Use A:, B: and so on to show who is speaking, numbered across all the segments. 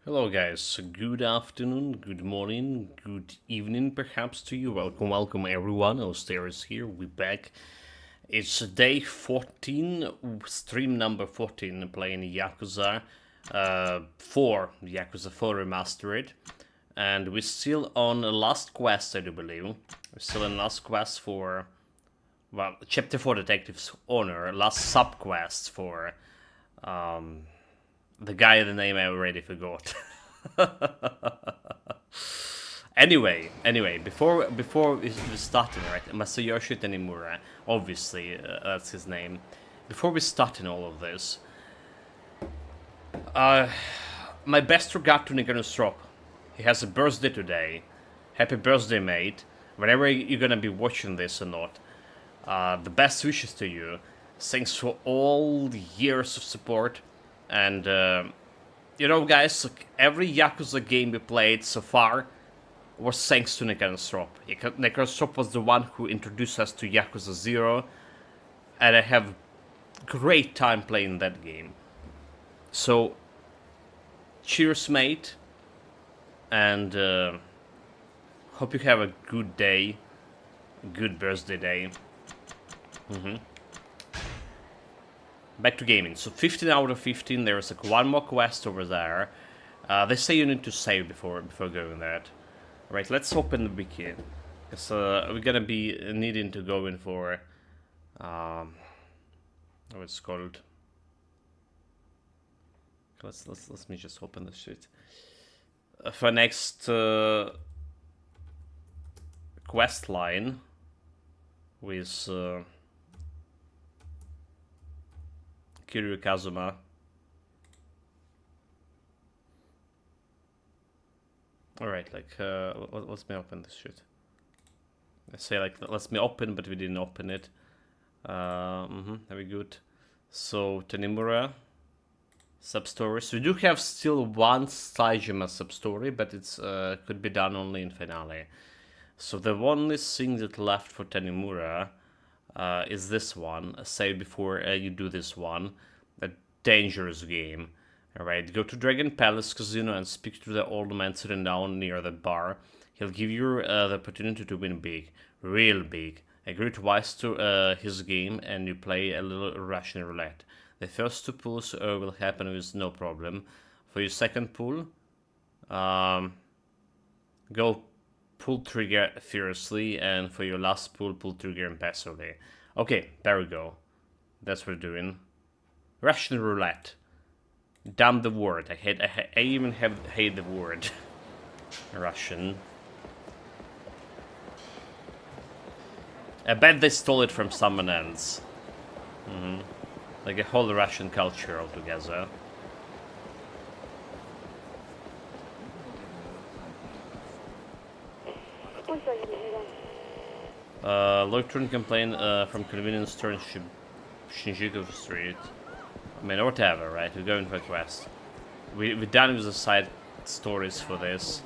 A: Hello guys, good afternoon, good morning, good evening perhaps to you. Welcome everyone. Oster is here, we're back. It's day 14, stream number 14, playing Yakuza 4, Yakuza 4 Remastered. And we're still on last quest, I do believe. We're still in last quest for, well, chapter 4 Detective's Honor, last sub-quest for, the guy, the name I already forgot. Anyway, before we starting, right? Masayoshi Tanimura, obviously, that's his name. Before we starting all of this, my best regard to Niganosrop. He has a birthday today. Happy birthday, mate. Whenever you're gonna be watching this or not, the best wishes to you. Thanks for all the years of support. And, you know, guys, look, every Yakuza game we played so far was thanks to Niganosrop. Niganosrop was the one who introduced us to Yakuza 0, and I have great time playing that game. So, cheers, mate, and hope you have a good day, good birthday day. Back to gaming. So 15 out of 15. There's like one more quest over there. They say you need to save before going that. Right, let's open the wiki. Because we're gonna be needing to go in for what's it's called. Let me just open the shit. For next quest line with Kiryu Kazuma. Alright, like, let's me open this shit. I say, like, let's me open, but we didn't open it. Very good. So, Tanimura, sub-stories. We do have still one Saijima sub-story, but it's could be done only in finale. So the only thing that left for Tanimura is this one. Save before you do this one. A dangerous game. Alright, go to Dragon Palace Casino and speak to the old man sitting down near the bar. He'll give you the opportunity to win big. Real big. Agree twice to his game and you play a little Russian roulette. The first two pulls will happen with no problem. For your second pull, go pull trigger fiercely, and for your last pull trigger impassively. Okay, there we go. That's what we're doing. Russian roulette. Damn the word. I even hate the word. Russian. I bet they stole it from someone else. Like a whole Russian culture altogether. Loitering complaint from convenience store in Shinjuku Street. I mean, whatever, right? We're going for a quest. We're done with the side stories for this.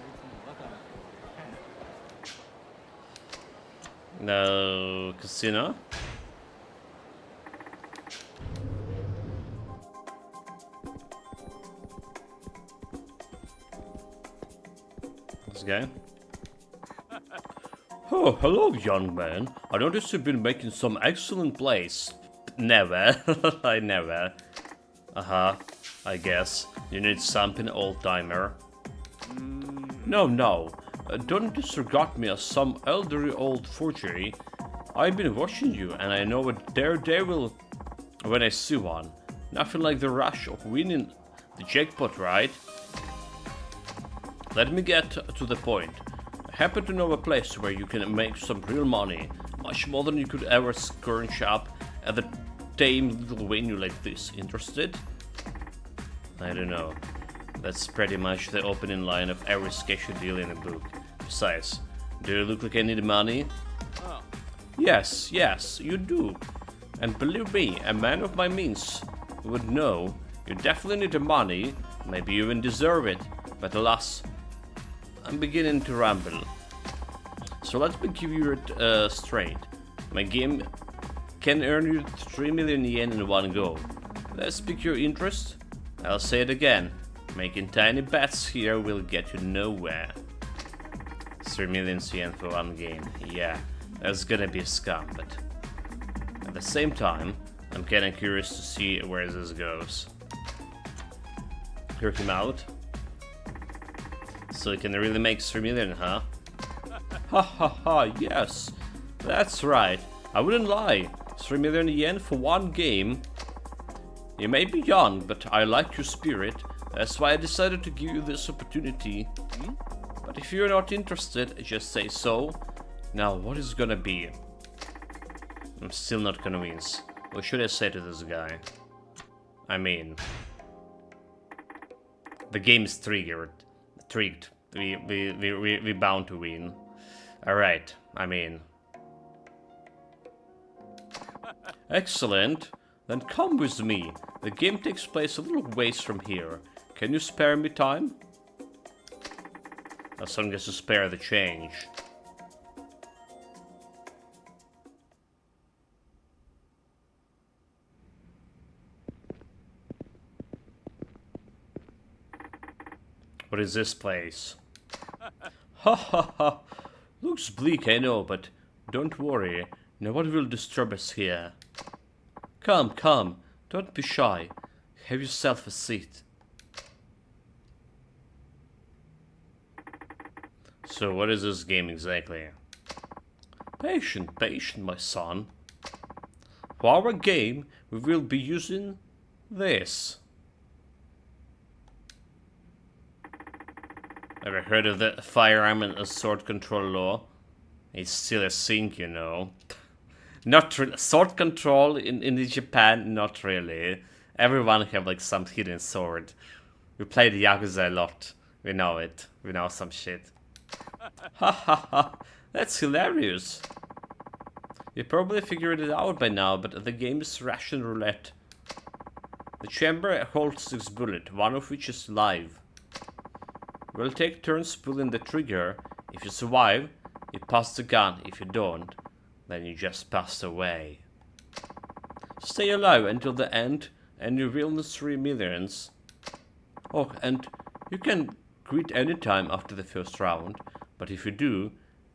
A: No casino. This guy. Oh, hello, young man. I noticed you've been making some excellent plays. Never. I never. I guess. You need something old-timer. No. Don't disregard me as some elderly old forgery. I've been watching you, and I know a daredevil when I see one. Nothing like the rush of winning the jackpot, right? Let me get to the point. I happen to know a place where you can make some real money, much more than you could ever scrounge up at a tame little venue like this. Interested? I don't know. That's pretty much the opening line of every sketchy deal in a book. Besides, do you look like I need money? Oh. Yes, you do. And believe me, a man of my means would know you definitely need the money, maybe you even deserve it, but alas, I'm beginning to ramble. So let me give you it straight. My game can earn you 3 million yen in one go. Let's pique your interest. I'll say it again. Making tiny bets here will get you nowhere. 3 million yen for one game. Yeah, that's gonna be a scam, but at the same time, I'm getting curious to see where this goes. Hear him out. So you can really make 3 million, huh? Ha ha ha, yes! That's right. I wouldn't lie. 3 million yen for one game. You may be young, but I like your spirit. That's why I decided to give you this opportunity. But if you're not interested, just say so. Now, what is gonna be? I'm still not convinced. What should I say to this guy? I mean, the game is trigged. We bound to win. Alright, I mean. Excellent. Then come with me. The game takes place a little ways from here. Can you spare me time? As long as you spare the change. What is this place? Ha ha ha! Looks bleak, I know, but don't worry. No one will disturb us here. Come, come, don't be shy. Have yourself a seat. So what is this game exactly? Patient, my son. For our game, we will be using this. Ever heard of the firearm and sword control law? It's still a thing, you know. Not sword control in Japan, not really. Everyone have like some hidden sword. We played Yakuza a lot. We know it. We know some shit. Ha ha ha. That's hilarious. You probably figured it out by now, but the game is Russian roulette. The chamber holds 6 bullets, one of which is live. We'll take turns pulling the trigger. If you survive, you pass the gun. If you don't, then you just pass away. Stay alive until the end and you win the 3 millions. Oh, and you can quit anytime after the first round, but if you do,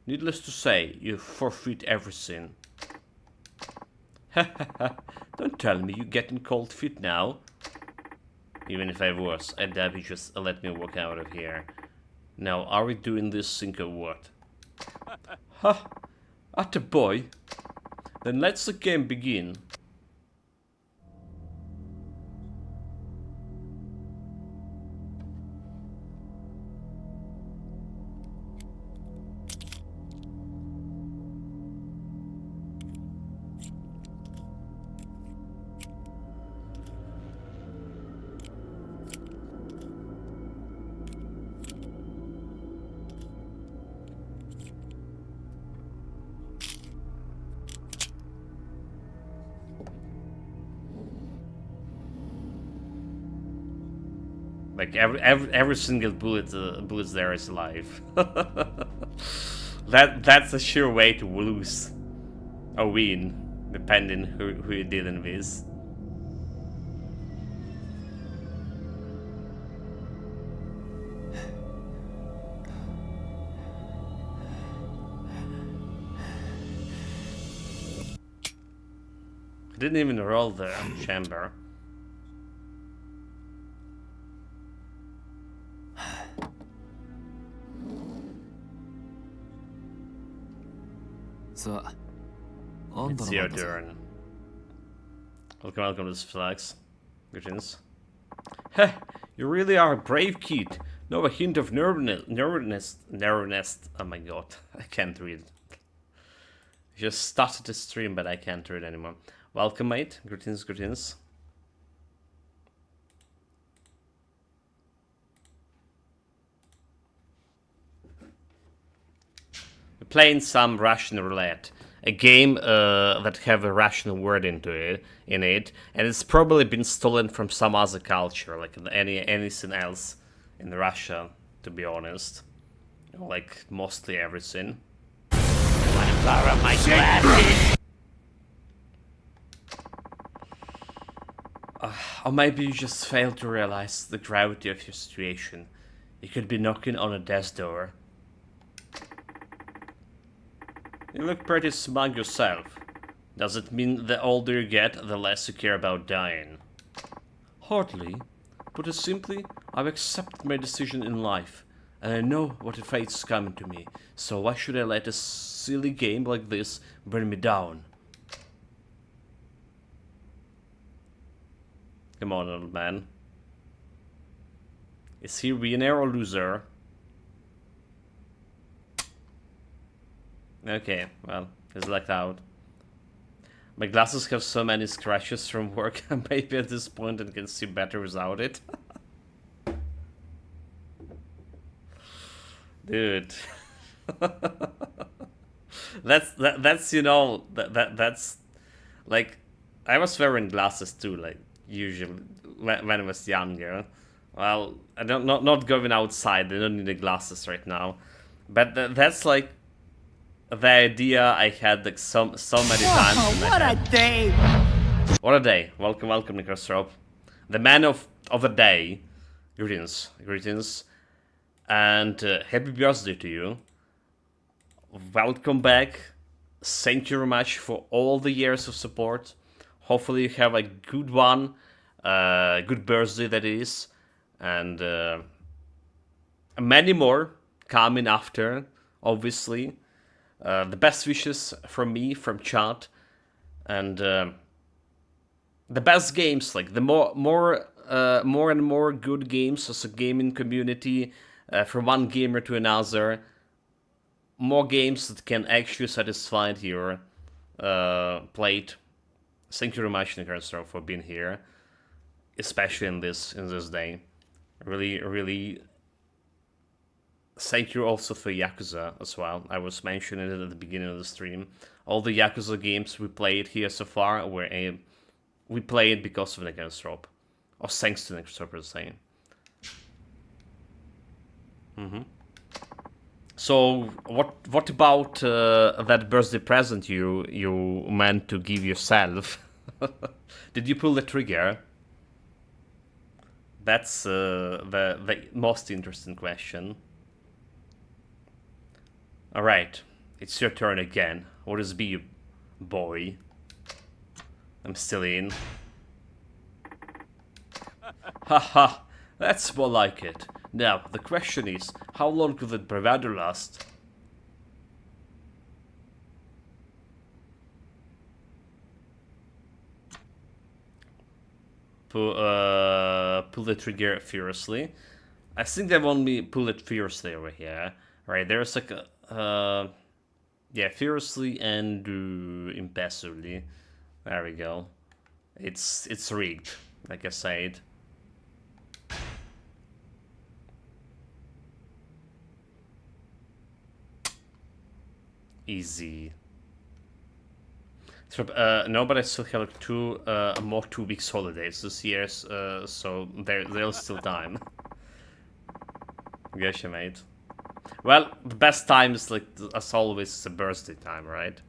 A: needless to say, you forfeit everything. Hahaha, don't tell me you're getting cold feet now. Even if I was, I'd have you just let me walk out of here. Now, are we doing this thing or what? Ha! Attaboy! Then let's the game begin. Like every single bullet there is live. That's a sure way to lose or win, depending who you're dealing with. I didn't even roll the chamber. It's your turn. Welcome to this flags. Greetings. Heh, you really are a brave kid. No, a hint of nervousness. Oh my god, I can't read. Just started the stream, but I can't read anymore. Welcome, mate. Greetings, greetings. We're playing some Russian roulette. A game that have a Russian word in it, and it's probably been stolen from some other culture, like anything else in Russia, to be honest. Like mostly everything. Wanna borrow my glasses? Or maybe you just failed to realize the gravity of your situation. You could be knocking on a death's door. You look pretty smug yourself. Does it mean the older you get, the less you care about dying? Hardly. Put it simply, I've accepted my decision in life, and I know what the fate's coming to me, so why should I let a silly game like this bring me down? Come on, old man. Is he winner or loser? Okay, well, he's locked out. My glasses have so many scratches from work, maybe at this point I can see better without it. Dude. that's you know, that's like, I was wearing glasses too, like usually when I was younger. Well, I don't not going outside. I don't need the glasses right now, but that's like the idea I had like so many times.
B: What a day!
A: What a day! Welcome, Nicholas Rope, the man of the day. Greetings, and happy birthday to you. Welcome back. Thank you very much for all the years of support. Hopefully you have a good one, good birthday that is, and many more coming after, obviously. The best wishes from me, from chat, and the best games, like the more and more good games as a gaming community, from one gamer to another. More games that can actually satisfy your plate. Thank you very much, Nicholas, for being here, especially in this day. Really. Thank you also for Yakuza as well. I was mentioning it at the beginning of the stream. All the Yakuza games we played here so far we played because of Nicholas Rope, or thanks to Nicholas Rope, as saying. So what about that birthday present you meant to give yourself? Did you pull the trigger? That's the most interesting question. All right, it's your turn again. What is B, boy? I'm still in. Haha, that's more like it. Now, the question is, how long could the bravado last? Pull the trigger furiously. I think they've only pulled it furiously over here. Right, there's like a... yeah, furiously and impassively. There we go. It's rigged, like I said. Easy. No, but I still have like 2 weeks holidays this year, so there's still time. Gosh, mate. Well, the best time is like, as always, the birthday time, right?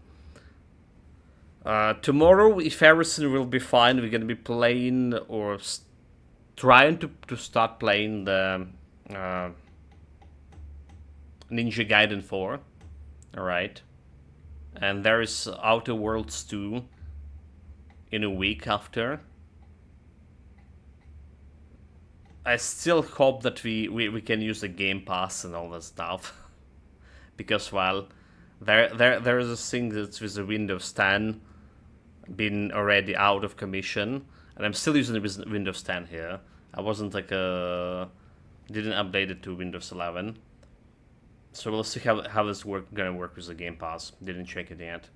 A: Tomorrow, if everything will be fine, we're gonna be playing or trying to start playing the Ninja Gaiden 4. Alright. And there is Outer Worlds 2 in a week after. I still hope that we can use the Game Pass and all that stuff. Because, well, there is a thing that's with the Windows 10 been already out of commission. And I'm still using the Windows 10 here. I wasn't like didn't update it to Windows 11. So we'll see how this gonna work with the Game Pass. Didn't check it yet.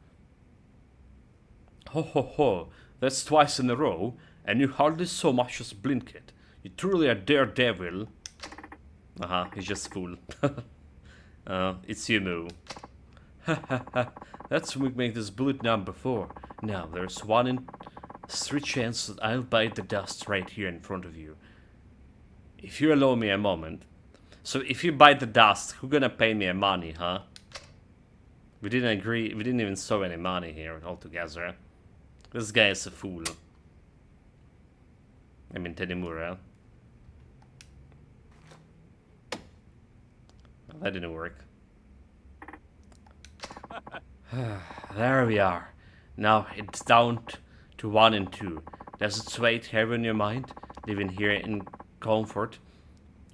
A: Ho ho ho! That's twice in a row, and you hardly so much as blink it. You truly a daredevil. He's just fool. It's you, Moo. Ha ha ha! That's when we make this bullet number 4. Now there's 1 in 3 chance that I'll bite the dust right here in front of you. If you allow me a moment. So if you bite the dust, who gonna pay me money, huh? We didn't agree, we didn't even show any money here altogether. This guy is a fool. I mean Tanimura. Well, that didn't work. There we are. Now it's down to 1 and 2. Does it sway heavy in your mind, living here in comfort,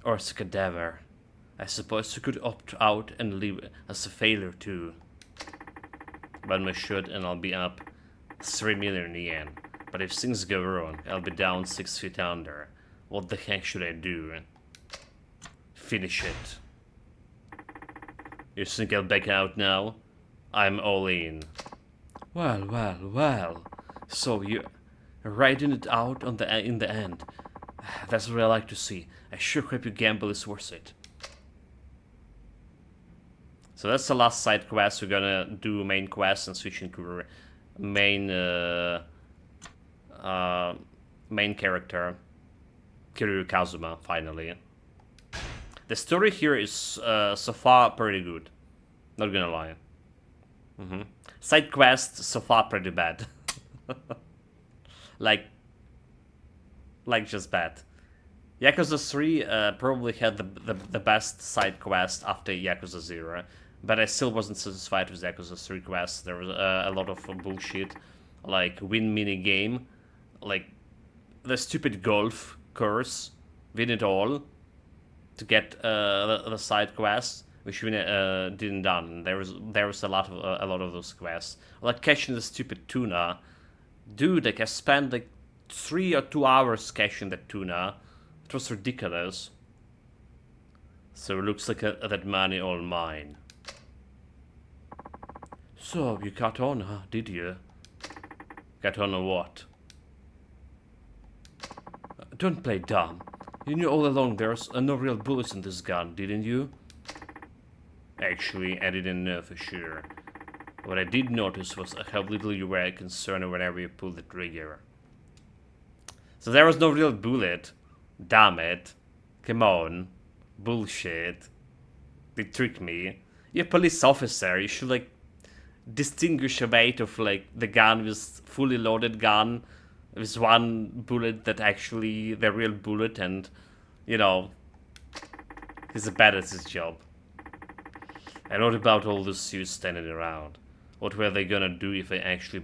A: or as a cadaver? I suppose you could opt out and leave as a failure too. But I should, and I'll be up 3 million yen. But if things go wrong, I'll be down 6 feet under. What the heck should I do? Finish it. You think I'll back out now? I'm all in. Well, well, well. So you're riding it out on in the end. That's what I like to see. I sure hope your gamble is worth it. So that's the last side quest. We're gonna do main quest and switch into main main character, Kiryu Kazuma, finally. The story here is so far pretty good. Not gonna lie. Side quests so far pretty bad. like just bad. Yakuza 3 probably had the best side quest after Yakuza 0, but I still wasn't satisfied with Yakuza 3 quests. There was a lot of bullshit, like win mini game, like the stupid golf course, win it all to get the side quests, which we didn't done. There was a lot of those quests, like catching the stupid tuna. Dude, like I spent like 3 or 2 hours catching that tuna. It was ridiculous. So it looks like that money all mine. So you got on, huh? Did you? Got on or what? Don't play dumb. You knew all along there's no real bullets in this gun, didn't you? Actually, I didn't know for sure. What I did notice was how little you were concerned whenever you pulled the trigger. So there was no real bullet. Damn it. Come on. Bullshit. They tricked me. You're a police officer. You should, like, distinguish a weight of, like, the gun with fully loaded gun with one bullet that actually the real bullet, and, you know, he's bad at his job. And what about all those suits standing around? What were they gonna do if an actual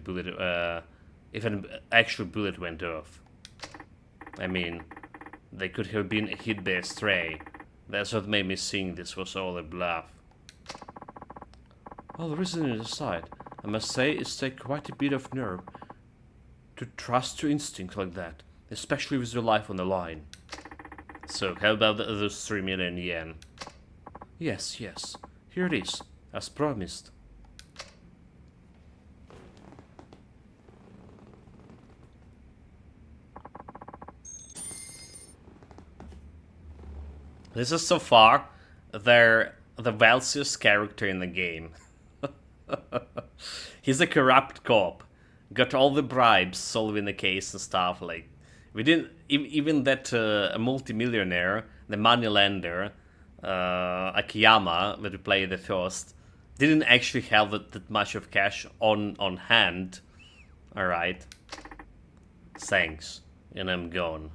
A: bullet went off? I mean, they could have been hit by a stray. That's what made me think this was all a bluff. Well, the reason aside, I must say it's take quite a bit of nerve to trust your instinct like that, especially with your life on the line. So, how about those 3 million yen? Yes, yes. Here it is, as promised. This is so far the wealthiest character in the game. He's a corrupt cop. Got all the bribes solving the case and stuff. Like, we didn't even that multimillionaire, the moneylender, Akiyama, that we played the first, didn't actually have that much of cash on hand. Alright. Thanks. And I'm gone.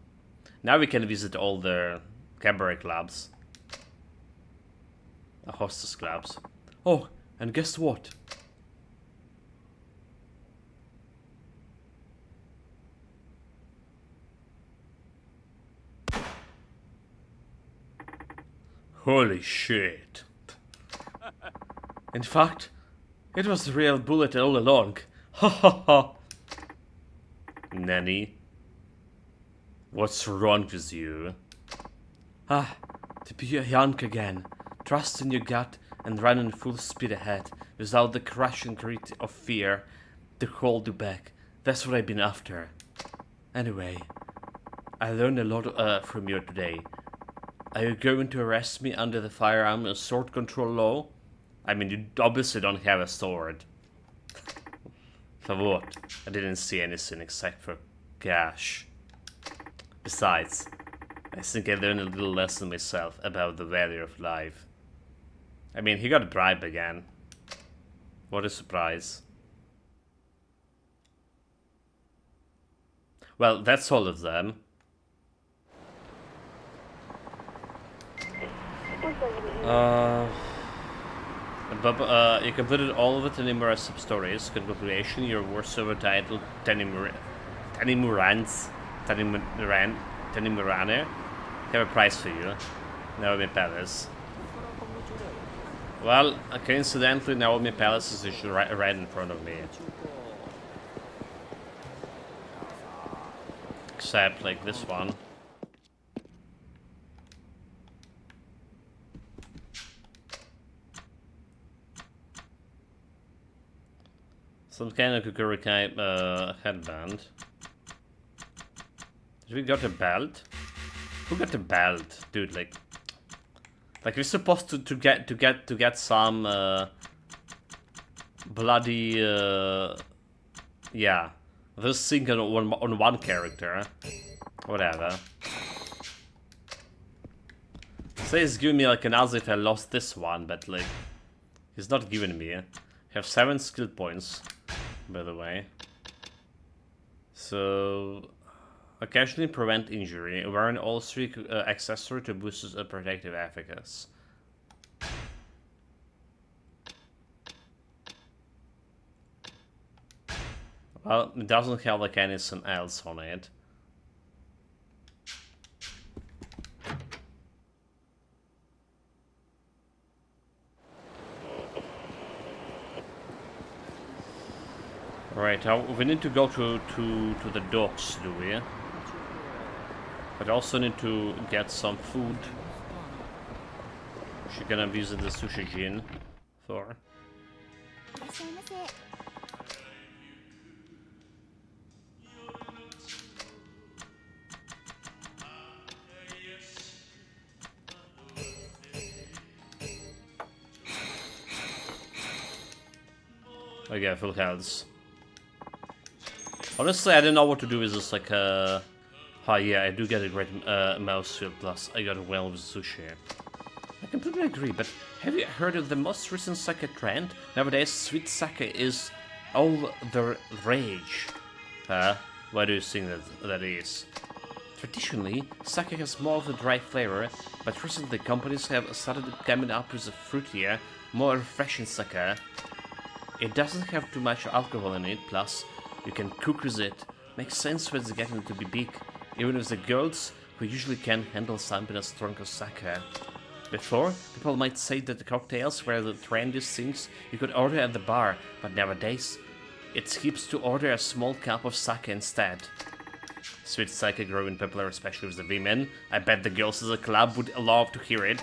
A: Now we can visit all the cabaret clubs. Hostess clubs. Oh, and guess what? Holy shit. In fact, it was the real bullet all along. Ha ha ha. Nanny? What's wrong with you? Ah, to be young again. Trust in your gut and running full speed ahead without the crushing grit of fear to hold you back. That's what I've been after. Anyway, I learned a lot from you today. Are you going to arrest me under the firearm and sword control law? I mean, you obviously don't have a sword. For what? I didn't see anything except for cash. Besides, I think I learned a little lesson myself about the value of life. I mean, he got bribed again. What a surprise. Well, that's all of them. You completed all of the Tanimura sub-stories. Congratulations, your worst server title, Tanimurans. Tanimurane. I have a prize for you. Naomi Palace. Well, coincidentally, Naomi Palace is just right in front of me. Except, like, this one. Some kind of Kukurikai headband. Did we got a belt? Who got the belt? Dude, like we're supposed to get some bloody yeah. This thing on one character. Whatever. Say he's giving me like an as if I lost this one, but like he's not giving me. I have 7 skill points, by the way. So occasionally prevent injury. Wearing all 3 accessory to boost a protective efficacy. Well, it doesn't have like anything else on it. Right, we need to go to the docks, do we? But also need to get some food. She's gonna visit the sushi gin for. Okay, full health. Honestly, I don't know what to do with this, like, oh yeah, I do get a great mouthfeel, plus I got well with sushi. I completely agree, but have you heard of the most recent sake trend? Nowadays, sweet sake is all the rage. Why do you think that is? Traditionally, sake has more of a dry flavor, but recently companies have started coming up with a fruitier, more refreshing sake. It doesn't have too much alcohol in it, plus you can cook with it. Makes sense when it's getting to be big, even with the girls who usually can't handle something as strong as sake. Before, people might say that the cocktails were the trendiest things you could order at the bar, but nowadays, it's hip to order a small cup of sake instead. Sweet sake growing popular, especially with the women. I bet the girls at the club would love to hear it.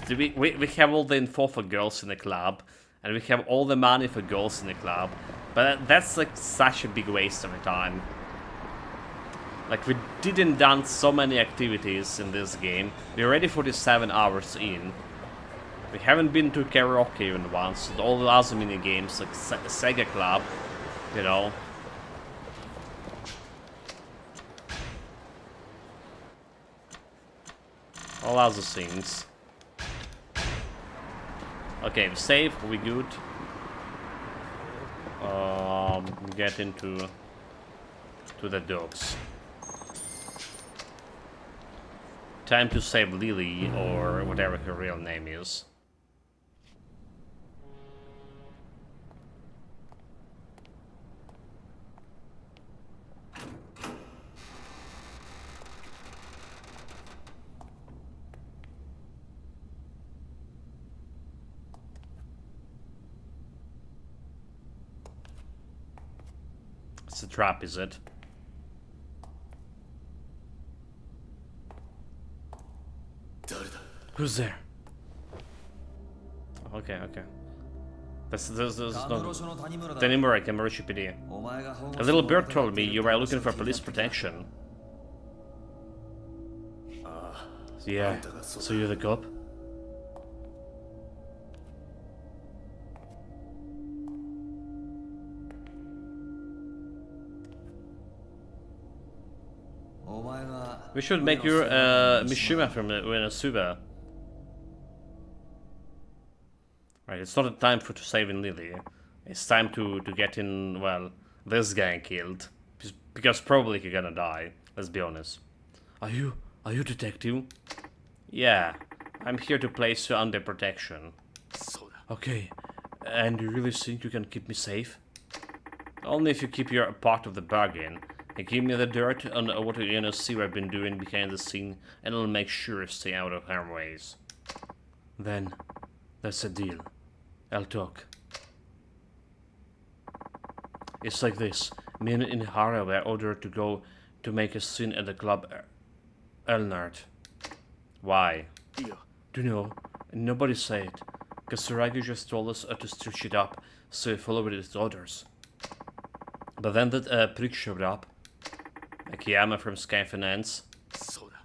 A: We have all the info for girls in the club, and we have all the money for girls in the club, but that's like such a big waste of time. Like, we didn't done so many activities in this game. We're already 47 hours in. We haven't been to karaoke even once. All the other mini games, like Sega Club, you know. All other things. Okay, save, we good. Get into the docks. Time to save Lily, or whatever her real name is. It's a trap, is it? Who's there? Okay, okay. This is not Tanimura, Kamuroshi PD. A little bird told me you were looking for police protection. Yeah, so you're the cop? We should make you Mishima from Uenosuba. Right, it's not a time for to saving Lily. It's time to get in, well, this guy killed. Because probably he's gonna die, let's be honest. Are you detective? Yeah. I'm here to place you under protection. Okay, and you really think you can keep me safe? Only if you keep your part of the bargain. And give me the dirt on what you see what I've been doing behind the scene, and I'll make sure to stay out of harm ways. Then, that's a deal. I'll talk. It's like this. Me and Inhara were ordered to go to make a scene at the club Elnard. Why? Do you know? Nobody said it. Katsuragi just told us to stitch it up, so we followed his orders. But then that prick showed up. Akiyama from Sky Finance.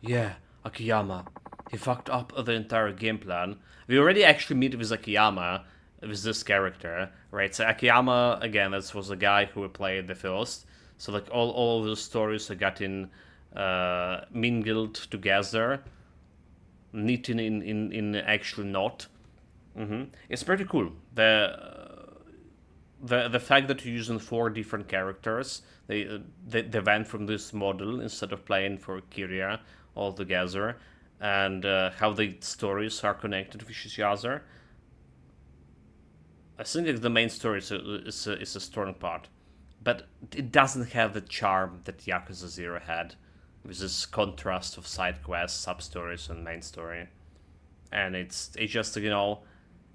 A: Yeah, Akiyama. He fucked up the entire game plan. We already actually meet with Akiyama, with this character, right? So Akiyama, again, this was the guy who played the first. So like all of the stories are getting mingled together, knitting in actually not. It's pretty cool. The fact that you're using 4 different characters, they went from this model instead of playing for Kiryu altogether, and how the stories are connected with each other. I think like, the main story is a strong part, but it doesn't have the charm that Yakuza 0 had, with this contrast of side quests, sub stories, and main story. And it's just, you know,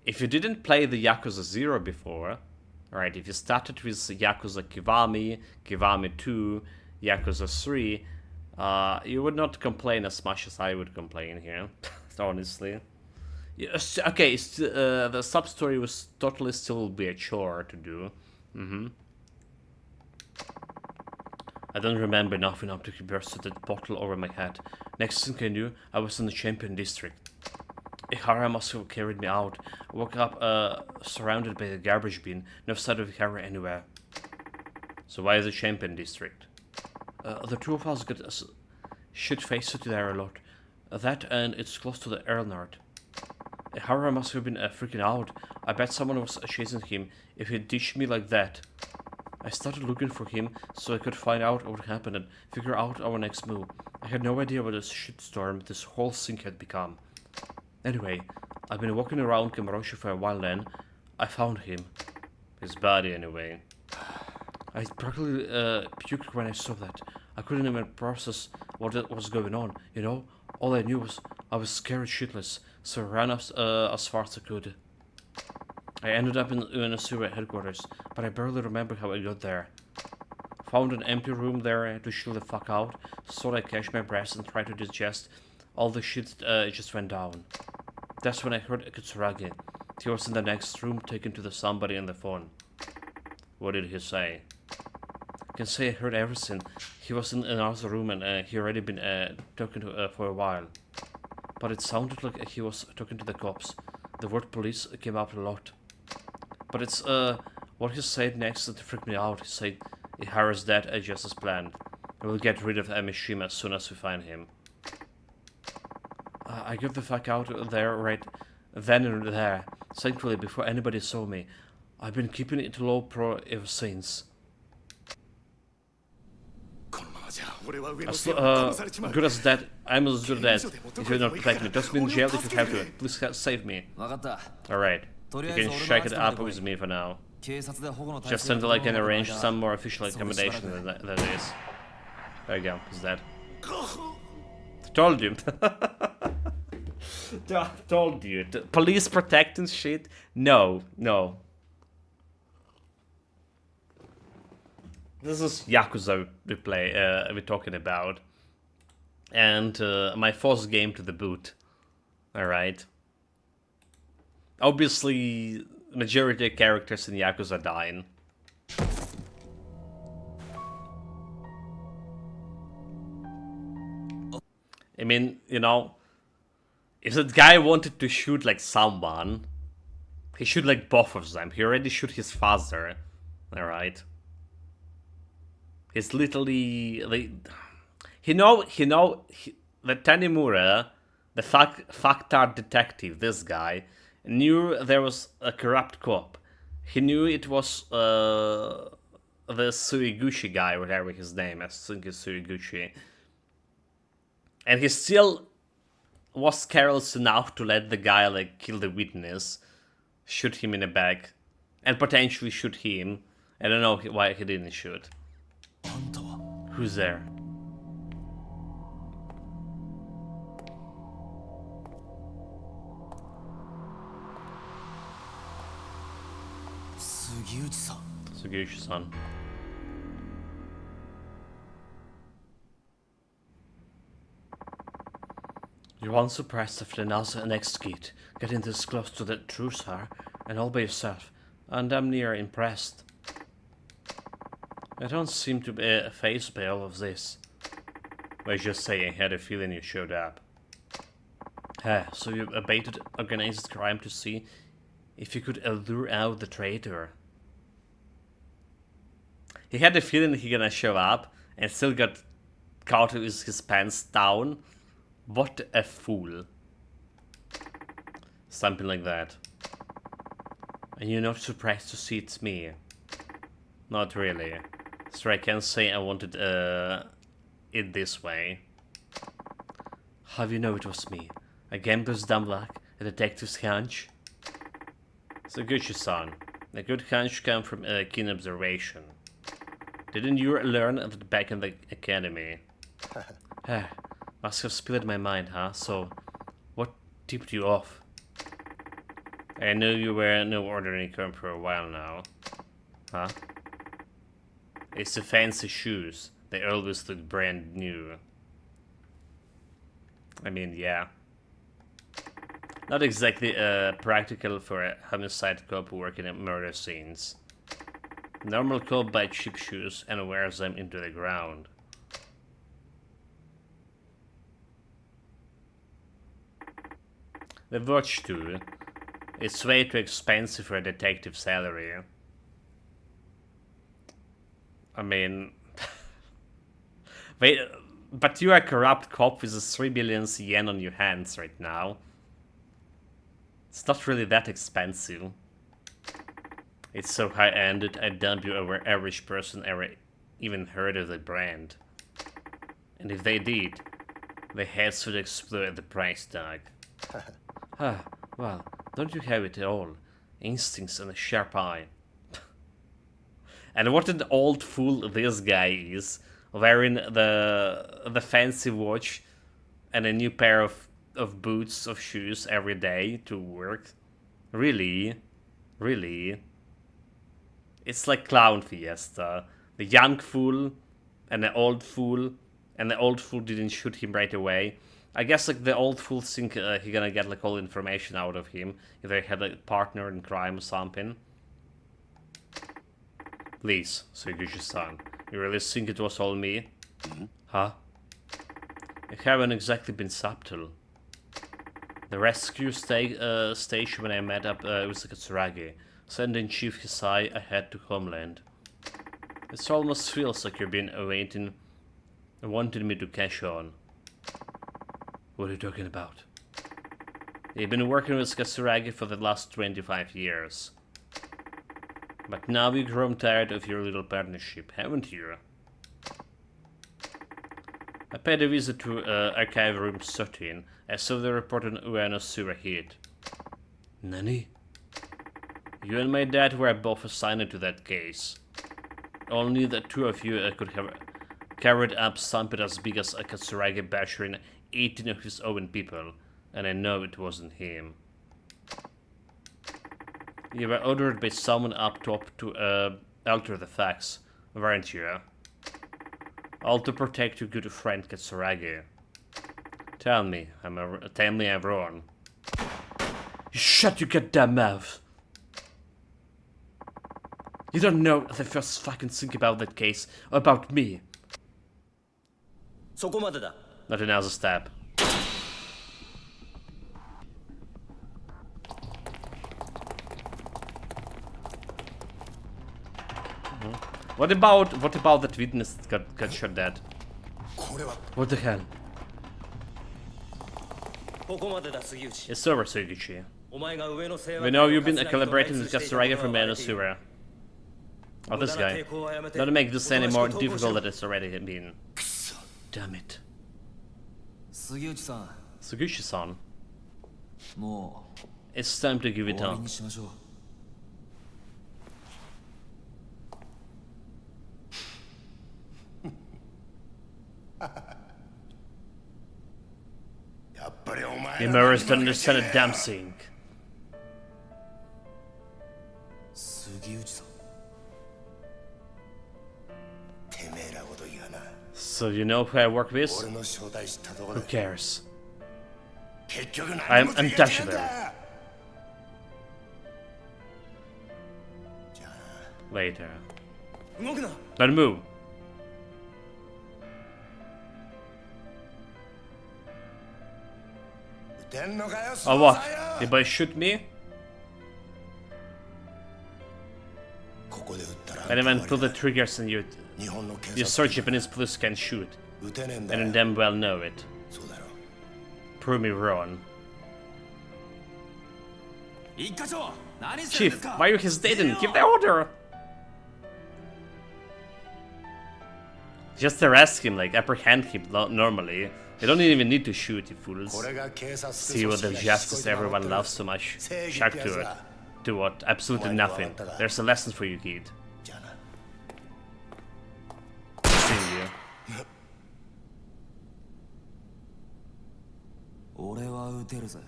A: if you didn't play the Yakuza 0 before. Right, if you started with Yakuza Kiwami, Kiwami 2, Yakuza 3, you would not complain as much as I would complain here, honestly. Yes, okay, the sub-story was totally still be a chore to do. I don't remember nothing up to he bursted that bottle over my head. Next thing I knew, I was in the Champion District. Ihara must have carried me out. I woke up surrounded by the garbage bin. No sight of Ihara anywhere. So why is the Champion District? The two of us got shit-faced there a lot. That and it's close to the Erlnard. Ihara must have been freaking out. I bet someone was chasing him if he ditched me like that. I started looking for him so I could find out what happened and figure out our next move. I had no idea what a shitstorm this whole thing had become. Anyway, I've been walking around Kamuroshi for a while then. I found him. His body, anyway. I practically puked when I saw that. I couldn't even process what was going on, you know? All I knew was I was scared shitless, so I ran as far as I could. I ended up in a sewer headquarters, but I barely remember how I got there. Found an empty room there to chill the fuck out, so I catch my breath and try to digest all the shit just went down. That's when I heard Katsuragi. He was in the next room talking to somebody on the phone. What did he say? I can say I heard everything. He was in another room and he already been talking to for a while. But it sounded like he was talking to the cops. The word police came up a lot. But it's what he said next that freaked me out. He said, Ihara's dead just as planned. We'll get rid of Mishima as soon as we find him. I got the fuck out there right then and there, thankfully before anybody saw me. I've been keeping it low pro ever since. As good as that, I'm as good as that. If you're not protecting me, just be in jail if you have to. Please save me. Alright, you can shake it up with me for now. Just until I can arrange some more official accommodation than that is. There you go, he's dead. Told you. Told you. Police protecting shit? No, no. This is Yakuza we're talking about. And my first game to the boot. Alright. Obviously, majority of characters in Yakuza are dying. I mean, you know, if that guy wanted to shoot like someone, he shoot like both of them. He already shoot his father. Alright. He's literally like, the Tanimura, the fucktard detective, this guy, knew there was a corrupt cop. He knew it was the Suiguchi guy, whatever his name, I think it's Suiguchi. And he still was careless enough to let the guy like kill the witness, shoot him in the back, and potentially shoot him. I don't know why he didn't shoot. Who's there? Sugiuchi-san. You're unsurprised after the next gate, getting this close to the truth, and all by yourself. And I'm near impressed. I don't seem to be fazed by all of this. I just say I had a feeling you showed up. So you abated organized crime to see if you could lure out the traitor. He had a feeling he gonna show up and still got caught with his pants down. What a fool. Something like that. And you're not surprised to see it's me. Not really. So I can't say I wanted it this way. How do you know it was me? A gambler's dumb luck? A detective's hunch? Sugiuchi-san. A good hunch comes from a keen observation. Didn't you learn that back in the academy? Must have spilled my mind, huh? So, what tipped you off? I knew you were no ordinary crime for a while now. Huh? It's the fancy shoes. They always look brand new. I mean, yeah. Not exactly practical for a homicide cop working at murder scenes. Normal cop buys cheap shoes and wears them into the ground. The watch too. It's way too expensive for a detective salary. I mean... Wait, but you're a corrupt cop with 3 billion yen on your hands right now. It's not really that expensive. It's so high-ended, I doubt you our average person ever even heard of the brand. And if they did, their heads would explode at the price tag. Well, don't you have it all? Instincts and a sharp eye. And what an old fool this guy is, wearing the fancy watch and a new pair of boots, of shoes every day to work. Really? Really? It's like Clown Fiesta. The young fool and the old fool, and the old fool didn't shoot him right away. I guess like the old fool think he gonna get like all information out of him if they had a partner in crime or something. Please, Sugiuchi-san, you really think it was all me? Huh? I haven't exactly been subtle. The rescue station when I met up with Katsuragi, sending Chief Hisai ahead to Homeland. It almost feels like you've been wanting me to cash on. What are you talking about? You've been working with Katsuragi for the last 25 years. But now you've grown tired of your little partnership, haven't you? I paid a visit to Archive Room 13. I saw the report on Ueno sewer hit. Nani? You and my dad were both assigned to that case. Only the two of you could have carried up something as big as a Katsuragi bashing 18 of his own people, and I know it wasn't him. You were ordered by someone up top to alter the facts, weren't you? All to protect your good friend Katsuragi. Tell me I'm wrong. You shut your goddamn mouth! You don't know the first fucking thing about that case, or about me. Not another stab. What about that witness that got shot dead? What the hell? It's over, Sugiuchi. We know you've been collaborating with Katsuragi from Manosura. Oh, this guy. Don't make this any more difficult than it's already been. Damn it. Sugushi-san. It's time to give it up. The Americans don't understand a damn thing. So you know who I work with? Who cares? I'm untouchable. Later. Don't move. Oh what? Did I shoot me? And then pull the triggers and you sir Japanese police can shoot. And them well know it. Prove me wrong. Chief, why are you hesitating? Give the order! Just arrest him, like apprehend him normally. You don't even need to shoot, you fools. See what the justice everyone loves so much. Shock to it. Do what? Absolutely nothing. There's a lesson for you, kid. See you.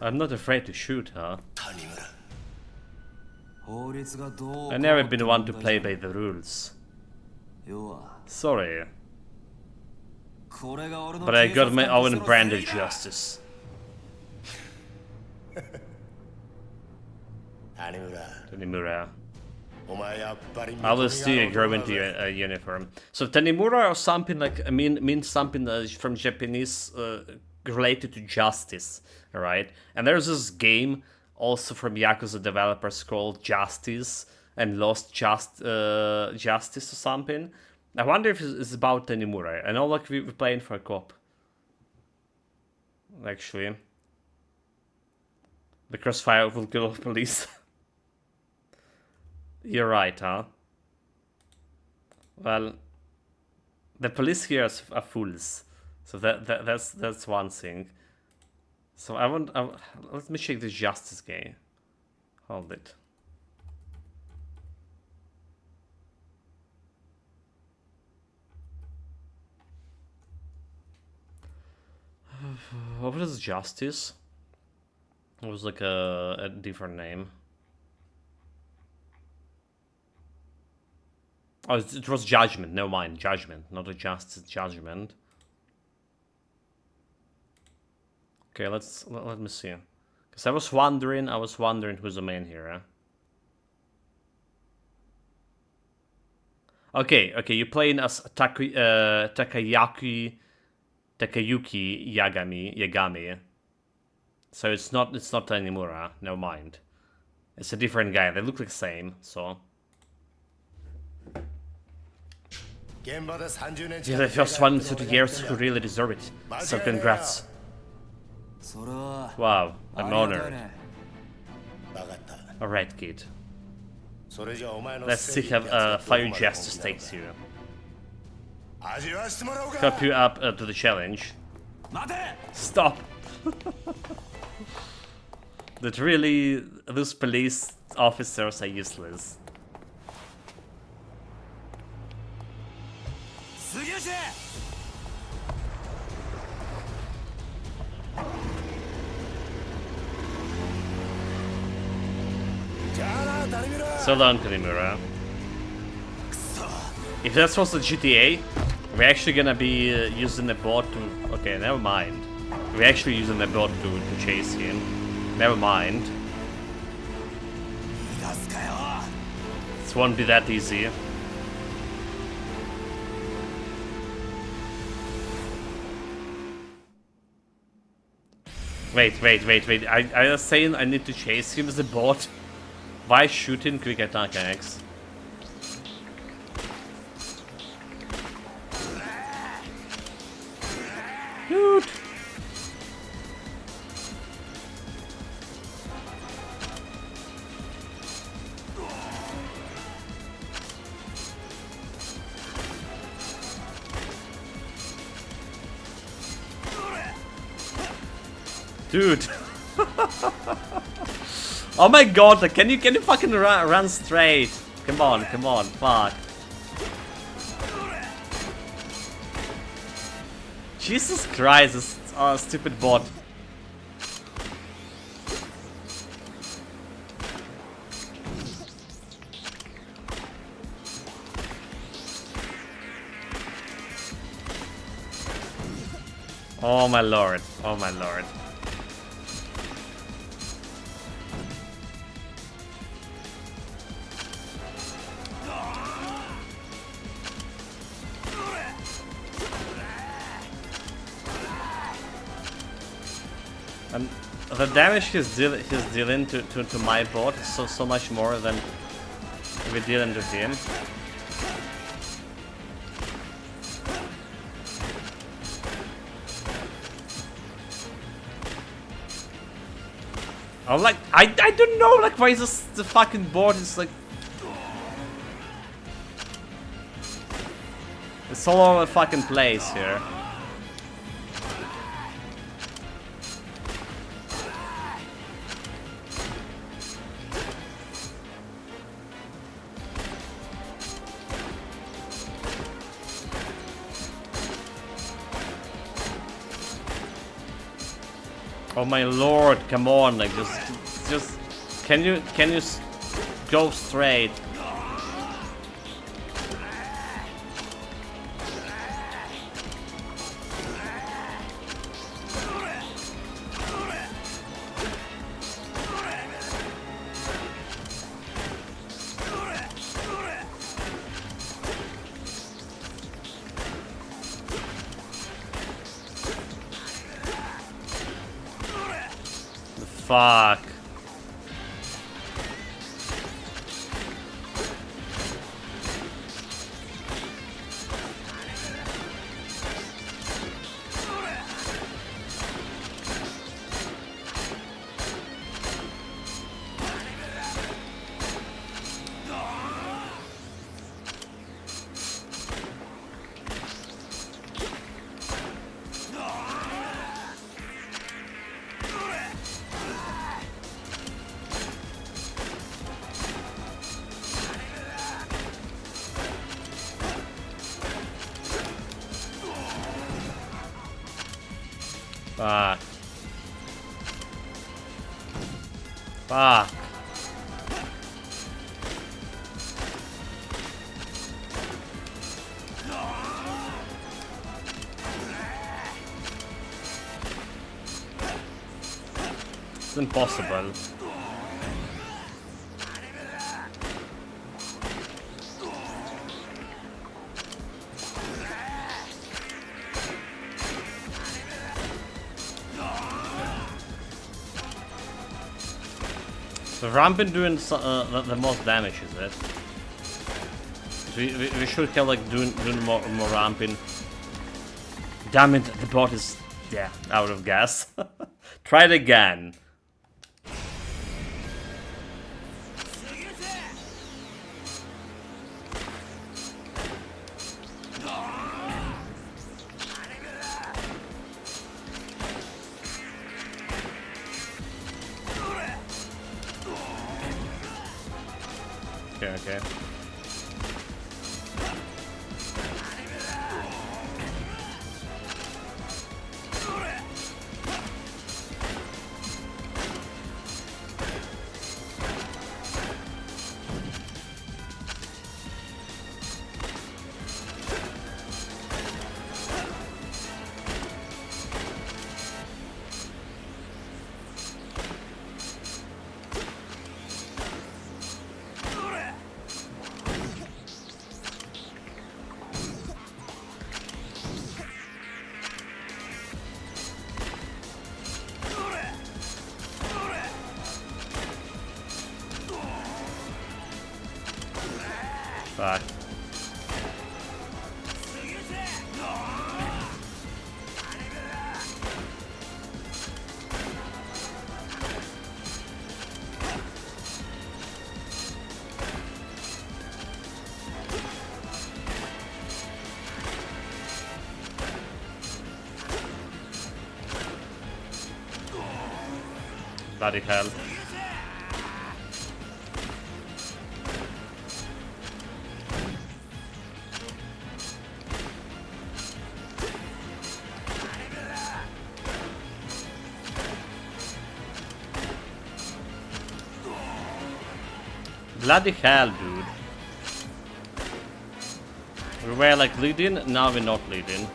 A: I'm not afraid to shoot, huh? I've never been one to play by the rules. Sorry. But I got my own brand of justice. Tanimura. I will see you grow into a uniform. So Tanimura or something like means something from Japanese related to justice, right? And there's this game also from Yakuza developers called Justice and Lost Justice or something. I wonder if it's about Tanimura. I know like we're playing for a cop. Actually. The crossfire will kill police. You're right, huh? Well, the police here are fools. So that's one thing. So let me check the justice game. Hold it. What was justice? It was like a different name. Oh, it was judgment. Never mind, judgment, not a justice. Judgment. Okay, let me see. Because I was wondering who's the main hero. Okay, you're playing as Takayuki Yagami. So it's not Tanimura, no mind. It's a different guy. They look like the same, so. You're the first one in 30 years who really deserve it. So congrats. Wow, I'm honored. Alright, kid. Let's see how fire justice takes you. Help you up to the challenge. Stop! That really, those police officers are useless. So long, Tanimura. If that's was the GTA, we're actually gonna be using the boat to... Okay, never mind. We're actually using the boat to chase him. Never mind. This won't be that easy. Wait. I was saying I need to chase him as a bot. Why shooting quick attack X? Dude. Dude. Oh my god, like, can you fucking run straight? Come on, fuck. Jesus Christ, this stupid bot. Oh my lord, oh my lord. And the damage he's dealing to my bot is so much more than we're dealing to him. I'm like, I don't know, like, why is this, the fucking board is like... It's all over the fucking place here. Oh my lord, come on, like, just, can you go straight? Fuck. Fuck. Fuck. It's impossible. So ramping doing the most damage, is it? So we should have like doing more ramping. Damn it, the bot is out of gas. Try it again. Okay. Fuck. Bloody hell. Bloody hell, dude. We were like leading, now we're not leading.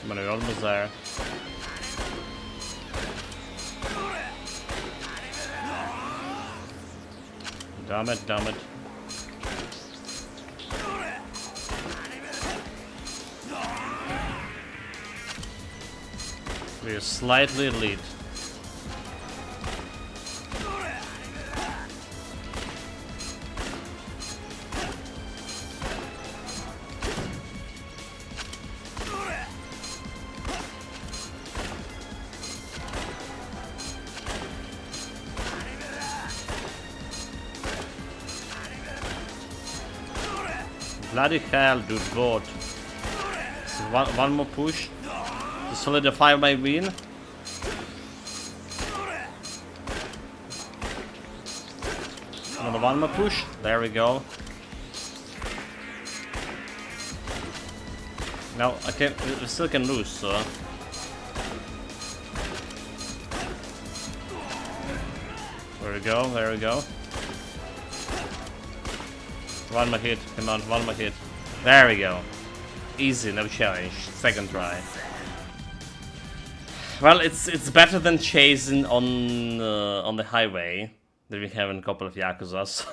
A: We're almost there. Damn it, damn it. We're slightly lead. Bloody hell, dude, God. So one more push to solidify my win. Another one more push. There we go. Now I can, we still can lose, so. There we go, there we go. One more hit, come on, one more hit. There we go. Easy, no challenge. Second try. Well, it's better than chasing on the highway that we have in a couple of Yakuzas.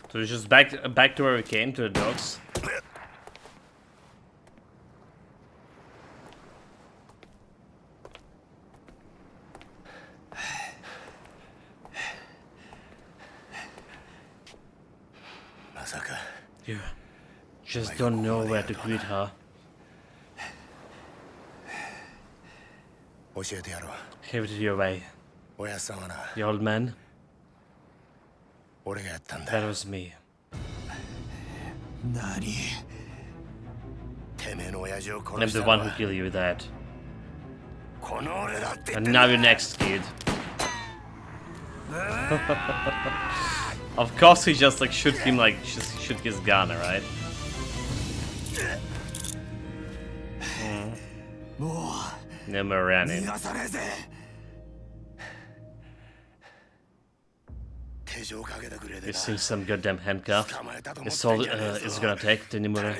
A: So it's just back to where we came, to the docks. You just don't know where to greet her. Give it your way. The old man. That was me. I'm the one who killed you with that. And now you're next, kid. Of course he just like shoot him like just shoot his gun, right? No more running. You see some goddamn handcuff. It's all it's gonna take Tanimura.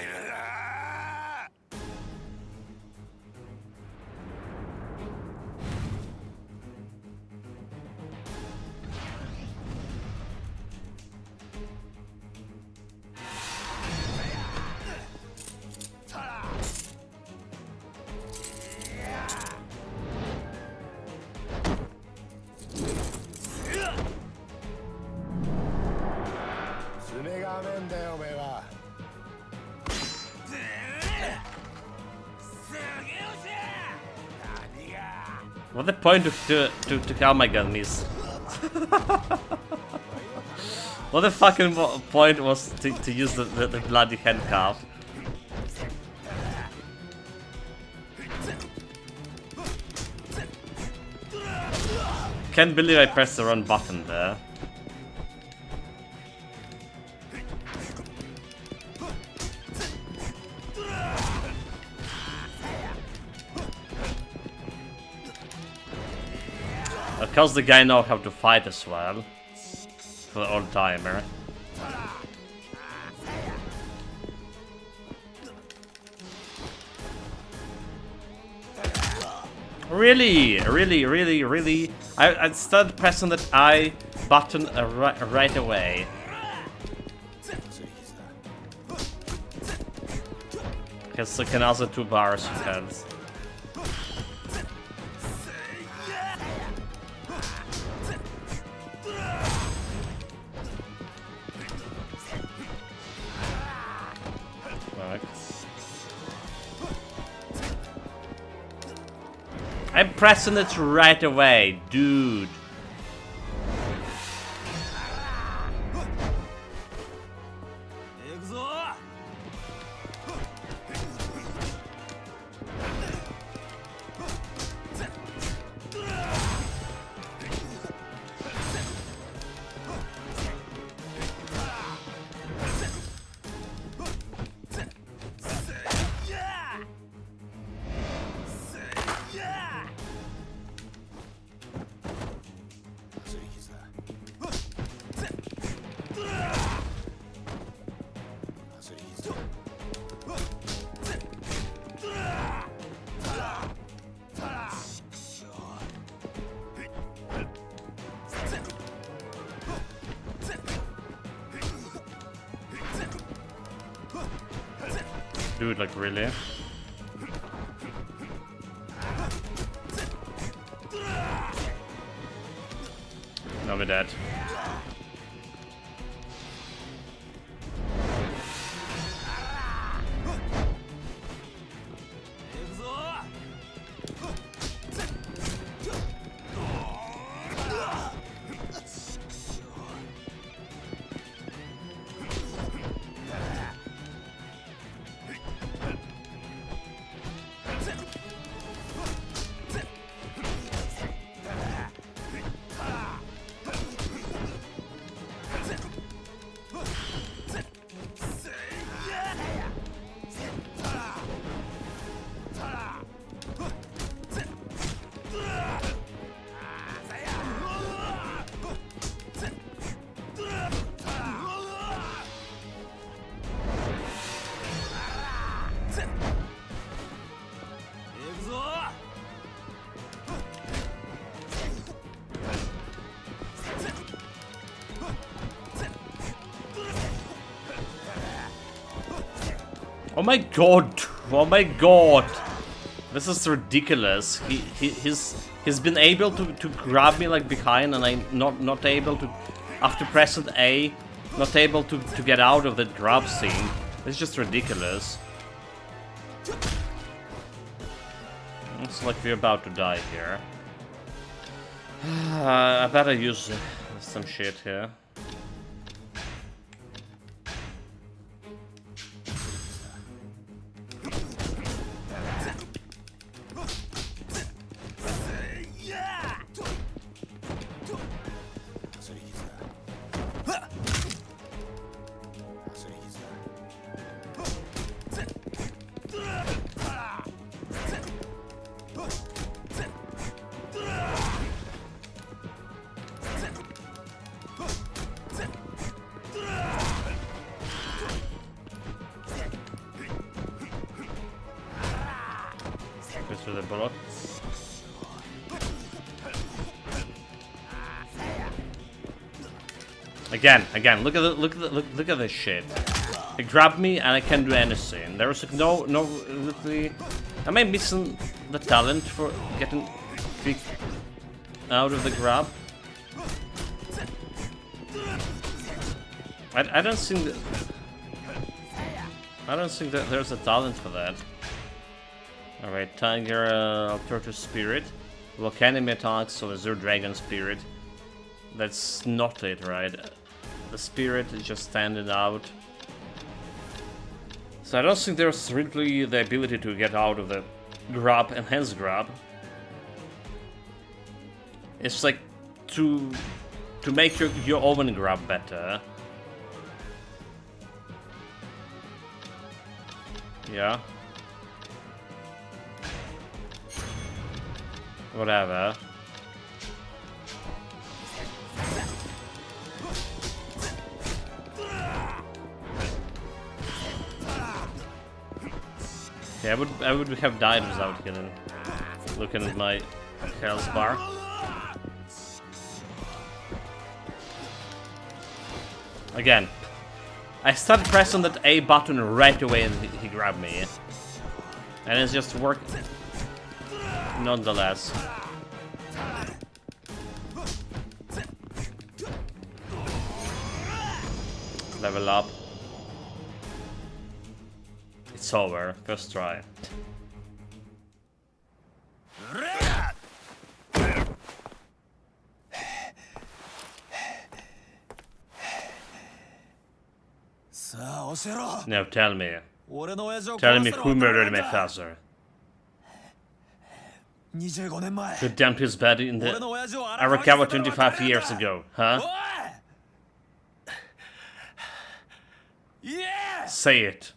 A: What the point to oh my god, miss. What the fucking point was to use the bloody handcuff? Can't believe I pressed the wrong button there. Because the guy knows how to fight as well. For the old timer. Really? I started pressing that I button right away. Because I can also 2 bars of heads. I'm pressing it right away, dude. Dude, like, really? Now we're dead. Oh my god! Oh my god! This is ridiculous. He's been able to grab me like behind, and I'm not able to, after pressing A, not able to get out of the grab scene. It's just ridiculous. It's like we're about to die here. I better use some shit here. To the bullet. Again, look at this shit. They grab me and I can't do anything. There is like no literally. Am I missing the talent for getting quick out of the grab? I don't think that there's a talent for that. Alright, Tiger, Tortoise Spirit, Volcanic Attacks, so Azure Dragon Spirit. That's not it, right? The Spirit is just standing out. So I don't think there's really the ability to get out of the grab, enhanced grab. It's like to make your own grab better. Yeah. Whatever. Yeah, I would have died without getting looking at my health bar. Again, I started pressing that A button right away and he grabbed me. And it's just working. Nonetheless. Level up. It's over. First try. Now tell me. Tell me who murdered my father. Who dumped his body in the Arakawa 25 years ago, huh? Say it.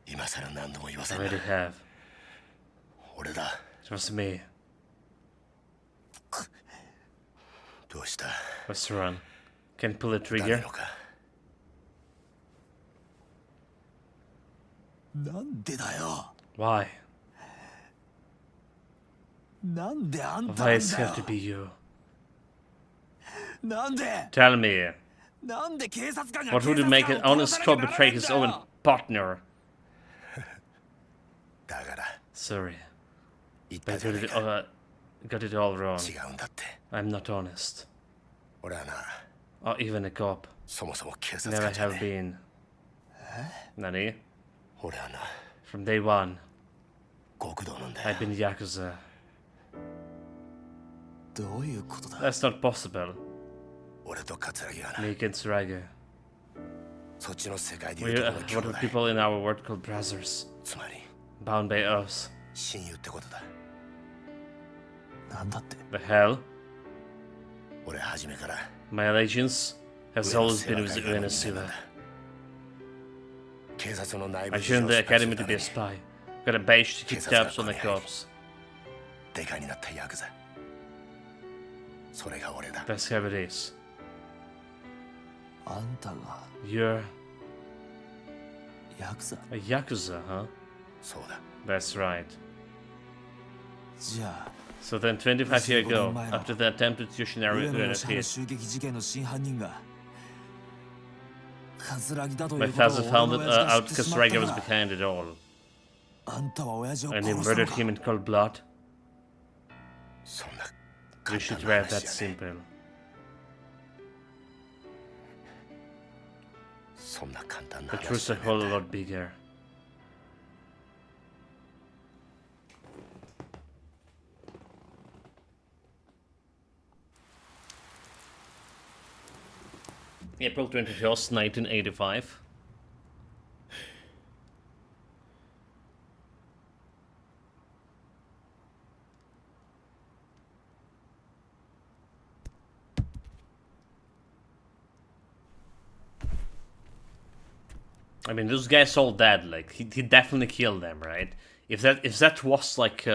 A: I already have. It was me. What's wrong? Can't pull the trigger? Why? Why does it have to be you? Tell me. What would it make an honest cop betray his own partner? Sorry. I got it all wrong. I'm not honest. Or even a cop. Never have been. Nani? From day one, I've been Yakuza. That's not possible. Me against Tsuragi. We're what people in our world call brothers. Bound by us. The hell? My allegiance has always been with Uenosuba. I joined the academy to be a spy. Got a badge to keep tabs on the cops. That's how it is. You're a Yakuza, huh? That's right. So then 25 years ago, after the attempted Yoshinari hit, my father found out Katsuragi was behind it all. And he murdered him in cold blood. You should have that simple. The truth's a whole lot bigger. April 21st, 1985. I mean, those guys all dead. Like he definitely killed them, right? If that was like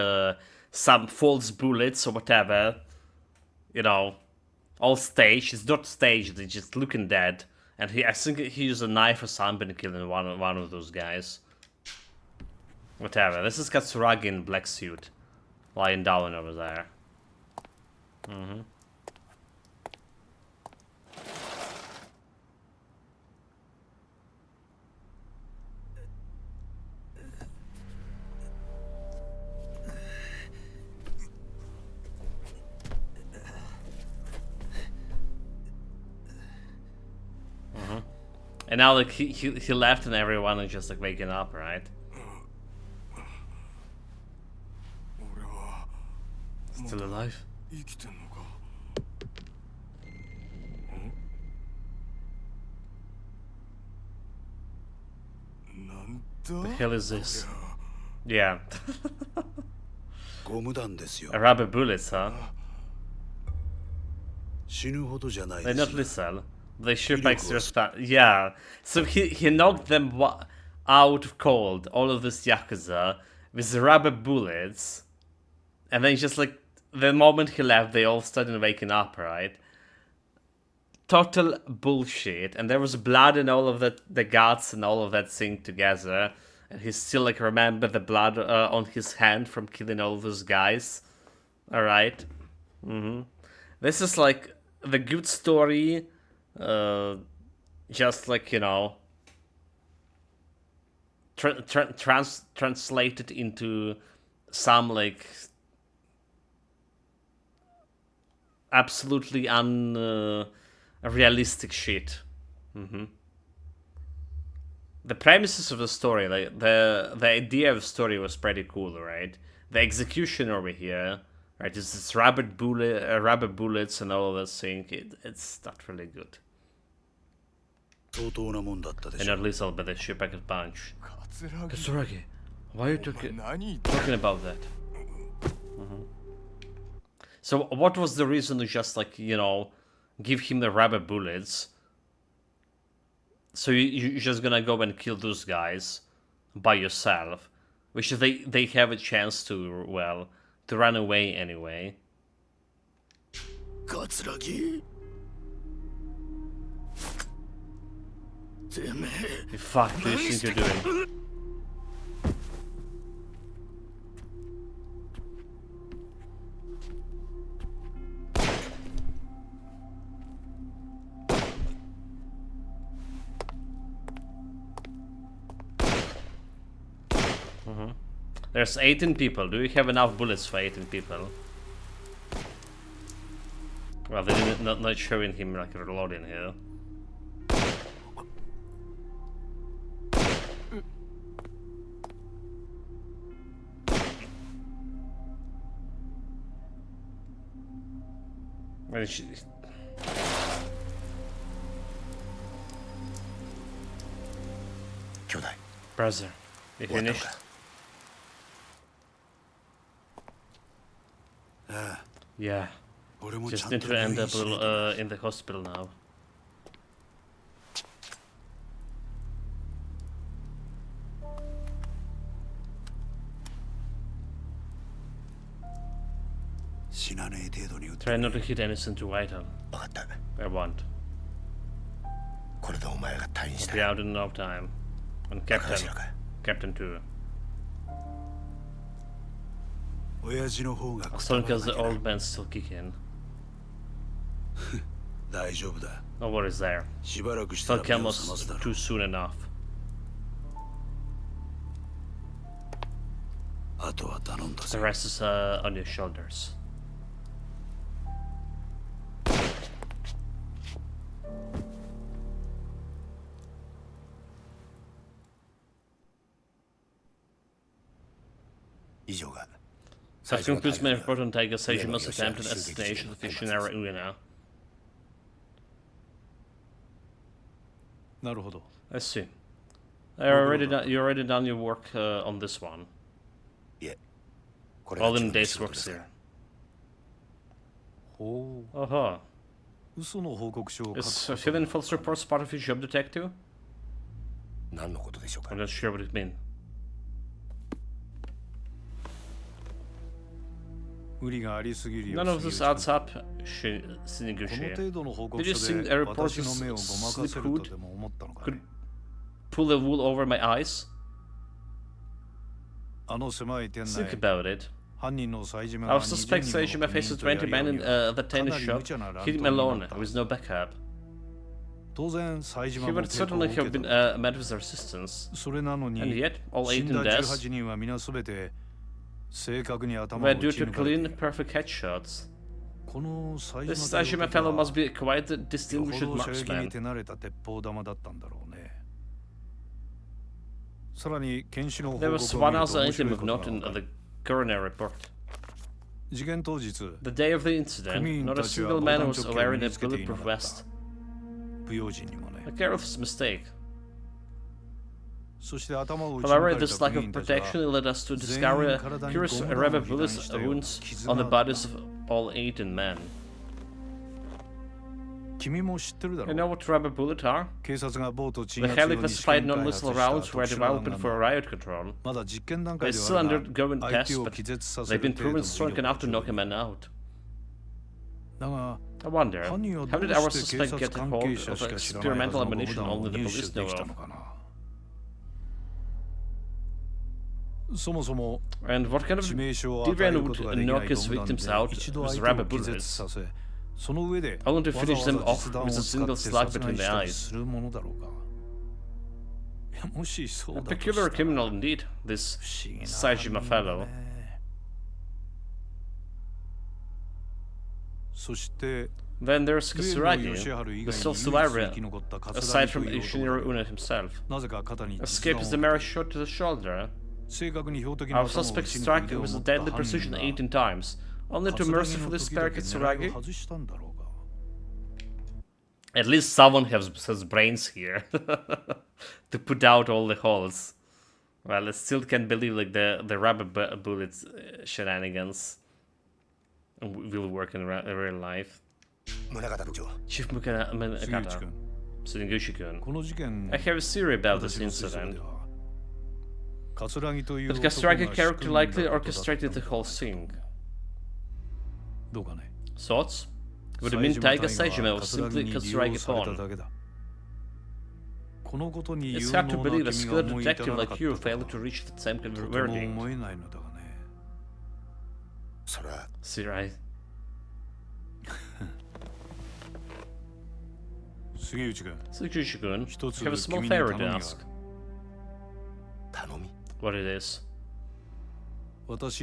A: some false bullets or whatever, you know. All staged. It's not staged. It's just looking dead. And I think he used a knife or something to kill one of those guys. Whatever. This is Katsuragi in black suit, lying down over there. And now, like, he left and everyone is just, like, waking up, right? Still alive? The hell is this? Yeah. A rubber bullets, huh? They're not lethal. They shoot like serious yeah. So he knocked them out cold, all of this Yakuza, with rubber bullets. And then just like, the moment he left, they all started waking up, right? Total bullshit. And there was blood and all of that, the guts and all of that thing together. and he still like remember the blood on his hand from killing all those guys. All right. This is like the good story, just like, you know, translated into some like absolutely unrealistic shit. The premises of the story, like the idea of the story was pretty cool, right? The execution over here, right, is this rubber bullets and all of this thing. It's not really good. And at least I'll bet they shoot back a punch. Katsuragi, why are you talking about that? So what was the reason to just, like, you know, give him the rubber bullets? So you're just gonna go and kill those guys by yourself, which they have a chance to, well, to run away anyway.
B: Katsuragi.
A: You fuck, do you think you're doing? There's 18 people. Do you have enough bullets for 18 people? Well, they didn't not showing him like reloading here. Brother, you finished? Yeah. Just need to end up in the hospital now. Try not to hit anything too vital. I won't. I'll be out in no time. And Captain too. As long as the old man's still kicking. No worries there. Still came too soon enough. The rest is on your shoulders. That concludes my report on Tiger Seijima's attempted assassination of Visionary Uena. I see. You already done your work on this one. All in days works here. Uh-huh. Is filling false reports part of your job, detective? I'm not sure what it means. None of this adds up, Siniguchi. Did you think a reporter's slip hood could pull the wool over my eyes? Think about it. I suspect Seijima faces 20 men in the tennis shop, hit him alone, with no backup. He would certainly have been met with resistance. And yet, all 18 deaths were due to clean, perfect headshots. This Seijima fellow must be quite a distinguished marksman. There was one other item of note in the coroner report. The day of the incident, not a single man was wearing a bulletproof vest. A careless mistake. However, this lack of protection led us to discover curious rubber bullet wounds on the bodies of all 18 men. You know what rubber bullets are? The highly classified non-lethal rounds were developed for riot control. They're still undergoing tests, but they've been proven strong enough to knock a man out. I wonder, how did our suspect get a hold of experimental ammunition only the police know of? And what kind of deviant would knock his victims out with rubber bullets, only to finish them off with a single slug between the eyes? A peculiar criminal indeed, this Saejima fellow. Then there's Katsuragi, the sole survivor, aside from Yoshinori Una himself. Escaped with a mere shot to the shoulder. Our suspect struck with a deadly precision 18 times, only to mercifully spare Katsuragi. At least someone has brains here to put out all the holes. Well, I still can't believe like the rubber bullets shenanigans will work in real life. Chief Munagata, Seniguchi-kun, I have a theory about this incident. But Katsuragi character likely orchestrated the whole thing. Thoughts? Would it mean Taiga Saejima was simply Katsuragi pawn? It's hard to believe a skilled detective like you failed to reach the same verdict. See, right? Seniguchi-kun, I have a small favor to ask. What it is? Introduce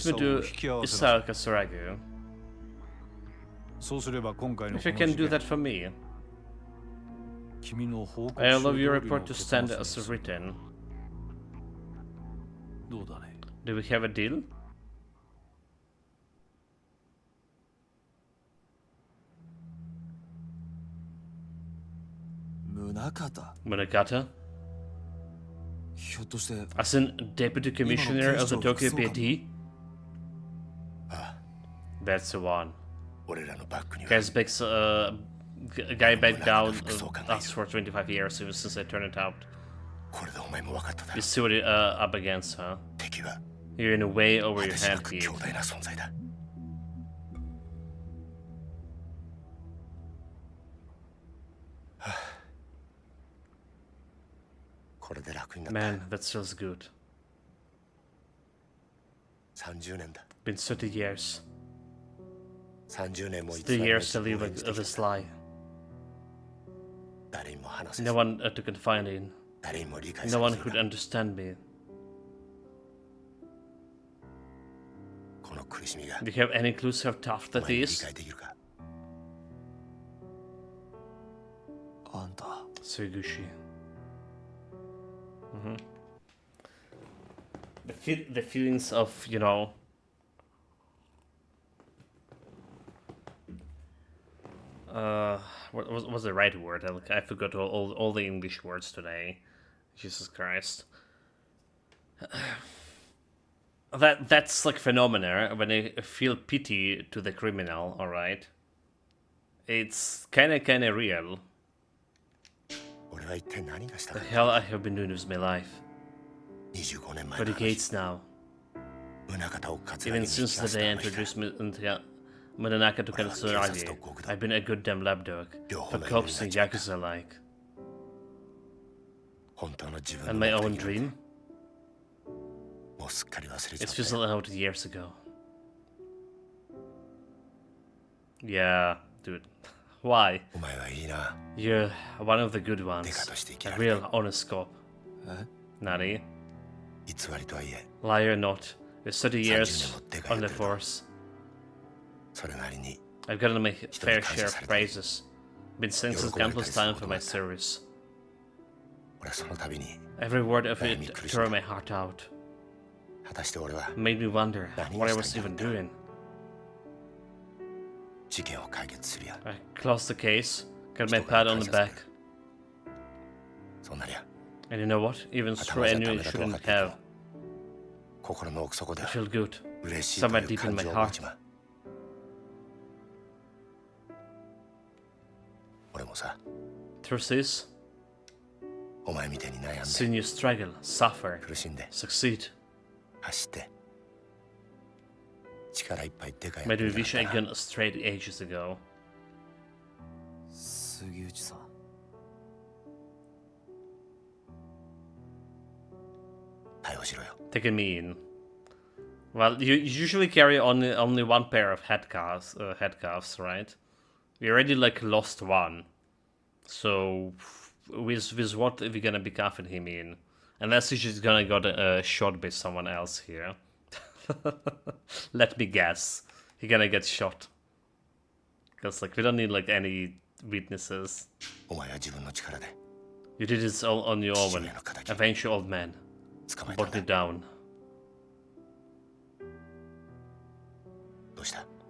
A: me to Isao Katsuragi. If you can do that for me, I allow your report to stand as written. Do we have a deal? Munagata? As in Deputy Commissioner of the Tokyo PD? That's the one. Guy backed down us for 25 years since I turned it out. You see what you're up against, huh? You're in a way over your head, Pete. Man, that feels good. Been 30 years. 30 years to live this lie. No one to confide in. No one could understand me. Do you have any clues how tough that is? Suigushi. The feelings of, you know, what was the right word? I forgot all the English words today. Jesus Christ. That's like phenomena when I feel pity to the criminal, alright? It's kinda real. The hell I have been doing with my life. For decades now. Even since the day I introduced Munanaka to Katsuragi, I've been a goddamn lapdog for cops and Yakuza alike. And my own dream? It's fizzled out years ago. Yeah, dude. Why? You're one of the good ones. A real honest cop. Nani? Liar or not, with 30 years on the force. I've gotten my fair share of praises. Been thanked countless times for my service. Every word of it tore my heart out. Made me wonder what I was even doing. I closed the case, got my pat on the back. And you know what? Even though I knew I shouldn't have, I feel good, somewhere deep in my heart. Truth is, seeing you struggle, suffer, succeed, made me wish I'd gone straight ages ago. Take a mean. Well, you usually carry only one pair of headcuffs, right? We already like lost one. So with what are we gonna be cuffing him in? Unless he's just gonna get shot by someone else here. Let me guess. He's gonna get shot. Because like we don't need like any witnesses. You did this all on your own. Avenge your old man. Brought me down.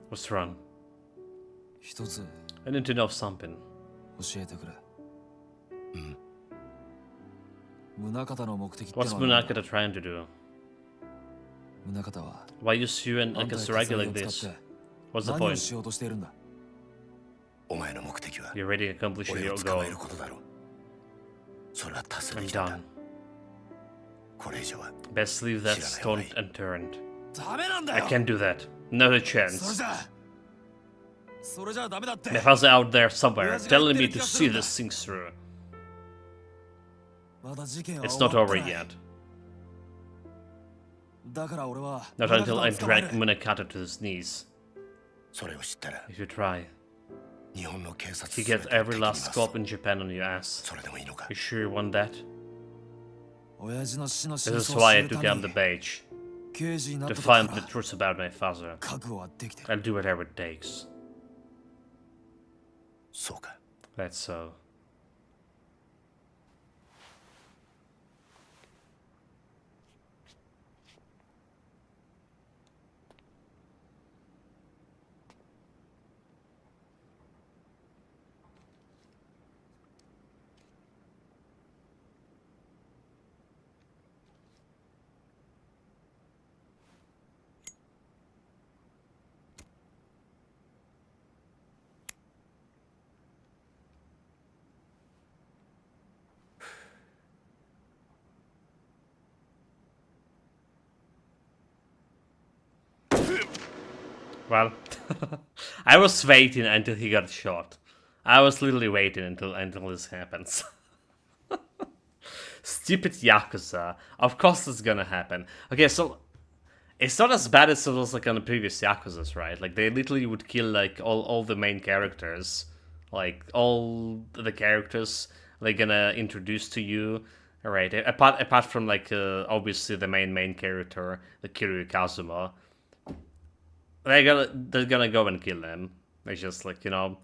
A: What's wrong? I need to know something. What's Munakata trying to do? Why use you and Akasaragi like this? What's the point? You're already accomplishing your goal. I'm done. Best leave that stone unturned. I can't do that. Not a chance. My father out there somewhere telling me to see this thing through. It's not over yet. Not until I drag Munakata to his knees. If you try, you get every last cop in Japan on your ass. You sure you want that? This is why I took out the badge. To find the truth about my father. I'll do whatever it takes. That's so. Well, I was waiting until he got shot. I was literally waiting until this happens. Stupid Yakuza. Of course it's gonna happen. Okay, so it's not as bad as it was like on the previous Yakuzas, right? Like they literally would kill like all the main characters. Like all the characters they're gonna introduce to you. Alright, apart from like obviously the main character, the Kiryu Kazuma. They're gonna go and kill them. It's just like, you know.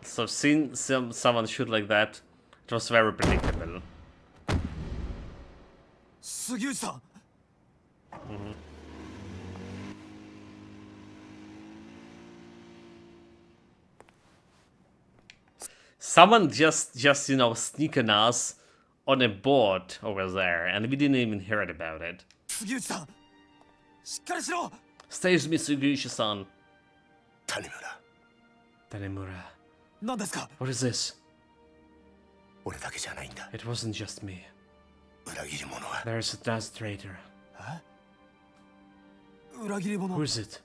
A: So seeing someone shoot like that, it was very predictable. Someone just you know sneaking us on a board over there, and we didn't even hear it about it. Stay with me, Sugiuchi-san. Tanimura. What is this? It wasn't just me. There's a traitor. Who is it?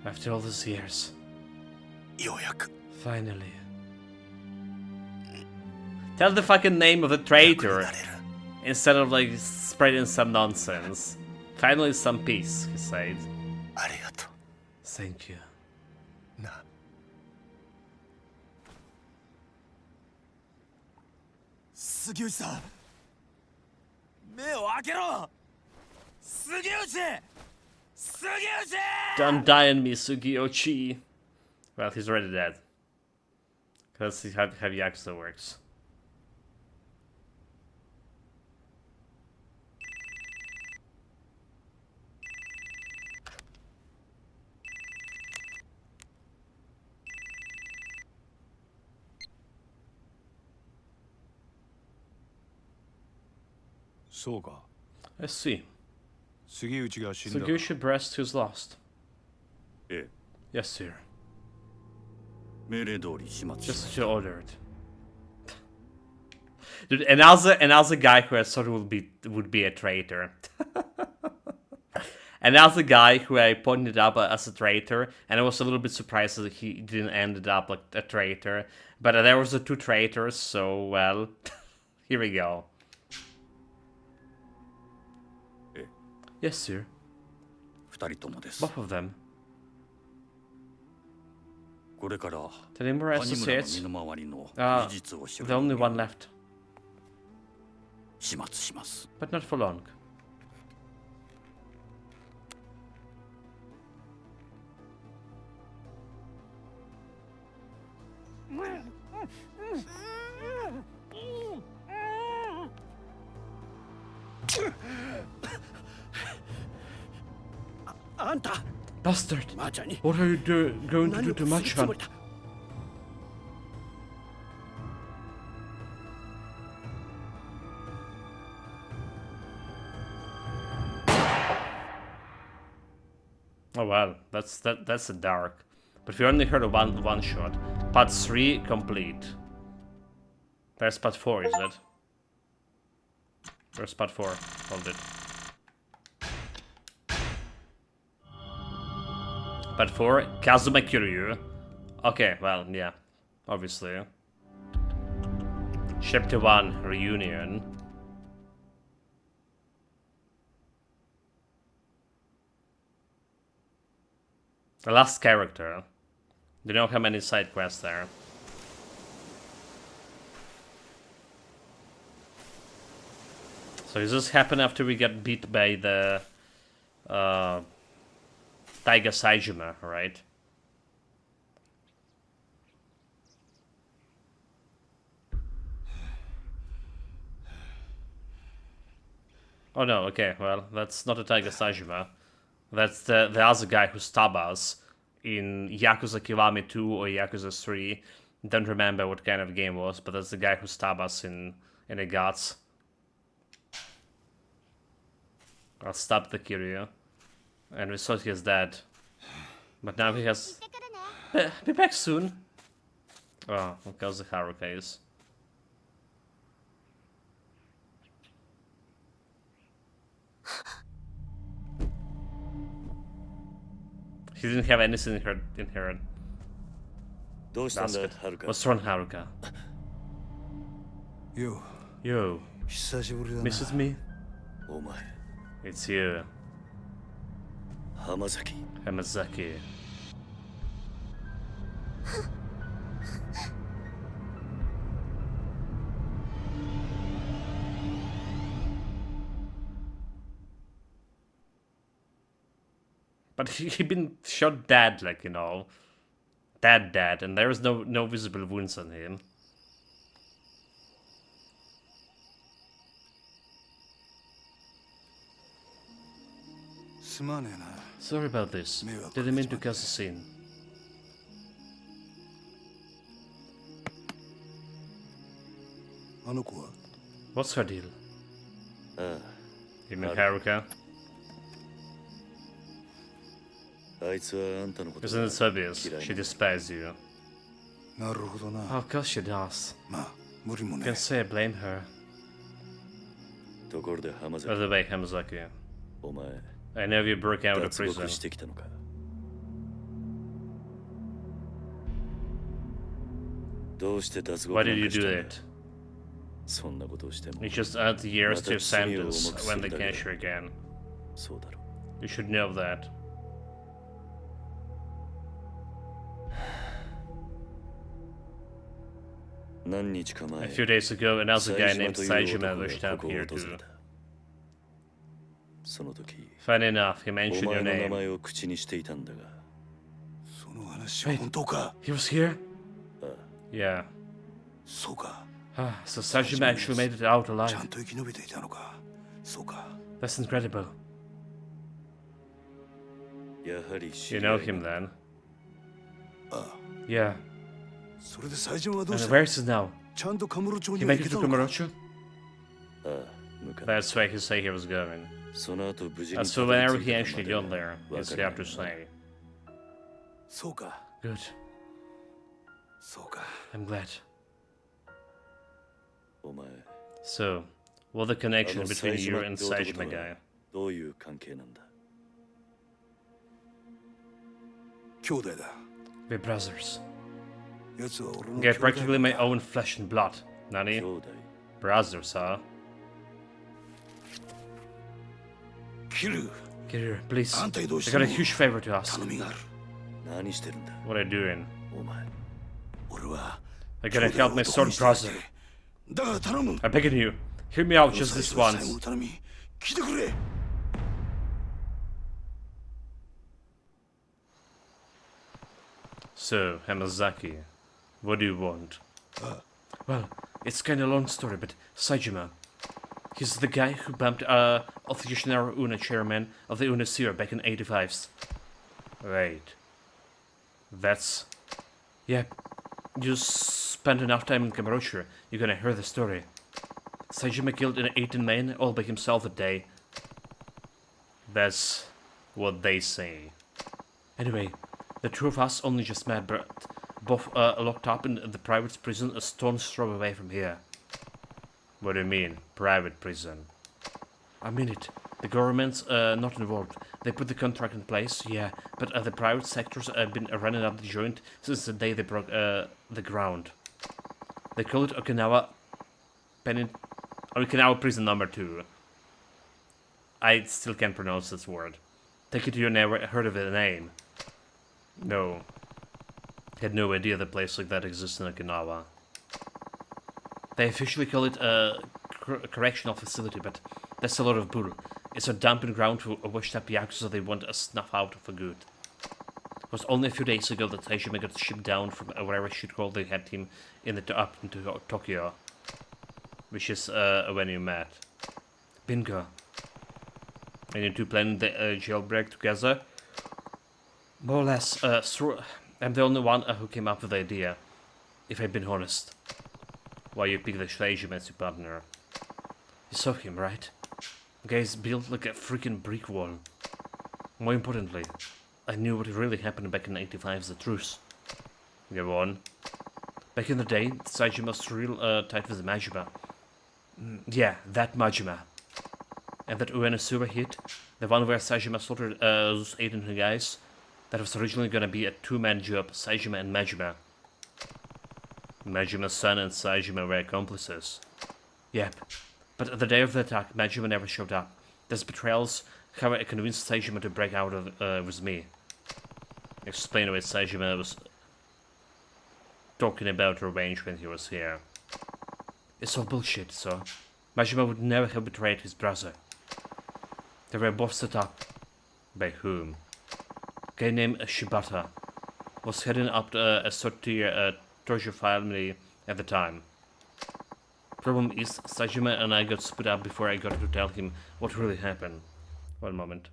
A: After all these years. Finally. Tell the fucking name of the traitor instead of like spreading some nonsense. Finally some peace, he said. Thank you.
B: Sugiuchi-san!
A: Don't die on me, Sugiuchi. Well, he's already dead. Let's see how Yakuza works. I see. Sugiuchi breast who's lost. Yes, sir. Just as you ordered. Dude, another guy who I thought would be a traitor. another guy who I pointed up as a traitor, and I was a little bit surprised that he didn't ended up like a traitor. But there was the 2 traitors, so well, here we go. Yes, sir. Both of them. Tanimura Associates. The only one left. But not for long. Bastard! What are you going to do to Machan? Oh well, that's a dark. But we only heard a one shot. Part 3 complete. There's part 4, is it? Where's part 4? Hold it. Part 4, Kazuma Kiryu. Okay, well, yeah, obviously. Chapter 1, Reunion. The last character. Do you know how many side quests there are? So does this happen after we get beat by the Taiga Saijima, right? Oh no, okay, well, that's not a Taiga Saijima. That's the other guy who stabbed us in Yakuza Kiwami 2 or Yakuza 3. Don't remember what kind of game it was, but that's the guy who stabbed us in the guts. I stabbed the Kiryu. And we thought he was dead. But now he has... Be back soon. Oh, because the Haruka is. He didn't have anything in her basket. What's wrong, Haruka? Yo. Misses me? It's you. Hamazaki. But he been shot dead, like, you know. Dead, and there is no visible wounds on him. Sorry about this. Didn't mean to cause a scene. What's her deal? You mean Haruka? Isn't it obvious? She despises you. Oh, of course she does. Can say I blame her. By the way, Hamazaki, I know you broke out of prison. Why did you do that? You just add years to your sentence when they catch you again. You should know that. A few days ago, another guy named Saijima wished up here too. Funny enough, he mentioned your name. Wait, he was here? Yeah. So Saijima actually made it out alive. That's incredible. You know him then? Yeah. And where is he now? He made it to Kamurocho? That's why he said he was going. As for whenever he actually got there, he's have to say. Good. I'm glad. So, what's the connection between you and Saijima guy? We're brothers.
B: 奴は俺の
A: Get
B: 兄弟
A: practically my
B: だ
A: own flesh and blood. Nani?
C: 兄弟
A: Brothers, huh?
B: キル
A: Kiryu, please.
B: あんたにどうし
A: I
B: て
A: got
B: も
A: a huge favor to ask.
B: 頼みがある。
C: 何してるんだ
A: What are you doing?
C: お前
B: 俺は
A: I gotta
B: 兄弟
A: help
B: を
A: my
B: 男
A: sword
B: にしてやりた
A: brother.
B: い。だから頼む。
A: I'm begging you. Hear me out just
B: 最
A: this
B: 初で最後
A: once.
B: の頼み聞いてくれ。
A: So, Hamazaki, what do you want? Well, it's kinda long story, but Saejima, he's the guy who bumped off the Yoshinari Una chairman of the Una Seer back in 85s. Wait. That's... Yep. You spent enough time in Kamurocho, you're gonna hear the story. Saejima killed 18 men all by himself that day. That's what they say. Anyway, the two of us only just met, but both locked up in the private prison a stone's throw away from here. What do you mean, private prison? I mean it. The government's not involved. They put the contract in place, yeah, but the private sectors have been running up the joint since the day they broke the ground. They call it Okinawa prison number 2. I still can't pronounce this word. Take it you never heard of the name. No. Had no idea the place like that exists in Okinawa. They officially call it a correctional facility, but that's a lot of bull. It's a dumping ground for washed up Yakuza they want to snuff out for good. It was only a few days ago that Saejima got shipped down from whatever shithole they had him in up into Tokyo. Which is when you met. Bingo. And you two planning the jailbreak together? More or less, I'm the only one who came up with the idea, if I've been honest. Why you picked the Saejima as your partner? You saw him, right? The guy's built like a freaking brick wall. More importantly, I knew what really happened back in 85's the truth. Go on. Back in the day, Saejima was real tight with the Majima. Yeah, that Majima. And that Uenosura hit, the one where Saejima slaughtered those 18 guys, that was originally gonna be a two-man job, Saejima and Majima. Majima's son and Saejima were accomplices. Yep. But the day of the attack, Majima never showed up. This betrayals how I convinced Saejima to break out with me. Explain why Saejima was talking about revenge when he was here. It's all bullshit, so Majima would never have betrayed his brother. They were both set up. By whom? A guy named Shibata was heading up a third-tier treasure family at the time. Problem is, Saejima and I got split up before I got to tell him what really happened. One moment.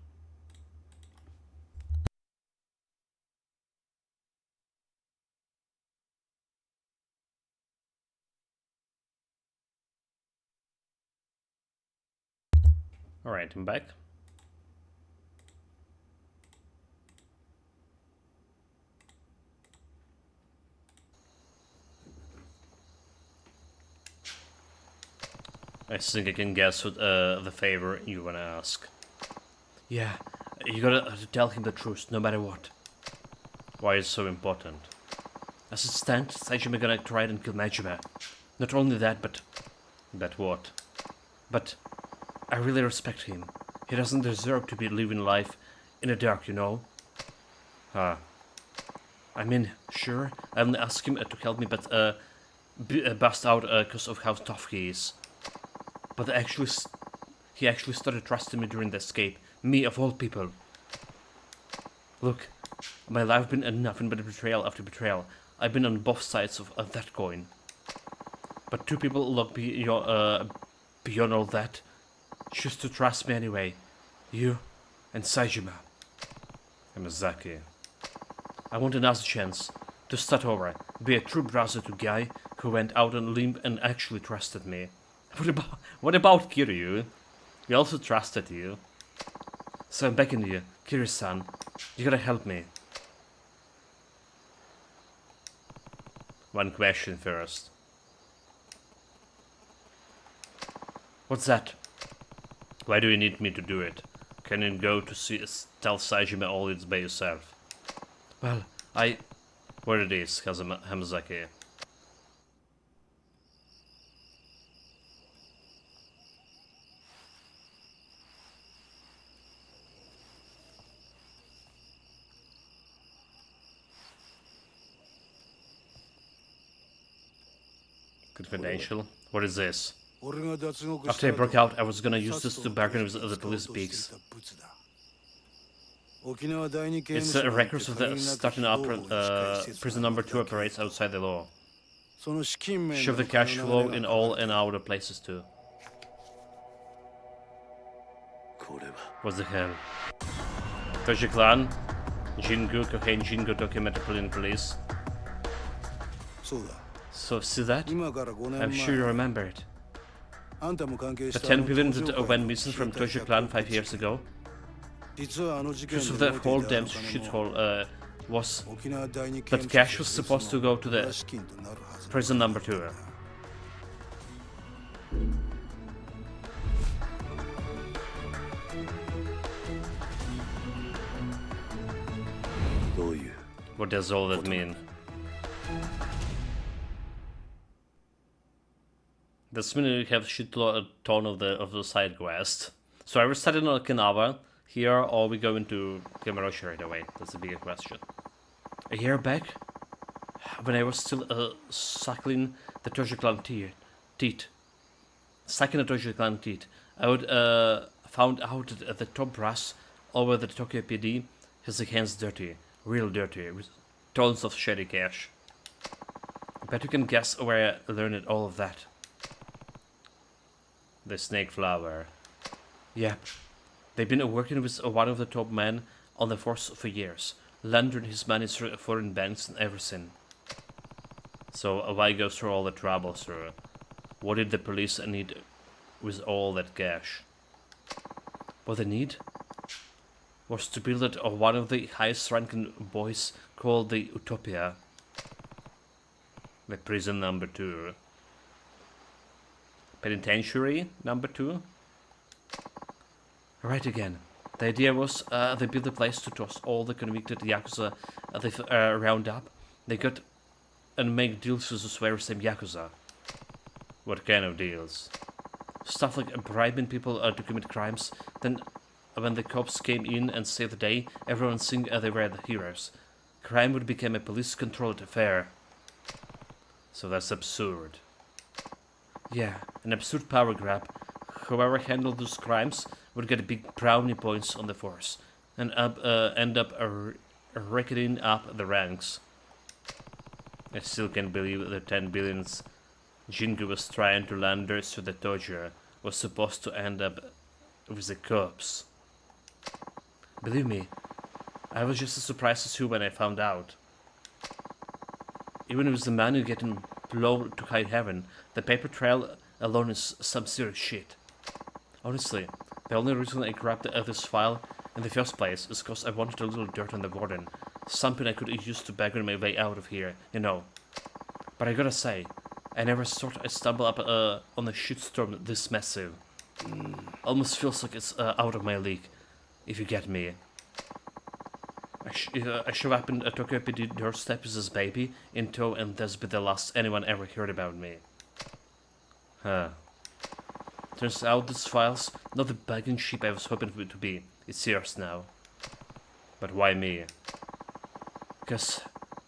A: Alright, I'm back. I think I can guess what the favor you wanna ask. Yeah, you gotta tell him the truth, no matter what. Why is it so important? As it stands, Saejima gonna try and kill Majima. Not only that, but... But what? But... I really respect him. He doesn't deserve to be living life in the dark, you know? Huh. I mean, sure, I only asked him to help me, but bust out because of how tough he is. But he actually started trusting me during the escape. Me, of all people. Look, my life been nothing but betrayal after betrayal. I've been on both sides of that coin. But two people look beyond all that. Choose to trust me anyway. You and Saejima. Hamazaki. I want another chance to start over. Be a true brother to guy who went out on a limb and actually trusted me. What about Kiryu? He also trusted you. So I'm begging you, Kiryu-san. You gotta help me. One question first. What's that? Why do you need me to do it? Can you go to tell Saejima all this by yourself? Well, Where it is, Hamazaki. Confidential. What is this? After I broke out, I was gonna use this to bargain with the police beaks. It's records of the starting up prison number 2 operates outside the law. Shove the cash flow in all and out of places too. What the hell? Toji Clan, Jingu, Cocaine Jingu, Tokyo Metropolitan Police. So see that? I'm sure you remember it. The 10 billion that went missing from Toji Clan 5 years ago. Because of that whole damn shithole was that cash was supposed to go to the prison number 2. What does all that mean? This means we have shit ton of the side quest. So are we starting on Okinawa here, or are we going to Kamurocho right away? That's a bigger question. A year back, when I was still suckling the Toji Clan teeth, I would found out that the top brass over the Tokyo PD has the hands dirty, real dirty, with tons of shady cash. Bet you can guess where I learned all of that. The snake flower. Yeah, they've been working with one of the top men on the force for years, laundering his money through foreign banks and everything. So why go through all the trouble, sir? What did the police need with all that cash? What they need was to build it of one of the highest ranking boys called the Utopia. The prison number 2. Penitentiary number 2? Right again. The idea was they built a place to toss all the convicted Yakuza they round up. They got and make deals with the very same Yakuza. What kind of deals? Stuff like bribing people to commit crimes. Then when the cops came in and saved the day, everyone seeing they were the heroes. Crime would become a police-controlled affair. So that's absurd. Yeah, an absurd power grab. Whoever handled those crimes would get big brownie points on the force, and end up reckoning up the ranks. I still can't believe the 10 billions Jingu was trying to launder through the Tojo was supposed to end up with the cops. Believe me, I was just as surprised as you when I found out. Even with the money getting blown to high heaven, the paper trail alone is some serious shit. Honestly, the only reason I grabbed this file in the first place is because I wanted a little dirt on the warden, something I could use to bagger my way out of here, you know. But I gotta say, I never thought I'd stumble up on a shitstorm this massive. Almost feels like it's out of my league, if you get me. I show up in a Tokyo PD doorstep with this baby in tow, and that's be the last anyone ever heard about me. Huh. Turns out this file's not the bargain sheep I was hoping for it to be. It's yours now. But why me? Because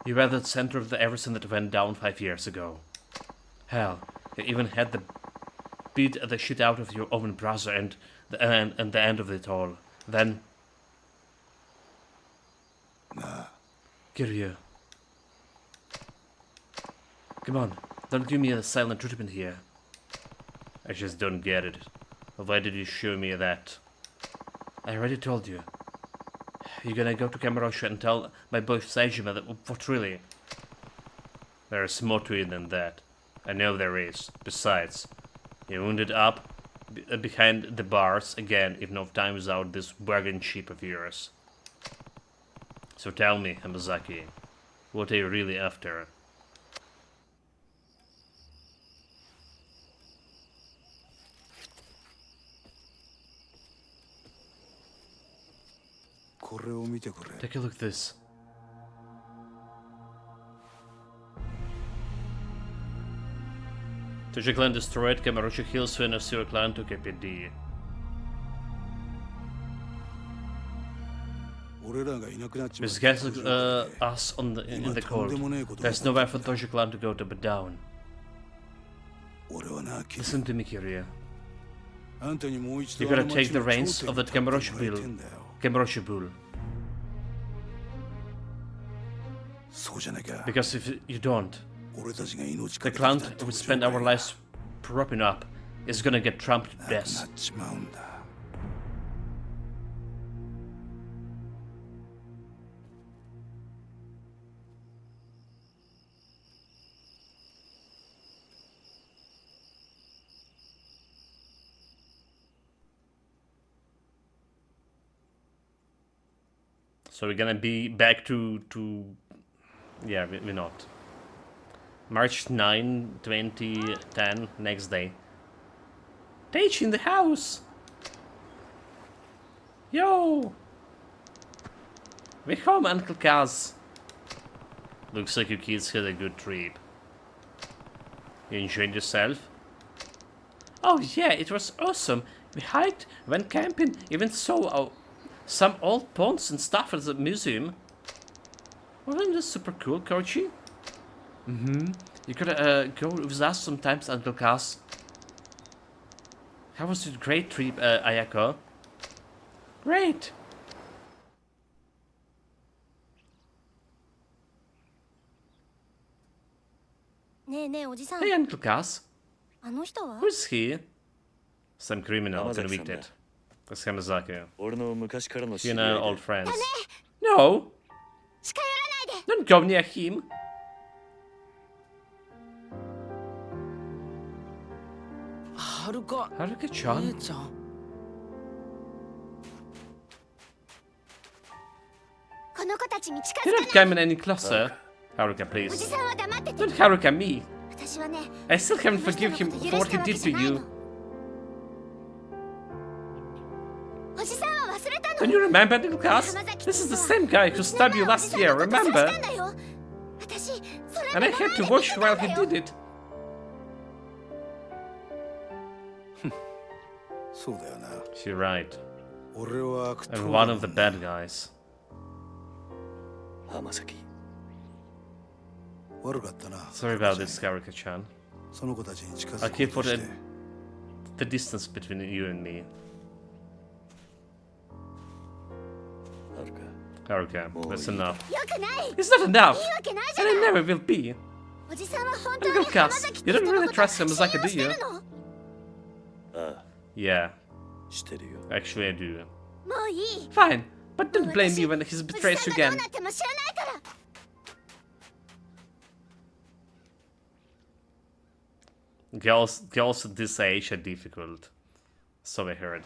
A: you were the center of everything that went down 5 years ago. Hell, you even had to beat the shit out of your own brother and the end of it all. Then... Kiryu. Come on, don't give me a silent treatment here. I just don't get it. Why did you show me that? I already told you. You're gonna go to Kamurocho and tell my boy Seijima that... What really? There's more to it than that. I know there is. Besides, you wounded up behind the bars again if no time is out this bargain sheep of yours. So tell me, Hamazaki, what are you really after? Take a look at this. Toji clan destroyed, Kamurocho kills Suen of Zero clan to KPD. This gets us in the cold. There's nowhere for Toji clan to go to but down. Listen to me, Kiryu. You gotta take the reins of that Kamurocho bull. Because if you don't, the clan we spend our lives propping up is gonna get trampled to death. So we're gonna be back to yeah, we're not. March 9, 2010, next day. Taichi in the house! Yo! We're home, Uncle Kaz. Looks like you kids had a good trip. You enjoyed yourself? Oh yeah, it was awesome. We hiked, went camping, even saw some old ponds and stuff at the museum. Wasn't this super cool, Koichi? Mm-hmm. You could go with us sometimes, Uncle Kaz. How was your great trip, Ayako? Great! Hey, Uncle Kaz. Who is he? Some criminal convicted. That's Hamazaki. You know, old friends. No! Don't go near him! Haruka-chan? You don't come in any closer. Haruka, please. Don't Haruka me. I still haven't forgiven him for what he did to you. Don't you remember, Nicholas? This is the same guy who stabbed you last year, remember? And I had to watch while he did it. You're right. I'm one of the bad guys. Sorry about this, Haruka-chan. I'll keep for the distance between you and me. Haruka, that's enough. It's not enough! And it never will be! Uncle Kaz, you don't really trust Hamazaki, do you? Yeah. Actually, I do. Fine, but don't blame me when he betrays you again. Girls at this age are difficult. So I heard.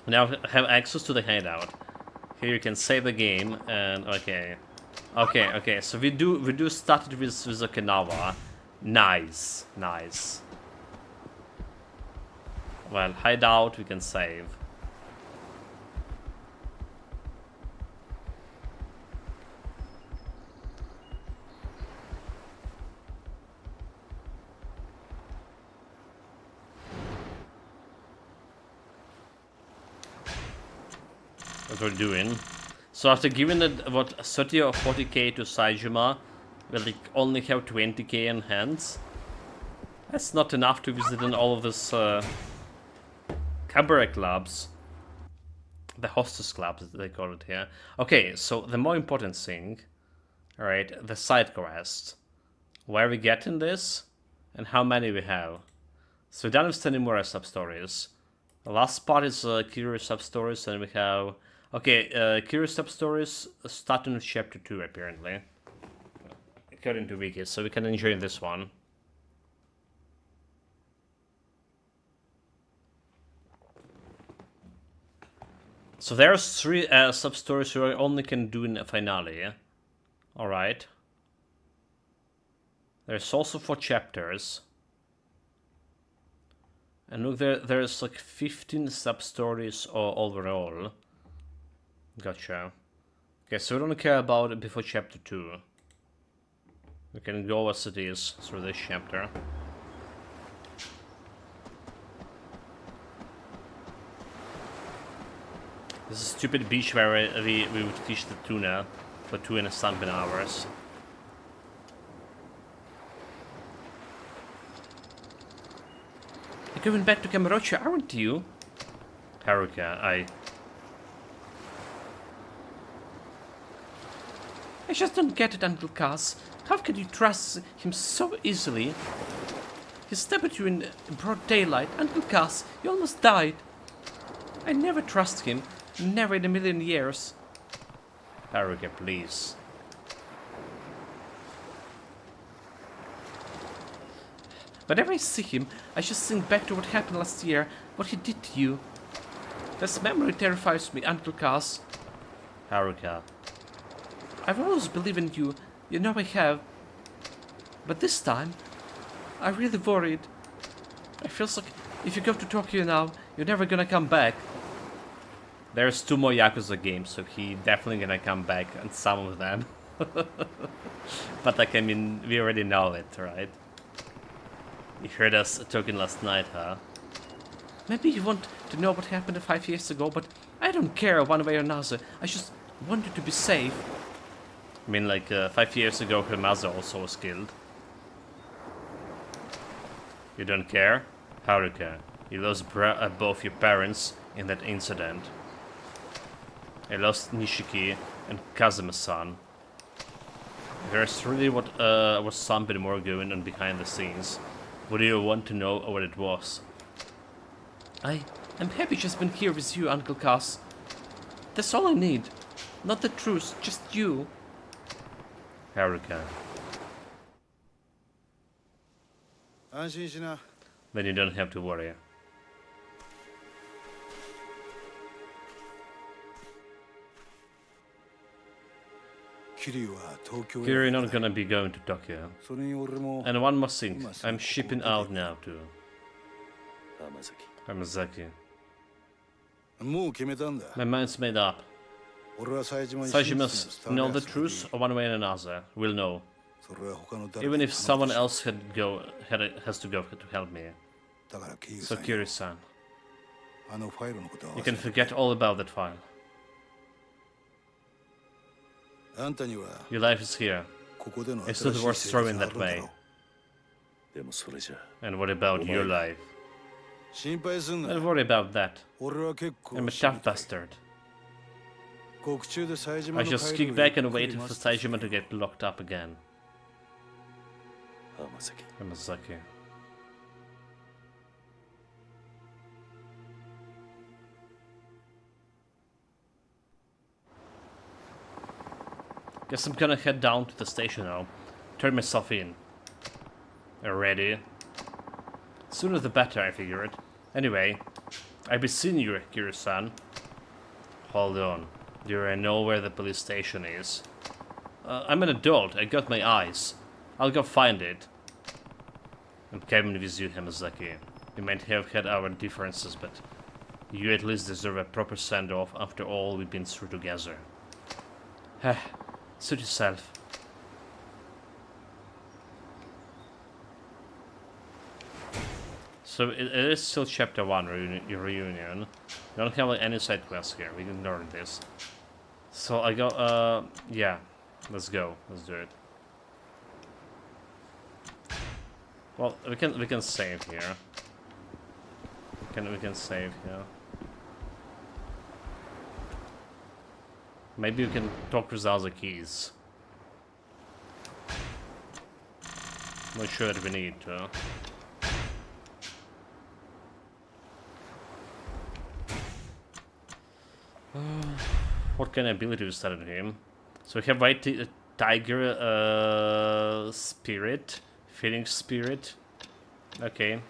A: Now have access to the hideout. Here you can save the game and okay. So we do start it with Okinawa. Nice. Well, hideout we can save. What we're doing. So after giving it about 30 or 40k to Saejima, we'll only have 20k in hands. That's not enough to visit in all of this cabaret clubs. The hostess clubs, they call it here. Okay, so the more important thing, alright, the side quest. Where we get in this, and how many we have. So we're done with Tanimura sub-stories. The last part is Kiryu sub-stories, and we have... Okay, Kiryu sub-stories starting with chapter 2, apparently. According to Wiki, so we can enjoy this one. So there's 3 sub-stories you only can do in a finale. Alright. There's also 4 chapters. And look, there's like 15 sub-stories overall. Gotcha. Okay, so we don't care about it before chapter 2. We can go as it is through this chapter. This is a stupid beach where we would fish the tuna for 2.5 hours. You're going back to Kamurocho, aren't you? Haruka, I just don't get it, Uncle Kaz. How can you trust him so easily? He stabbed at you in broad daylight. Uncle Kaz, you almost died. I never trust him. Never in a million years. Haruka, please. Whenever I see him, I just think back to what happened last year, what he did to you. This memory terrifies me, Uncle Kaz. Haruka. I've always believed in you, you know I have. But this time, I'm really worried. I feel like if you go to Tokyo now, you're never gonna come back. There's 2 more Yakuza games, so he definitely gonna come back on some of them. But like, I mean, we already know it, right? You heard us talking last night, huh? Maybe you want to know what happened 5 years ago, but I don't care one way or another. I just want you to be safe. I mean, like, 5 years ago, her mother also was killed. You don't care? Haruka, you lost both your parents in that incident. I lost Nishiki and Kazuma-san. There's really was something more going on behind the scenes. Would you want to know what it was? I'm happy just been here with you, Uncle Kaz. That's all I need. Not the truth, just you. Haruka. Then you don't have to worry. Kiryu not gonna be going to Tokyo. And one more thing, I'm shipping out now to Hamazaki. My mind's made up. Saji must know the truth, or one way or another, will know. Even if someone else has to go to help me. So Kiryu-san, you can forget all about that file. Your life is here. It's not worth throwing that way. And what about your life? Don't worry about that. I'm a tough bastard. I just kick back and wait for Saijima to get locked up again. Hamazaki. Guess I'm gonna head down to the station now. Turn myself in. Ready? Sooner the better, I figured. Anyway, I'll be seeing you, Kiryu-san. Hold on. Do I know where the police station is? I'm an adult, I got my eyes. I'll go find it. I'm coming with you, Hamazaki. We might have had our differences, but you at least deserve a proper send-off after all we've been through together. Suit yourself. So it is still chapter 1 reunion. We don't have like, any side quests here. We ignore this. So I go. Yeah. Let's go. Let's do it. Well, we can save here. We can save here. Maybe we can talk with the other keys. Not sure that we need to. What kind of abilities started him? So we have white tiger spirit, feeding spirit. Okay.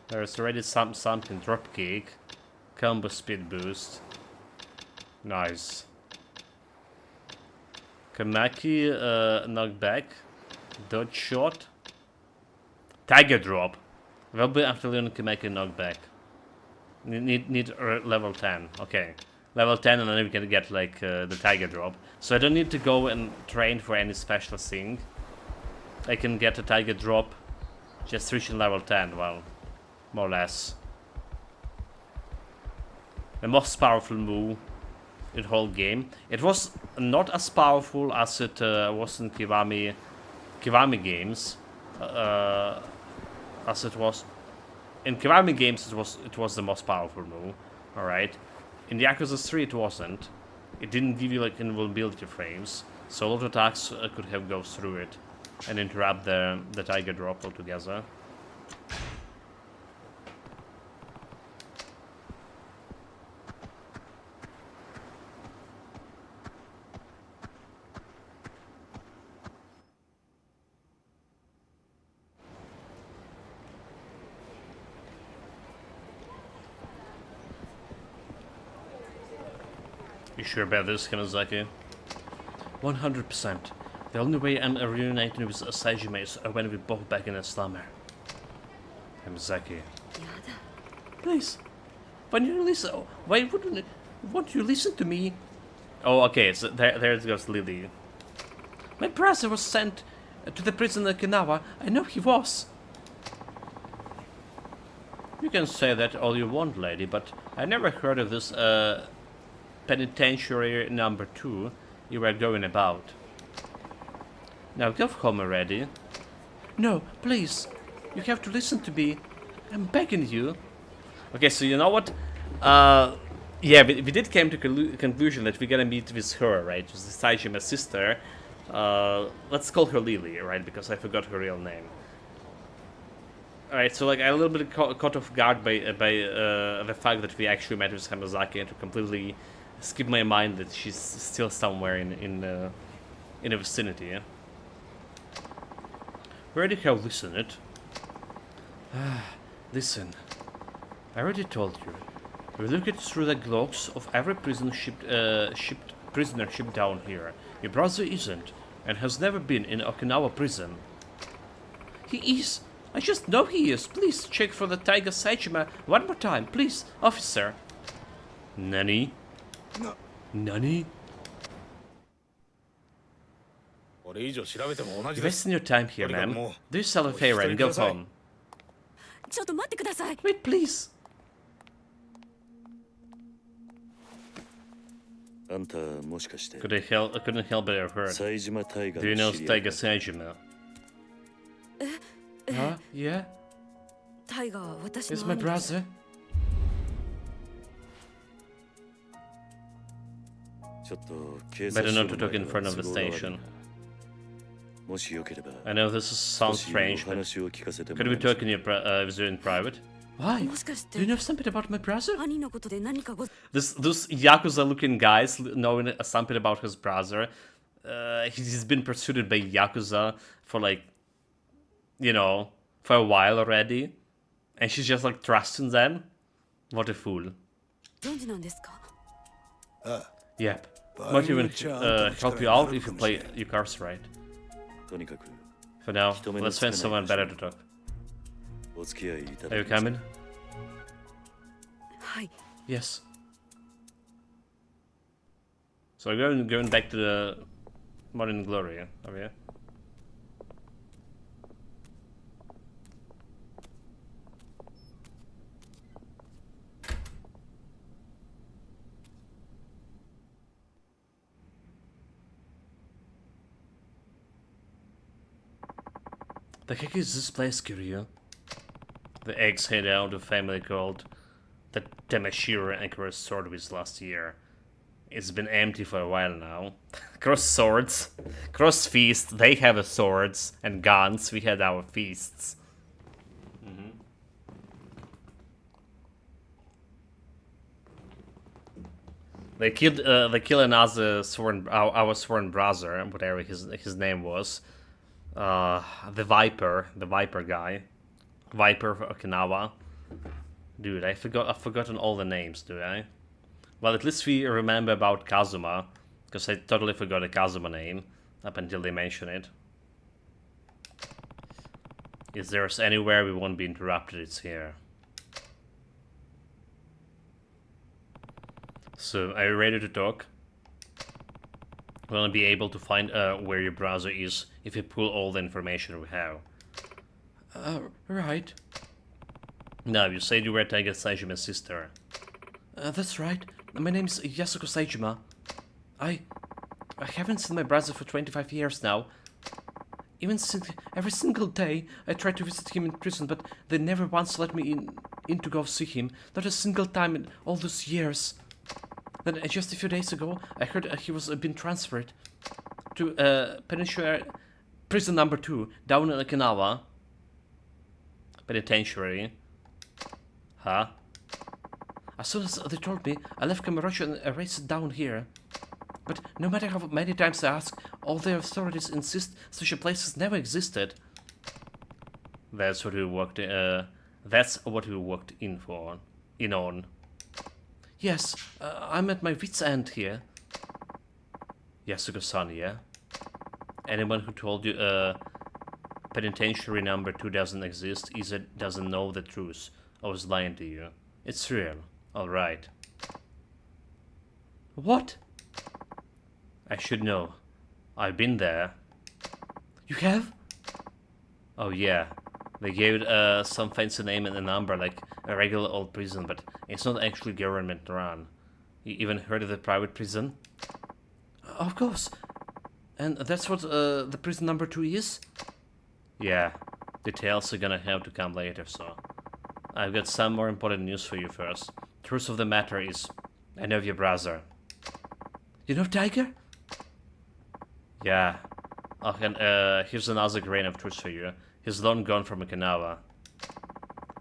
A: There's already something. Dropkick, combo speed boost. Nice. Kamaki knockback, dodge shot, tiger drop. Will be after learning Kamaki knockback. Need level 10. Okay. Level 10, and then we can get like the tiger drop. So I don't need to go and train for any special thing. I can get a tiger drop just reaching level 10, well, more or less. The most powerful move in the whole game. It was not as powerful as it was in Kiwami games. As it was in Kiwami games, it was the most powerful move. All right. In the Yakuza 3, it wasn't. It didn't give you like invulnerability frames, so a lot of attacks could have go through it and interrupt the tiger drop altogether. You sure about this, Kanazaki? 100%. The only way I'm reuniting with Asajime is when we're both back in a slumber. Kanazaki. Please. When you listen, why won't you listen to me? Oh, okay, so there goes Lily. My brother was sent to the prison in Okinawa. I know he was. You can say that all you want, lady, but I never heard of this, penitentiary number 2 you were going about. Now go home already. No, please. You have to listen to me. I'm begging you. Okay, so you know what? Yeah, we did come to conclusion that we're gonna meet with her, right? She's Saijima's sister. Let's call her Lily, right? Because I forgot her real name. Alright, so like I'm a little bit caught off guard by the fact that we actually met with Hamazaki, and to completely skip my mind that she's still somewhere in the vicinity. Yeah? We already have listened. Listen, I already told you. We looked through the logs of every prisoner shipped down here. Your brother isn't, and has never been in Okinawa prison. He is. I just know he is. Please check for the Tiger Saijima one more time, please, officer. Nani?
B: No.
A: Nani?
B: これ以上調べても同じ
A: You're
B: です
A: wasting your time here, ma'am. Do yourself a favor and go home.
C: ちょっと待ってください。
A: Wait, please.
D: あんたもしかして
A: Couldn't help but have heard.
D: 冴島大河
A: Do you know
D: の知り合い
A: Tiger Saijima? Huh? Yeah?
C: タイガーは私
A: He's
C: の
A: my
C: 兄です
A: brother.
D: ちょっと警
A: Better
D: 察署
A: not
D: の
A: to talk in
D: 前
A: front
D: は
A: of the
D: 都合が悪い
A: station.
D: なもしよければ
A: I know this sounds
D: 少しお
A: strange, but
D: 話を聞かせても
A: could
D: ら
A: we
D: えます
A: talk with you in private? Why?
C: もしかし
A: Do you
C: て
A: know something about my brother?
C: 兄のことで何かご
A: Those Yakuza-looking guys knowing something about his brother. He's been pursued by Yakuza for like, you know, for a while already. And she's just like trusting them? What a fool.
C: 存知なんですか？
A: Yep. Might even help you out if you play your cards right.
D: とにかく
A: For now, let's find someone better to talk.
D: お付き合いいた
A: Are
D: だ
A: you
D: きます
A: coming?
C: はい。
A: Yes. So we're going back to the Morning Glory, are we? The heck is this place, Kiryu? The eggs head out of a family called the Temeshiro Emperor's Sword with last year. It's been empty for a while now. Cross swords, cross feast, they have the swords and guns, we had our feasts. They killed another sworn, our sworn brother, whatever his name was. The Viper guy. Viper of Okinawa. Dude, I've forgotten all the names, do I? Well, at least we remember about Kazuma, because I totally forgot the Kazuma name up until they mention it. If there's anywhere we won't be interrupted, it's here. So, are you ready to talk? We'll be able to find where your browser is if you pull all the information we have. Right. Now, you said you were Taiga Saijima's sister. That's right. My name is Yasuko Saijima. I haven't seen my brother for 25 years now. Every single day I tried to visit him in prison, but they never once let me in to go see him. Not a single time in all those years. Then just a few days ago, I heard he was been transferred to Peninsula Prison Number 2 down in Okinawa. Penitentiary. Huh? As soon as they told me, I left Kamurocho and raced down here. But no matter how many times I ask, all the authorities insist such a place has never existed. That's what we worked. That's what we worked in on. Yes, I'm at my wit's end here. Yasuko-san, yeah? Anyone who told you penitentiary number 2 doesn't exist either doesn't know the truth or was lying to you. It's real. Alright. What? I should know. I've been there. You have? Oh yeah. They gave it some fancy name and a number like a regular old prison, but it's not actually government run. You even heard of the private prison? Of course. And that's what the prison number 2 is? Yeah. Details are gonna have to come later, so... I've got some more important news for you first. Truth of the matter is, I know your brother. You know Tiger? Yeah. Oh, and here's another grain of truth for you. He's long gone from Okinawa.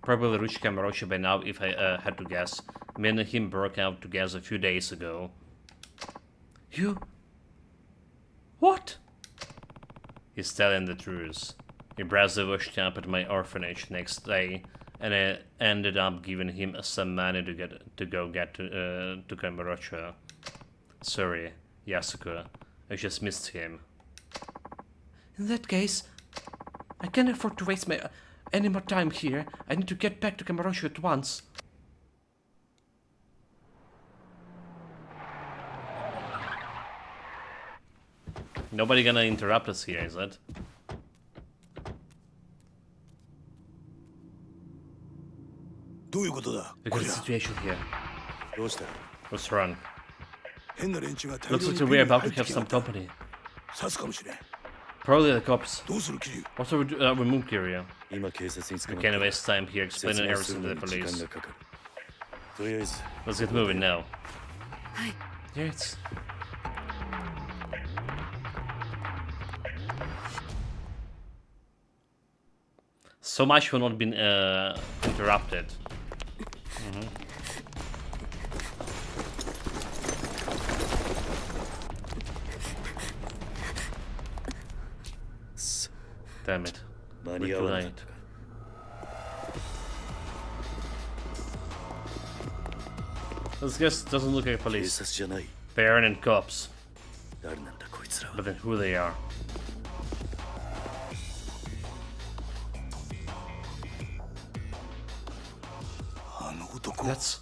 A: Probably reached Kamurocho by now if I had to guess. Me and him broke out together a few days ago. You... What? He's telling the truth. Your brother washed up at my orphanage next day, and I ended up giving him some money to get to Kamurocho. Sorry, Yasuko. I just missed him. In that case, I can't afford to waste any more time here. I need to get back to Kamurocho at once. Nobody gonna interrupt us here, is it? Look at the situation here. What's wrong? Looks like we're about to have some company. Probably the cops. What do we move, Kiryu? We can't waste time here explaining everything to the police. Let's get moving now. Yeah, it's... So much for not being interrupted. Damn it. We're too late. This guess doesn't look like police. They aren't cops. But then who they are? That's...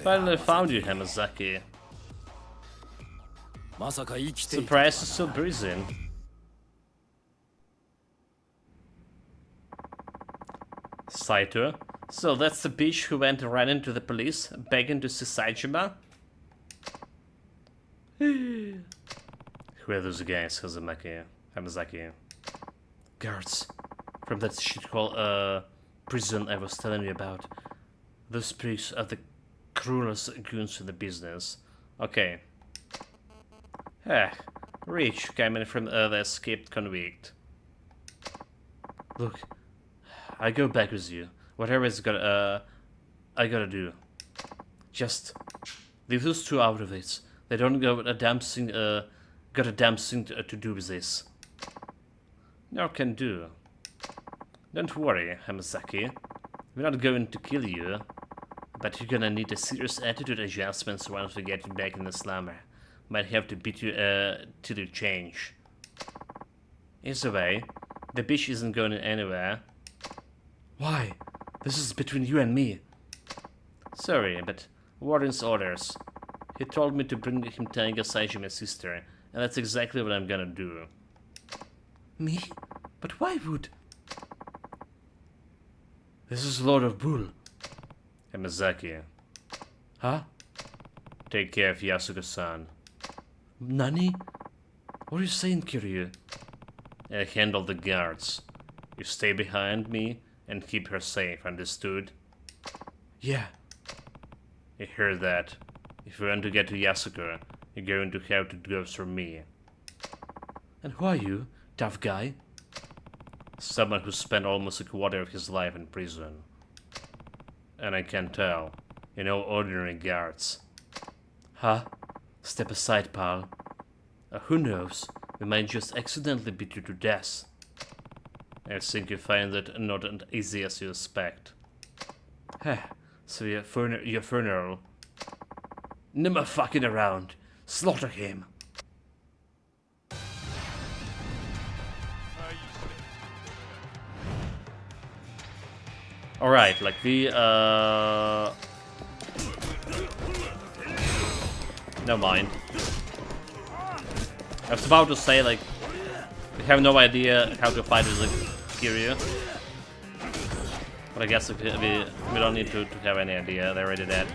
A: Finally found you, Hamazaki. Surprised you're still breathing. Saito? So that's the bitch who went and ran into the police, begging to see Saijima? Who are those guys, Hamazaki? Guards. From that shithole prison I was telling you about. Those priests are the cruelest goons in the business. Okay. Rich coming from the escaped convict. Look, I go back with you. Whatever I gotta do. Just leave those two out of it. They don't got a damn thing to do with this. Nor can do. Don't worry, Hamazaki. We're not going to kill you. But you're gonna need a serious attitude adjustments once we get you back in the slammer. Might have to beat you till you change. Either way, The bitch isn't going anywhere. Why? This is between you and me. Sorry, but Warden's orders. He told me to bring him Taiga, Saijima's sister, and that's exactly what I'm gonna do. Me? But why would? This is Lord of Bull. Yamazaki. Huh? Take care of Yasuko-san. Nani? What are you saying, Kiryu? I handle the guards. You stay behind me and keep her safe, understood? Yeah. I heard that. If you want to get to Yasuko, you're going to have to go through me. And who are you, tough guy? Someone who spent almost a quarter of his life in prison. And I can tell, you're no ordinary guards. Huh? Step aside, pal. Who knows? We might just accidentally beat you to death. I think you find it not as easy as you expect. Heh, so your funeral. No more fucking around. Slaughter him. Alright, like we never mind. I was about to say, like, we have no idea how to fight with the Kiryu. But I guess we don't need to have any idea, they're already dead.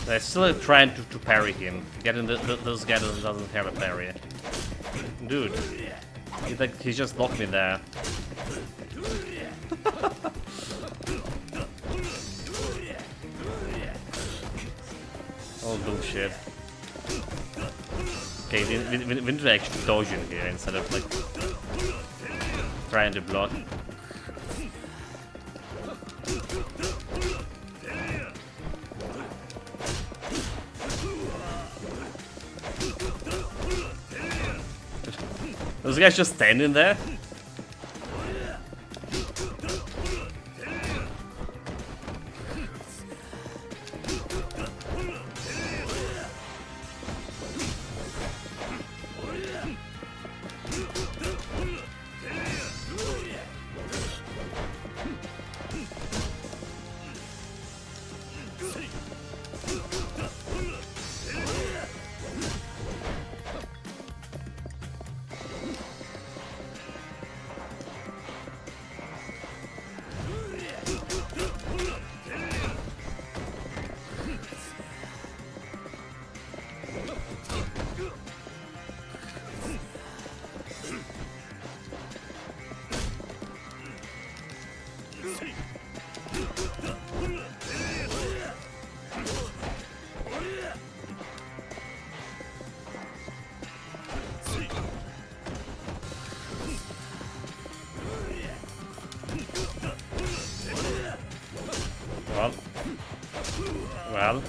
A: They're still trying to parry him. Getting this guy doesn't have a parry. Dude. He just locked me there. Oh bullshit. Okay, we need to actually dodge in here instead of like trying to block. Those guys just standing there? Well.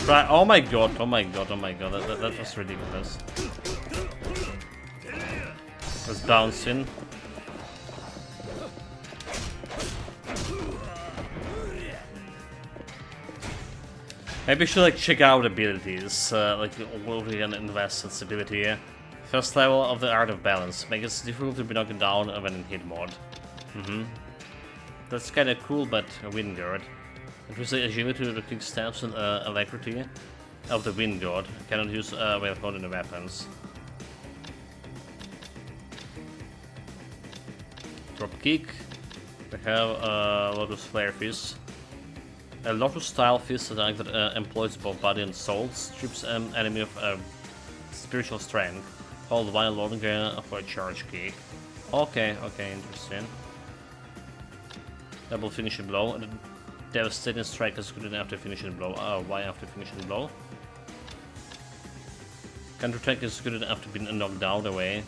A: Try. Oh my god! Oh my god! Oh my god! That was ridiculous. It's bouncing. Maybe we should like check out abilities, like what we can invest in ability here. First level of the Art of Balance. Make it difficult to be knocked down when in hit mode. That's kinda cool, but a wind guard. Increase the agility to the quick steps and alacrity of the wind guard. Cannot use when holding the weapons. Drop kick. We have Lotus Flare Fist. A Lotus-style fist attack that employs both body and soul, strips an enemy of spiritual strength. Hold while longer for a charge kick. Okay, interesting. Double finishing blow. Devastating strike is good enough to finishing blow. Why after finishing blow? Counter attack is good enough to be knocked down away.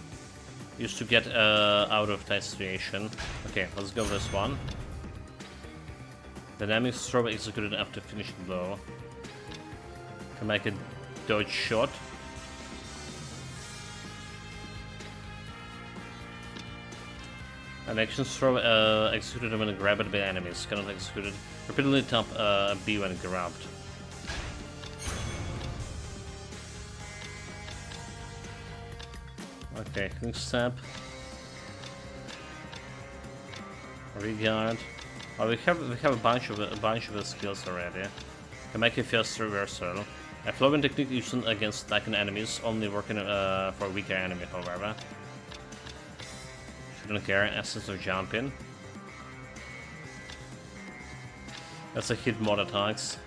A: Used to get out of that situation. Okay, let's go with this one. Dynamic strobe executed after finishing blow. Can make a dodge shot. An action throw executed when grabbed by enemies. Cannot execute it. Repeatedly tap B when grabbed. Okay, quick step. Regard. Oh, we have a bunch of the skills already. Can make a fast reversal. A flowing technique used against like enemies, only working for a weaker enemy, however. Shouldn't care. Essence of jumping. That's a hit mod attacks.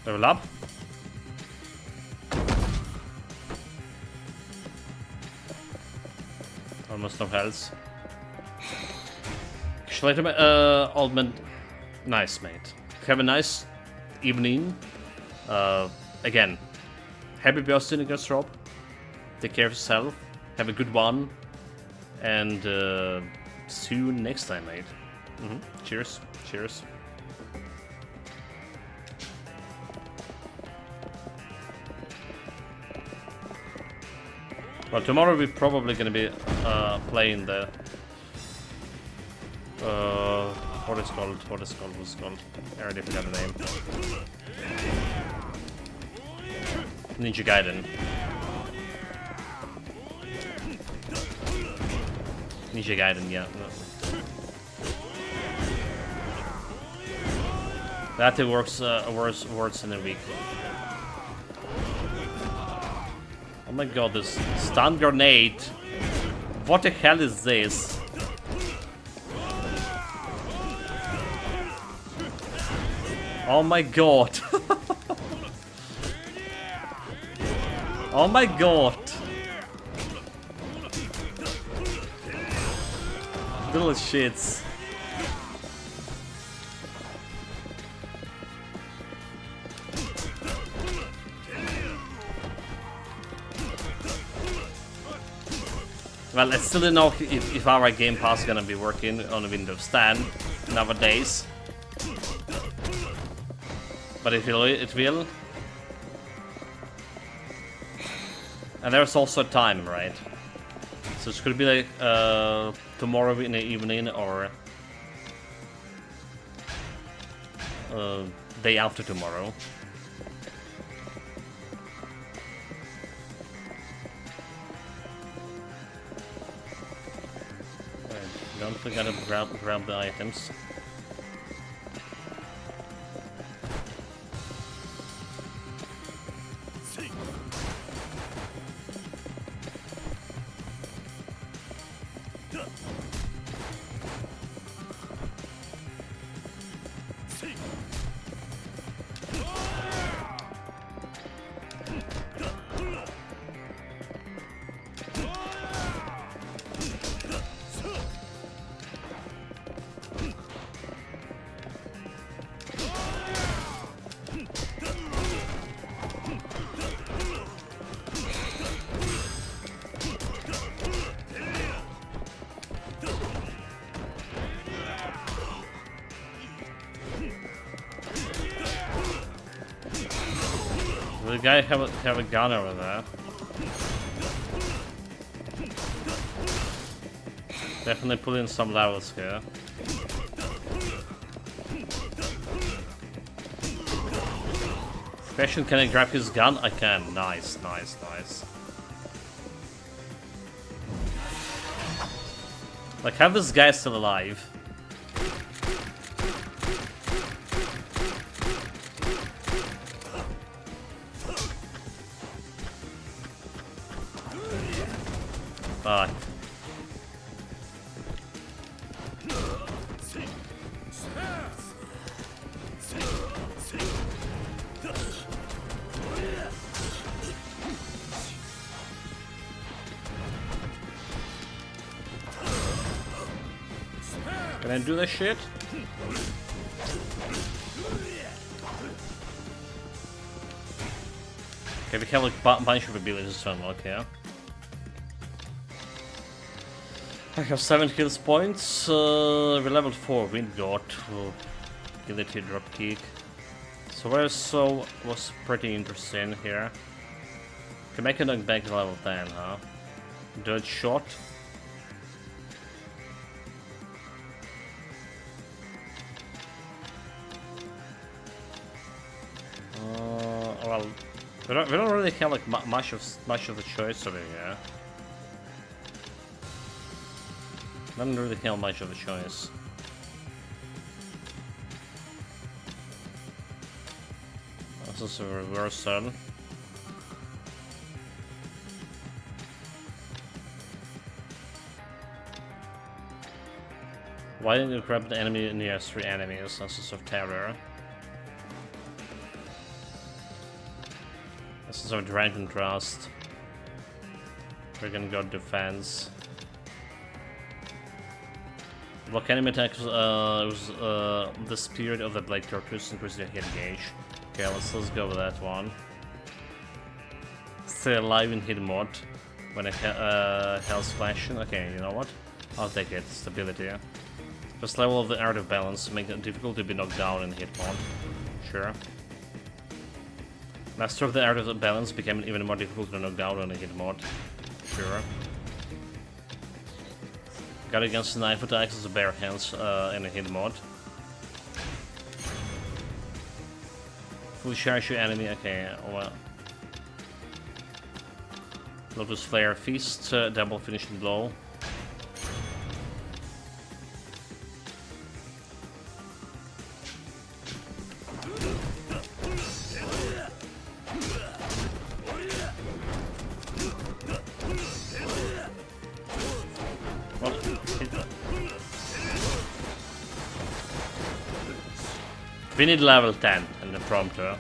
A: Level up. Almost no health. Old man. Nice, mate. Have a nice evening. Again, happy birthday, Nicholas Rob. Take care of yourself. Have a good one. And see you next time, mate. Cheers. Cheers. Well, tomorrow we're probably gonna be playing the what is called? What's called? I already forgot the name. Ninja Gaiden. Ninja Gaiden, yeah. That works works in a week. Oh my god, this stun grenade. What the hell is this? Oh my god. Oh my god. Little shits. Well, I still don't know if our Game Pass is gonna be working on Windows 10 nowadays. But it will. And there's also time, right? So it could be like tomorrow in the evening or day after tomorrow. Don't forget to grab the items. The guy have a gun over there. Definitely put in some levels here. Question: can I grab his gun? I can. Nice, nice, nice. Like, have this guy still alive? Fuck. Can I do this shit? Okay, we have like a bunch of abilities to unlock here. I have 7 kills points. We leveled 4 wind god. Agility drop kick. So where so was pretty interesting here. Can make a knockback to level 10, huh? Dodge shot. Well, we don't really have like much of the choice over here. Don't really have much of a choice. This is a reversal. Why didn't you grab the enemy near 3 enemies? Senses of terror. This is our Dragon Trust. We're gonna go defense. Block enemy attacks was the spirit of the Blade Tortoise, increase the hit gauge. Okay, let's go with that one. Stay alive in hit mode when a health's flashing. Okay, you know what? I'll take it. Stability. Just level of the art of balance, make it difficult to be knocked down in hit mode. Sure. Master of the art of the balance became even more difficult to knock down on a hit mode. Sure. Got against knife attacks as a bare hands in a hit mode. Fully charge your enemy. Okay, well. Lotus Flare Feast, double finishing blow. We need level 10 in the prompter.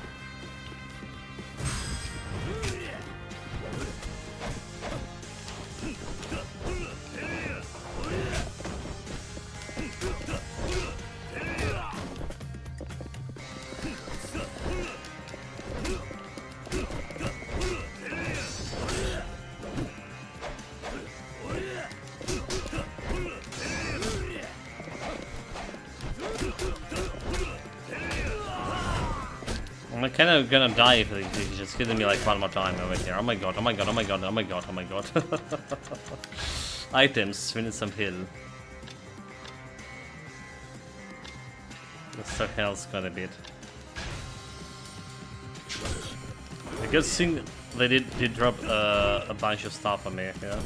A: I'm kind of gonna die if he's just hitting me like one more time over here. Oh my god, oh my god, oh my god, oh my god, oh my god. Items, we need some heal. Let's talk health quite a bit. A good thing they did drop a bunch of stuff on me, yeah.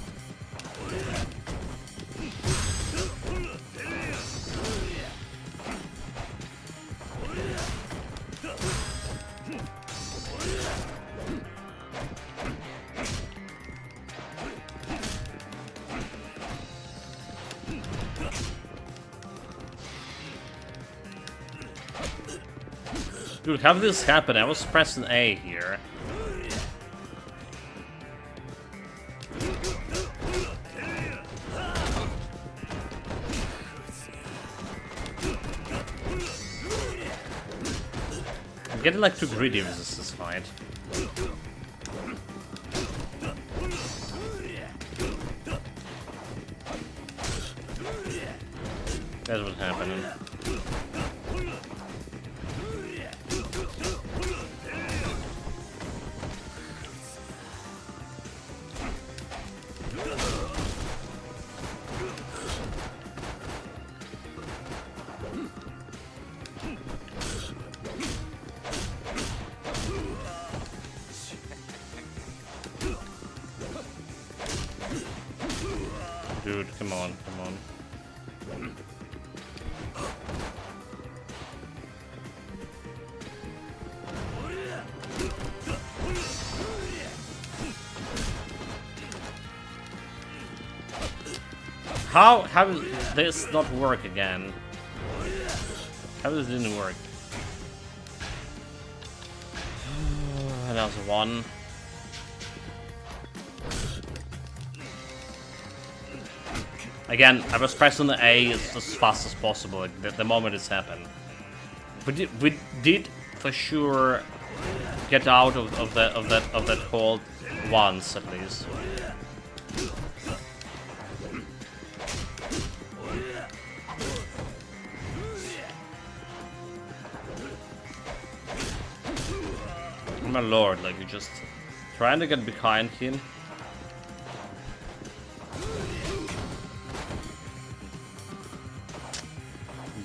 A: Dude, how did this happen? I was pressing A here. I'm getting like too greedy with this fight. That's what's happening. Dude, come on, come on. How did this not work again? How does it didn't work? That was one. Again, I was pressing the A as fast as possible, like the moment it's happened. We did for sure get out of that hold once at least. My lord, like, you're just trying to get behind him.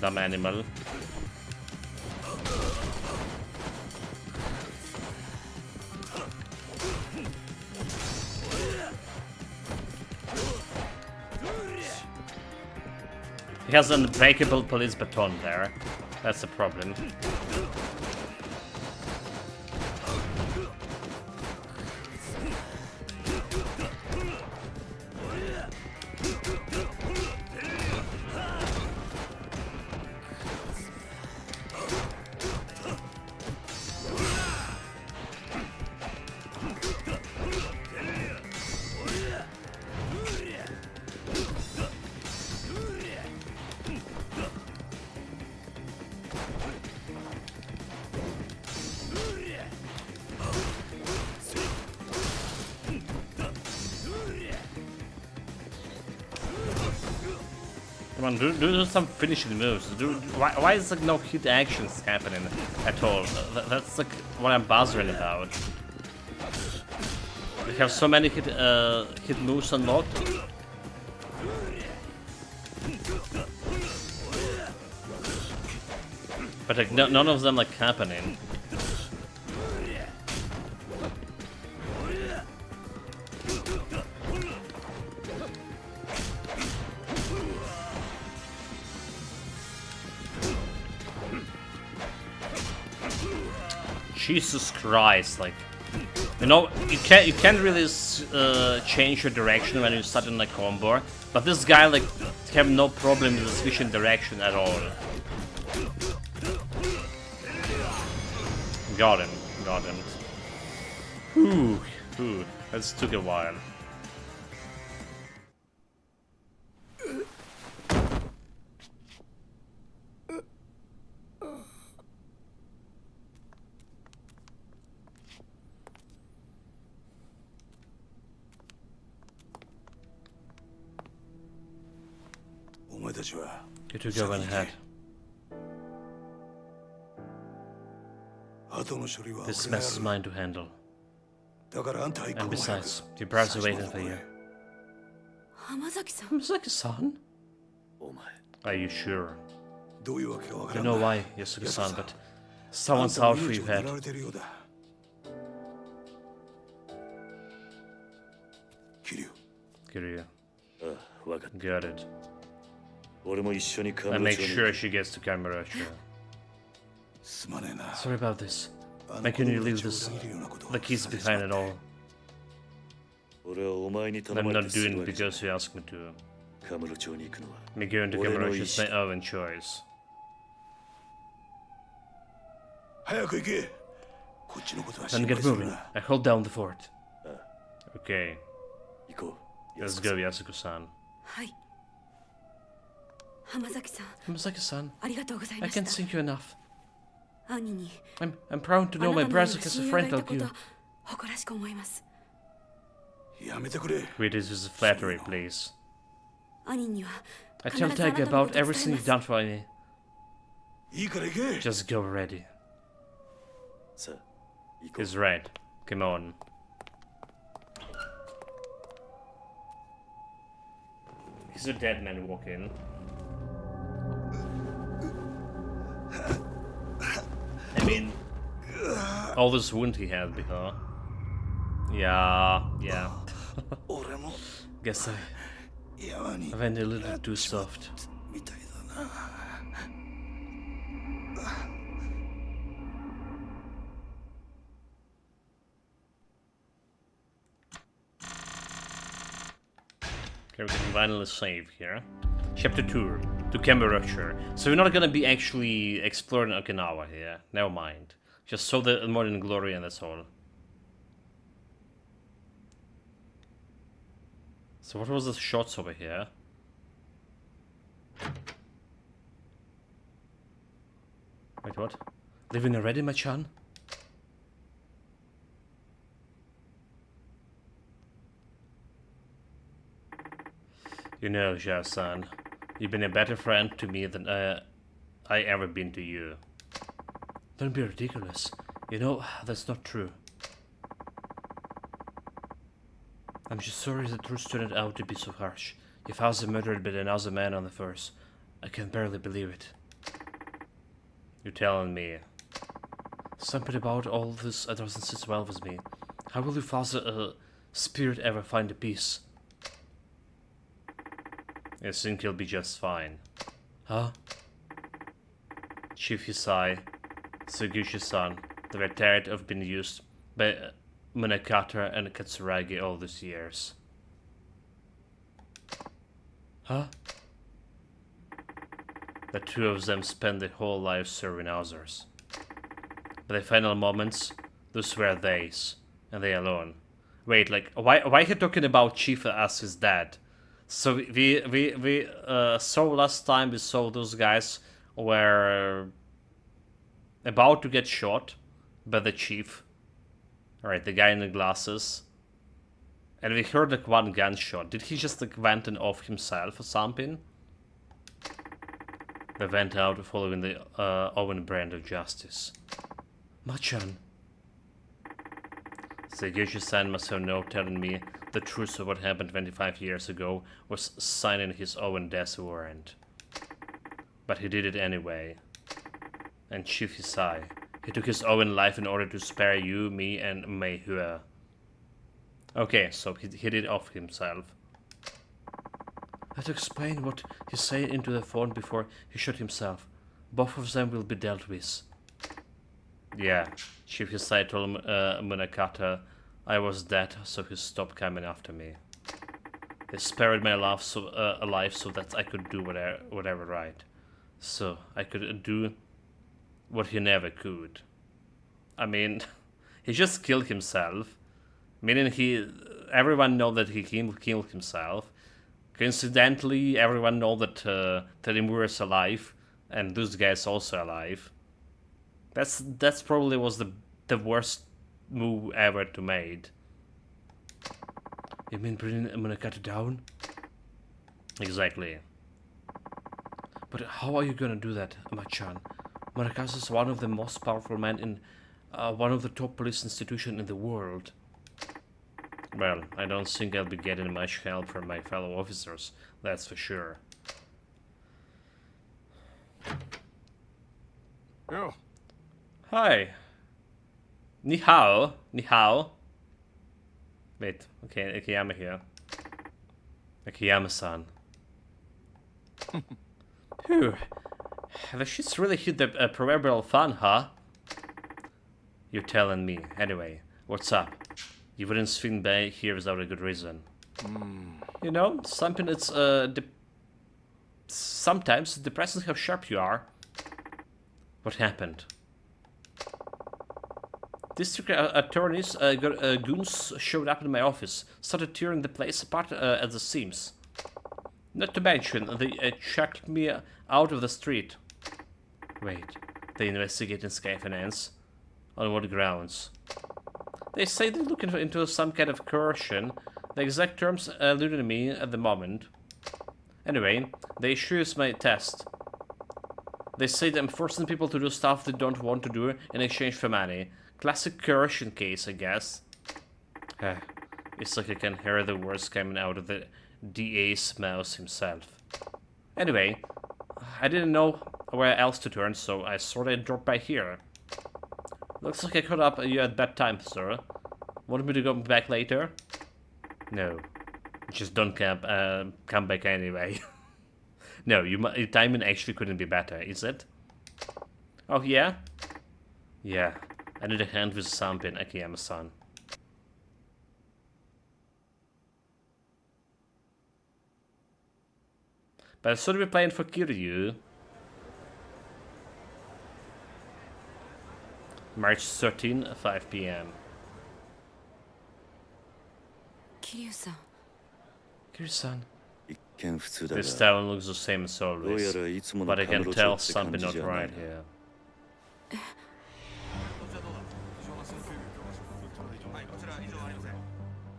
A: Dumb animal. He has an unbreakable police baton there. That's the problem. Come on, do some finishing moves. Why is like no hit actions happening at all? That's like what I'm buzzing about. We have so many hit moves unlocked. But like none of them like happening. Jesus Christ, like, you know, you can't really change your direction when you start in like combo, but this guy like have no problem with switching direction at all. Got him. Ooh, that took a while. You two go ahead. This mess is mine to handle. And besides, your brothers are waiting for you. Hamazaki-san? Are you sure? I don't know why, Yasuke-san, but someone's out for your head. Kiryu. Got it. And make sure she gets to Camera. Sorry about this. Making you leave the keys behind at all. I'm not doing it because you asked me to. Me going to Camera is my own choice. Then get moving. I hold down the fort. Okay. Let's go, Yasuko-san. Hamazaki-san, I can't thank you enough. I'm proud to know my brother has a friend like you. Quit this with flattery, please. I tell Tiger about everything you've done for me. Just go already. He's right. Come on. He's a dead man walking. I mean, all this wound he had before. Yeah. Guess I went a little too soft. Okay, we can finally save here. Chapter 2, to Kamurocho. So we're not gonna be actually exploring Okinawa here. Never mind. Just saw the Morning Glory and that's all. So what was the shots over here? Wait, what? Leaving already, Machan? You know, Zhao-san, you've been a better friend to me than I ever been to you. Don't be ridiculous. You know, that's not true. I'm just sorry the truth turned out to be so harsh. If I was murdered by another man on the force, I can barely believe it. You're telling me something about all this doesn't sit well with me. How will your father, spirit ever find a peace? I think he'll be just fine. Huh? Chief Hisai, Suguchi's son, they were tired of being used by Munakata and Katsuragi all these years. Huh? The two of them spent their whole lives serving others. But the final moments, those were theirs, and they alone. Wait, like, why he talking about Chief as his dad? So we saw last time, we saw those guys were about to get shot by the chief. Alright, the guy in the glasses. And we heard like one gunshot. Did he just like went and off himself or something? They went out following the own brand of justice. Machan. Seiguchi-san must have known telling me the truth of what happened 25 years ago was signing his own death warrant. But he did it anyway. And Chief Hisai, he took his own life in order to spare you, me, and Mei Hua. Okay, so he did it off himself. Let's explain what he said into the phone before he shot himself. Both of them will be dealt with. Yeah, Chief Hisai told Munakata I was dead, so he stopped coming after me. He spared my life so that I could do whatever right. So I could do what he never could. I mean, he just killed himself. Meaning everyone know that he killed himself. Coincidentally, everyone know that Tanimura is alive, and this guy is also alive. That's probably was the worst move ever to made. You mean bringing Munakata down? Exactly. But how are you gonna do that, Machan? Munakata is one of the most powerful men in one of the top police institutions in the world. Well, I don't think I'll be getting much help from my fellow officers, that's for sure.
B: Yo.
A: Hi. Ni hao. Ni hao. Wait, okay, Akiyama here. Akiyama-san. Phew. The shit's really hit the proverbial fan, huh? You're telling me. Anyway, what's up? You wouldn't swing by here without a good reason. You know, something that's sometimes depressing how sharp you are. What happened? District attorneys, goons showed up in my office, started tearing the place apart at the seams. Not to mention, they chucked me out of the street. Wait, they investigating Sky Finance? On what grounds? They say they're looking into some kind of coercion. The exact terms eluded me at the moment. Anyway, they issue my test. They say that I'm forcing people to do stuff they don't want to do in exchange for money. Classic coercion case, I guess. It's like I can hear the words coming out of the DA's mouth himself. Anyway, I didn't know where else to turn, so I sorta dropped by here. Looks like I caught up you at bad time, sir. Want me to go back later? No. Just don't come back anyway. No, your timing actually couldn't be better, is it? Oh, yeah? Yeah. I need a hand with something, Akiyama-san. But I should be playing for Kiryu. March 13, 5 p.m.
C: Kiryu-san.
A: Kiryu-san.
D: 一見普通だが
A: This town looks the same as
D: どう
A: always,
D: やらいつもの
A: but I
D: カ
A: can
D: ムロ
A: tell
D: 町って感
A: something
D: じ
A: not
D: じゃない
A: right
D: な
A: here.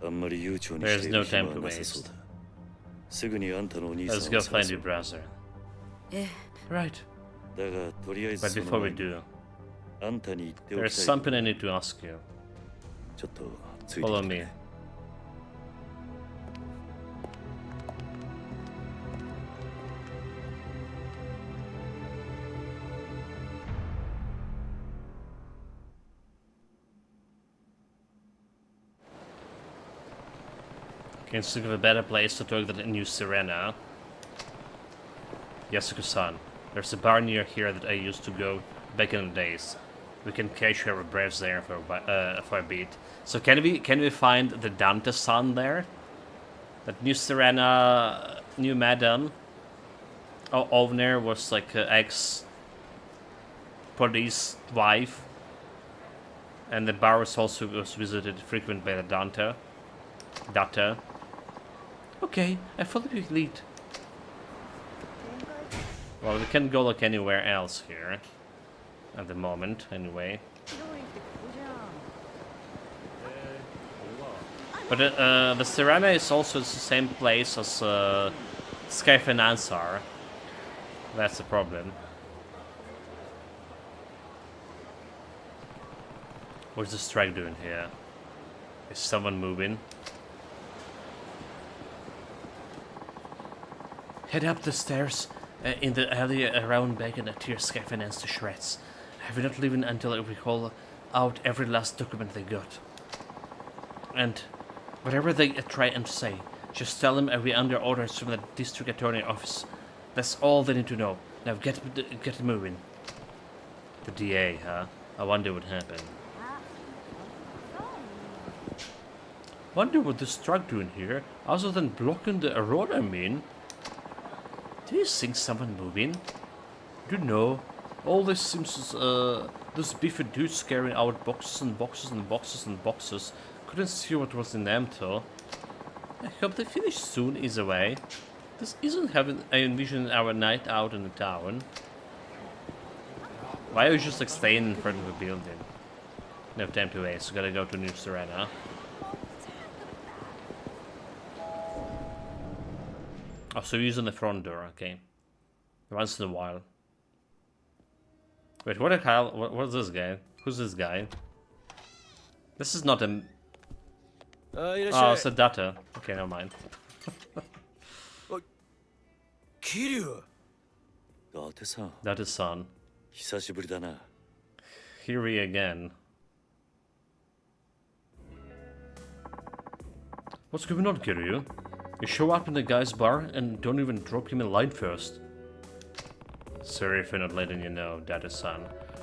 D: あんまり悠長に
A: There's
D: してい
A: no
D: る暇
A: time
D: は
A: to
D: なさそう
A: waste.
D: だすぐにあんたのお兄さん
A: Let's
D: を
A: go
D: 探
A: find
D: そう
A: your brother.
C: ええ、
A: Right.
D: だがとりあえず
A: But
D: その
A: before we
D: 前に
A: do,
D: あんたに言ってお
A: There's
D: きたい。
A: something I need to ask you.
D: ちょっとついてき
A: Follow
D: て
A: me.
D: ね。
A: Can't think of a better place to talk than New Serena. Yasuko-san, there's a bar near here that I used to go back in the days. We can catch our breaths there for a bit. So can we find the Dante-san there? That New Serena, new madam, owner was like ex-police wife, and the bar was also visited frequent by the Dante. Okay, I follow your lead. Well, we can't go like anywhere else here. At the moment, anyway. But the Serena is also the same place as Sky Finance are. That's the problem. What's the strike doing here? Is someone moving? Head up the stairs in the alley around back and tear Sky Finance to shreds. I will not leave until I recall out every last document they got. And whatever they try and say, just tell them we're under orders from the district attorney office. That's all they need to know. Now get moving. The DA, huh? I wonder what happened. Wonder what this truck doing here, other than blocking the road, I mean. Do you think someone moving? Don't know. All this seems this beefy dudes carrying out boxes and boxes and boxes and boxes. Couldn't see what was in them though. I hope they finish soon either way. This isn't how I envisioned our night out in the town. Why are you just like staying in front of the building? No time to waste, so gotta go to New Serena. Oh, so you're using the front door, okay. Once in a while. Wait, what the hell? What's this guy? Who's this guy? This is not a... Oh, it's a data. Okay, never mind.
B: Kiryu!
D: だってさ、
A: That is son.
D: 久しぶりだな。
A: Here we again. What's going on, Kiryu? You show up in the guy's bar and don't even drop him a line first. Sorry for not letting you know, Data-san.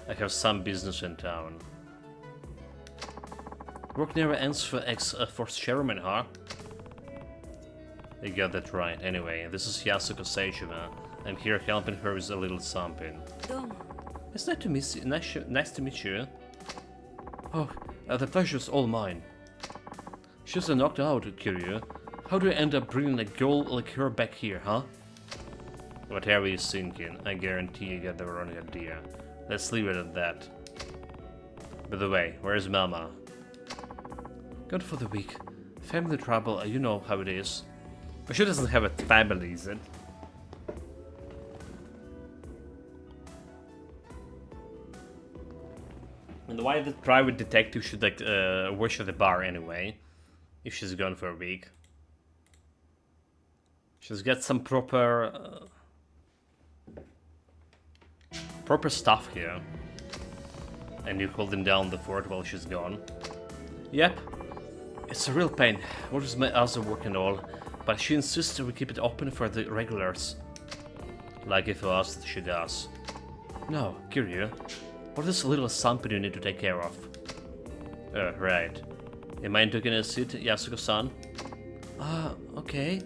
A: I have some business in town. Work never ends for ex-force chairman, huh? You got that right. Anyway, this is Yasuko Seishima. I'm here helping her with a little something. It's nice to meet you. Nice to meet you. Oh, the pleasure's all mine. She's knocked out, Kiryu. How do I end up bringing a girl like her back here, huh? Whatever you're thinking, I guarantee you got the wrong idea. Let's leave it at that. By the way, where's Mama? Gone for the week. Family trouble, you know how it is. But she doesn't have a family, is it? And why the private detective should like work at the bar anyway? If she's gone for a week. She's got some proper stuff here. And you're holding down the fort while she's gone. Yep. It's a real pain. What is my other work and all? But she insists we keep it open for the regulars. Like if I asked, she does. No, Kiryu. What is a little something you need to take care of? Right. You mind taking a seat, Yasuko-san? Okay.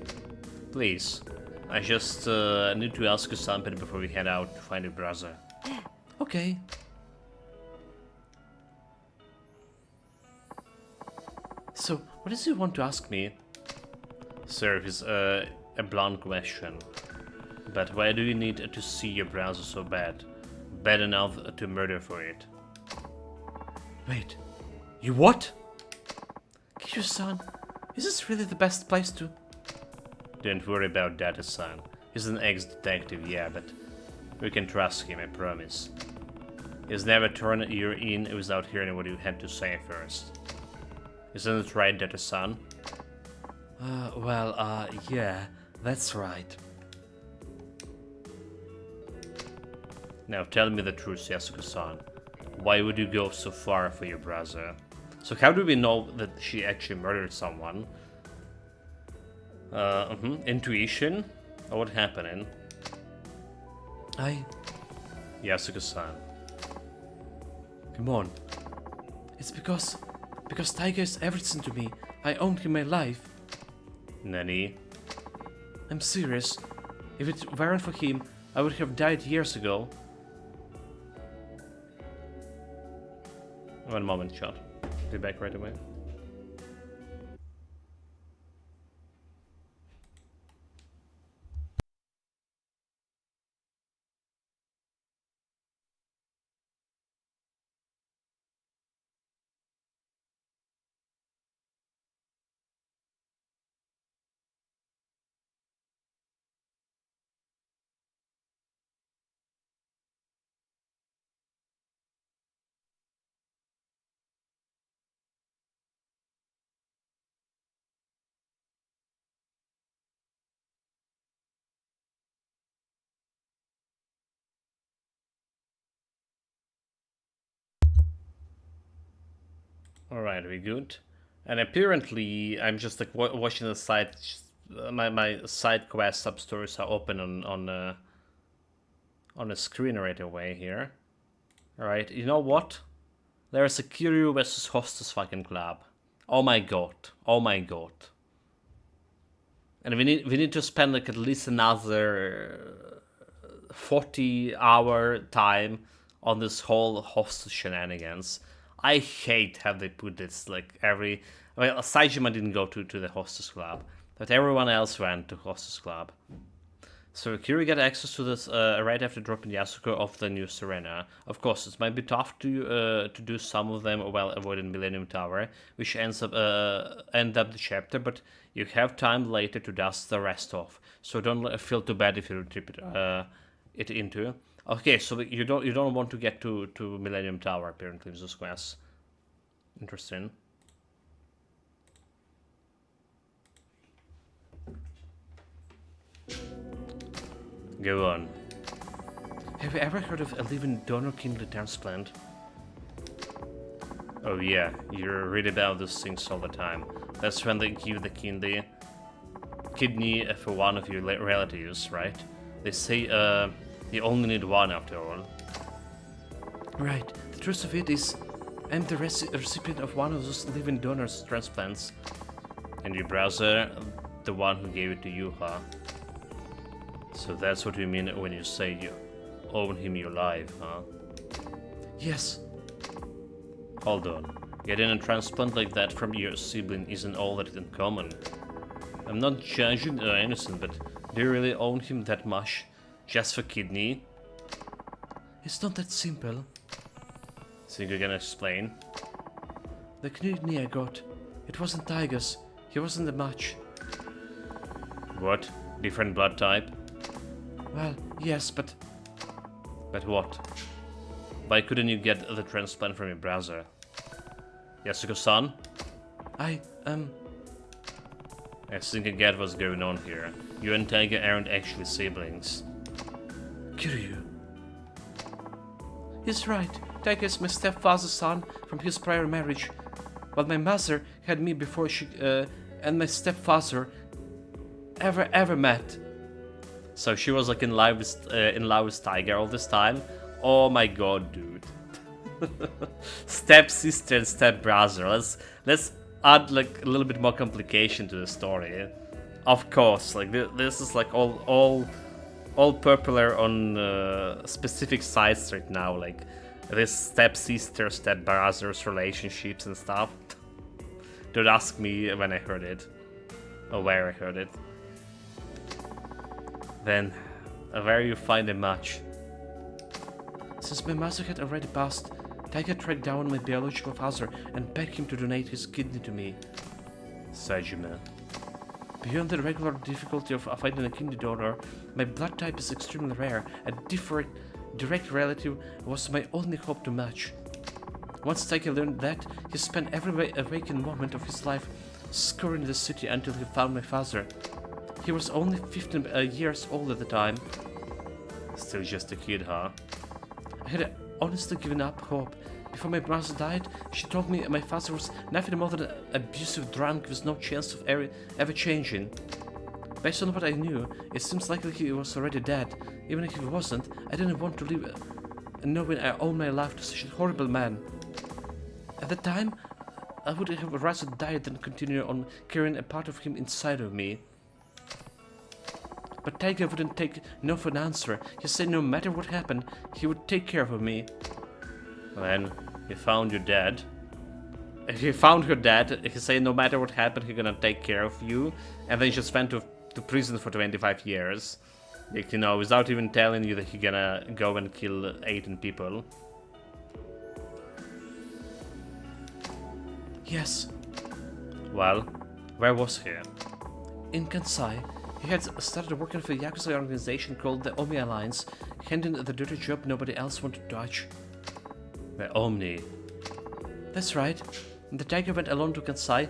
A: Please. I just need to ask you something before we head out to find your brother. Okay. So, what does he want to ask me? Sir, it's a blunt question. But why do you need to see your brother so bad? Bad enough to murder for it. Wait. You what? Kiryu-san, is this really the best place to... Don't worry about that, son. He's an ex-detective, yeah, but we can trust him, I promise. He's never turned an ear in without hearing what you had to say first. Isn't it right, Data-san? Yeah, that's right. Now tell me the truth, Yasuko-san. Why would you go so far for your brother? So how do we know that she actually murdered someone? Intuition? Or what happening? Yasuko-san.
E: Come on. It's because Tiger is everything to me. I own him my life.
A: Nani?
E: I'm serious. If it weren't for him, I would have died years ago.
A: One moment, shot. Be back right away. Alright, we good? And apparently, I'm just like watching the side. My side quest sub-stories are open on a screen right away here. Alright, you know what? There's a Kiryu versus Hostess fucking club. Oh my god. Oh my god. And we need to spend like at least another 40-hour time on this whole hostess shenanigans. I hate how they put this like every. Well, Saijima didn't go to the hostess club, but everyone else went to hostess club. So Kiryu got access to this right after dropping Yasuko off the new Serena. Of course, it might be tough to do some of them while avoiding Millennium Tower, which ends up end up the chapter. But you have time later to dust the rest off. So don't feel too bad if you trip it into. Okay, so you don't want to get to Millennium Tower apparently in this quest. Interesting. Go on.
E: Have you ever heard of a living donor kidney transplant?
A: Oh yeah, you read about these things all the time. That's when they give the kidney for one of your relatives, right? They say you only need one after all.
E: Right. The truth of it is, I'm the recipient of one of those living donors transplants.
A: And your brother, the one who gave it to you, huh? So that's what you mean when you say you own him your life, huh?
E: Yes.
A: Hold on. Getting a transplant like that from your sibling isn't all that uncommon. I'm not judging or anything, but do you really own him that much? Just for kidney?
E: It's not that simple.
A: Think you can explain?
E: The kidney I got, it wasn't Tiger's. He wasn't a match.
A: What? Different blood type?
E: Well, yes, but...
A: But what? Why couldn't you get the transplant from your brother? Yasuko-san?
E: I
A: think I get what's going on here. You and Tiger aren't actually siblings.
E: Kiryu. He's right. Tiger is my stepfather's son from his prior marriage, while my mother had me before she and my stepfather ever met.
A: So she was like in love with Tiger all this time. Oh my god, dude. Step sister and step brother. Let's add like a little bit more complication to the story. Of course, like this is like all popular on specific sites right now, like this step sister, step brothers relationships and stuff. Don't ask me when I heard it or where I heard it. Then, where you find a match?
E: Since my mother had already passed, Tiger tracked down my biological father and begged him to donate his kidney to me.
A: Saijima.
E: Beyond the regular difficulty of finding a kidney donor, my blood type is extremely rare and direct relative was my only hope to match. Once Taika learned that, he spent every awakened moment of his life scouring the city until he found my father. He was only 15 years old at the time.
A: Still just a kid, huh?
E: I had honestly given up hope. Before my mother died, she told me my father was nothing more than an abusive drunk with no chance of ever changing. Based on what I knew, it seems likely he was already dead. Even if he wasn't, I didn't want to live knowing I owed my life to such a horrible man. At the time, I would have rather died than continue on carrying a part of him inside of me. But Tiger wouldn't take no for an answer. He said no matter what happened, he would take care of me.
A: Then he found your dad. He found her dad. He said no matter what happened, he's gonna take care of you. And then he just went to prison for 25 years. Like, you know, without even telling you that he's gonna go and kill 18 people.
E: Yes.
A: Well, where was he?
E: In Kansai, he had started working for a Yakuza organization called the Omi Alliance, handling the dirty job nobody else wanted to touch.
A: The Omni.
E: That's right. The Tiger went alone to Kansai,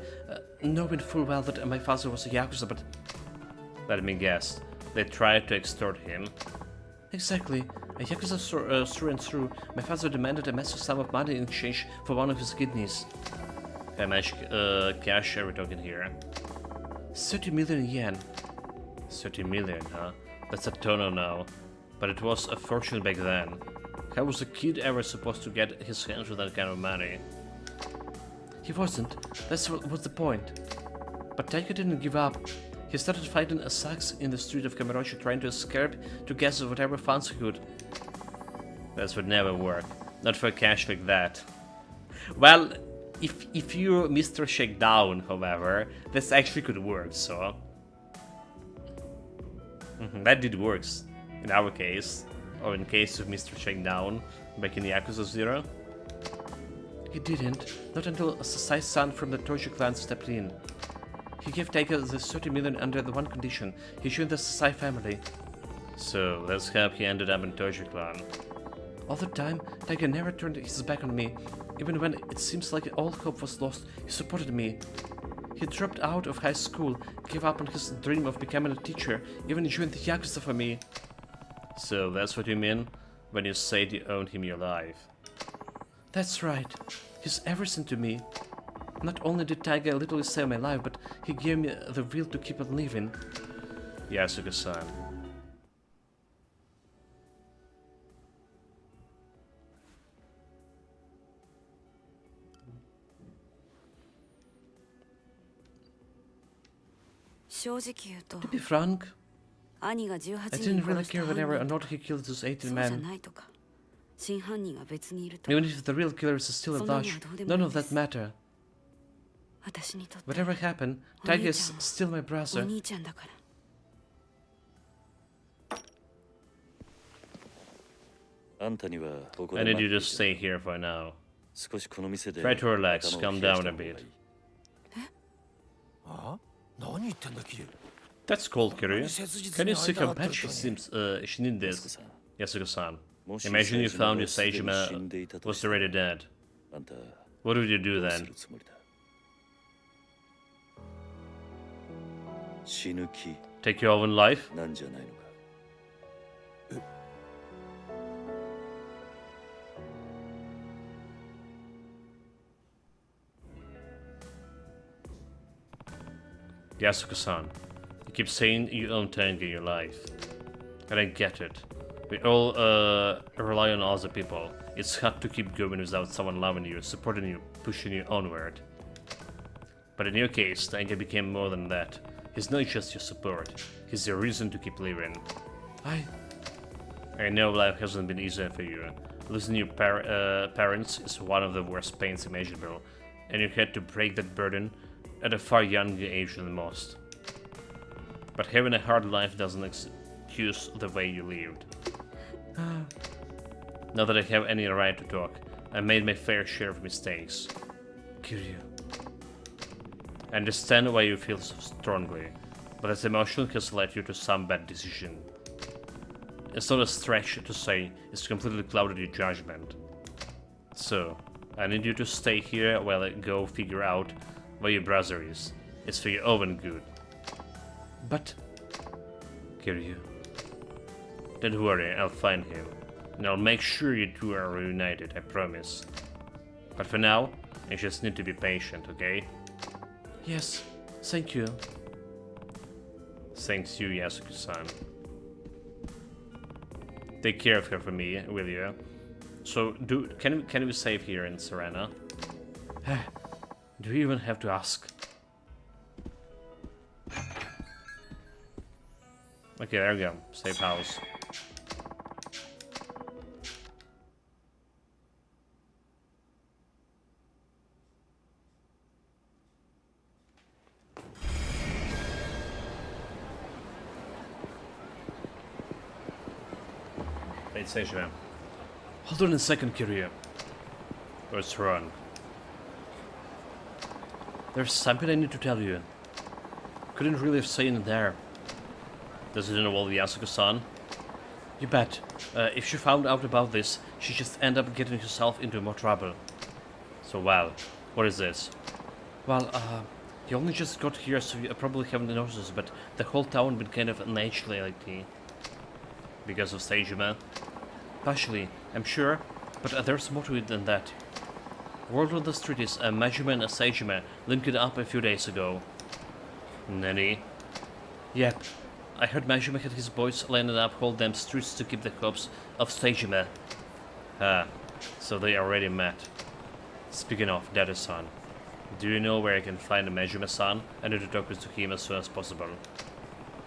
E: knowing full well that my father was a Yakuza, but...
A: Let me guess. They tried to extort him.
E: Exactly. A Yakuza through and through, my father demanded a massive sum of money in exchange for one of his kidneys.
A: How much cash are we talking here?
E: 30 million yen.
A: 30 million, huh? That's a ton now. But it was a fortune back then. How was a kid ever supposed to get his hands on that kind of money?
E: He wasn't. That's what was the point. But Taika didn't give up. He started fighting thugs in the street of Kamurocho, trying to escape to gather whatever funds he could.
A: That would never work. Not for cash like that. Well, if you're Mr. Shakedown, however, this actually could work, so... that did work, in our case. Or in case of Mr. Shakedown, back in Yakuza 0.
E: He didn't, not until Sasai's son from the Tojo clan stepped in. He gave Taika the 30 million under the one condition: he joined the Sasai family.
A: So, let's hope he ended up in Tojo clan.
E: All the time, Taika never turned his back on me. Even when it seems like all hope was lost, he supported me. He dropped out of high school, gave up on his dream of becoming a teacher, even joined the Yakuza for me.
A: So, that's what you mean when you said you owned him your life?
E: That's right. He's everything to me. Not only did Taiga literally save my life, but he gave me the will to keep on living.
A: Yasuka-san.
E: To be frank, I didn't really care whenever or not he killed those 18 men. Even if the real killer is still a Dutch, none of that matter. Whatever happened, Taiga is still my brother.
A: I need you to stay here for now. Try to relax, calm down a bit. That's cool, Kiryu. Can you see how bad she seems she needs this? Yasuka-san. Imagine you found your Seijima was already dead. What would you do then? Take your own life? Yasuka-san, you keep saying you own Tenga in your life. And I get it. We all rely on other people. It's hard to keep going without someone loving you, supporting you, pushing you onward. But in your case, Tenga became more than that. He's not just your support, he's your reason to keep living. I know life hasn't been easier for you. Losing your parents is one of the worst pains imaginable, and you had to break that burden at a far younger age than most. But having a hard life doesn't excuse the way you lived. Not that I have any right to talk, I made my fair share of mistakes.
E: Kiryu.
A: I understand why you feel so strongly, but this emotion has led you to some bad decision. it's not a stretch to say it's completely clouded your judgment. So, I need you to stay here while I go figure out where your brother is. It's for your own good.
E: But...
A: Kiryu. Don't worry, I'll find him. And I'll make sure you two are reunited, I promise. But for now, you just need to be patient, okay?
E: Yes, thank you.
A: Thanks you, Yasuko-san. Take care of her for me, will you? So, can we save here in Serena?
E: Do you even have to ask?
A: Okay, there we go. Safe house. Wait, Seijima.
E: Hold on a second, Kiryu.
A: What's wrong?
E: There's something I need to tell you. Couldn't really say it there.
A: Does it involve Yasuko-san?
E: You bet. If she found out about this, she'd just end up getting herself into more trouble.
A: So, well, what is this?
E: Well, you only just got here, so you probably haven't noticed, but the whole town been kind of unnaturally lately.
A: Because of Seijima?
E: Partially, I'm sure, but there's more to it than that. Word on the street is Majima and Seijima linked up a few days ago.
A: Nani?
E: Yep. I heard Majima had his boys lining up whole damn streets to keep the cops off Seijima.
A: Ah, so they already met. Speaking of, Daddy-san, do you know where I can find Majima-san? I need to talk to him as soon as possible.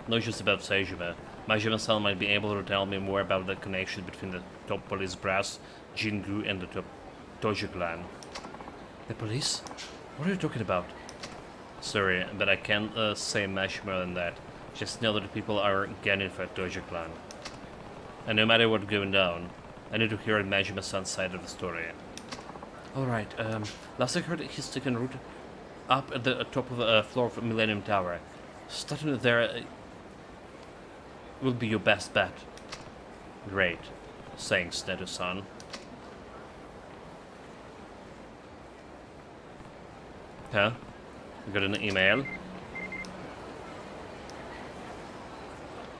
A: Not just about Seijima. Majima-san might be able to tell me more about the connection between the top police brass, Jingu, and the top Tojo clan.
E: The police? What are you talking about?
A: Sorry, but I can't say much more than that. Just know that the people are gunning for Tojo clan. And no matter what's going down, I need to hear Majima-san's side of the story.
E: Alright, last I heard he's taken route up at the top of the floor of Millennium Tower. Starting there will be your best bet.
A: Great. Thanks, Neto-san. Huh? You got an email?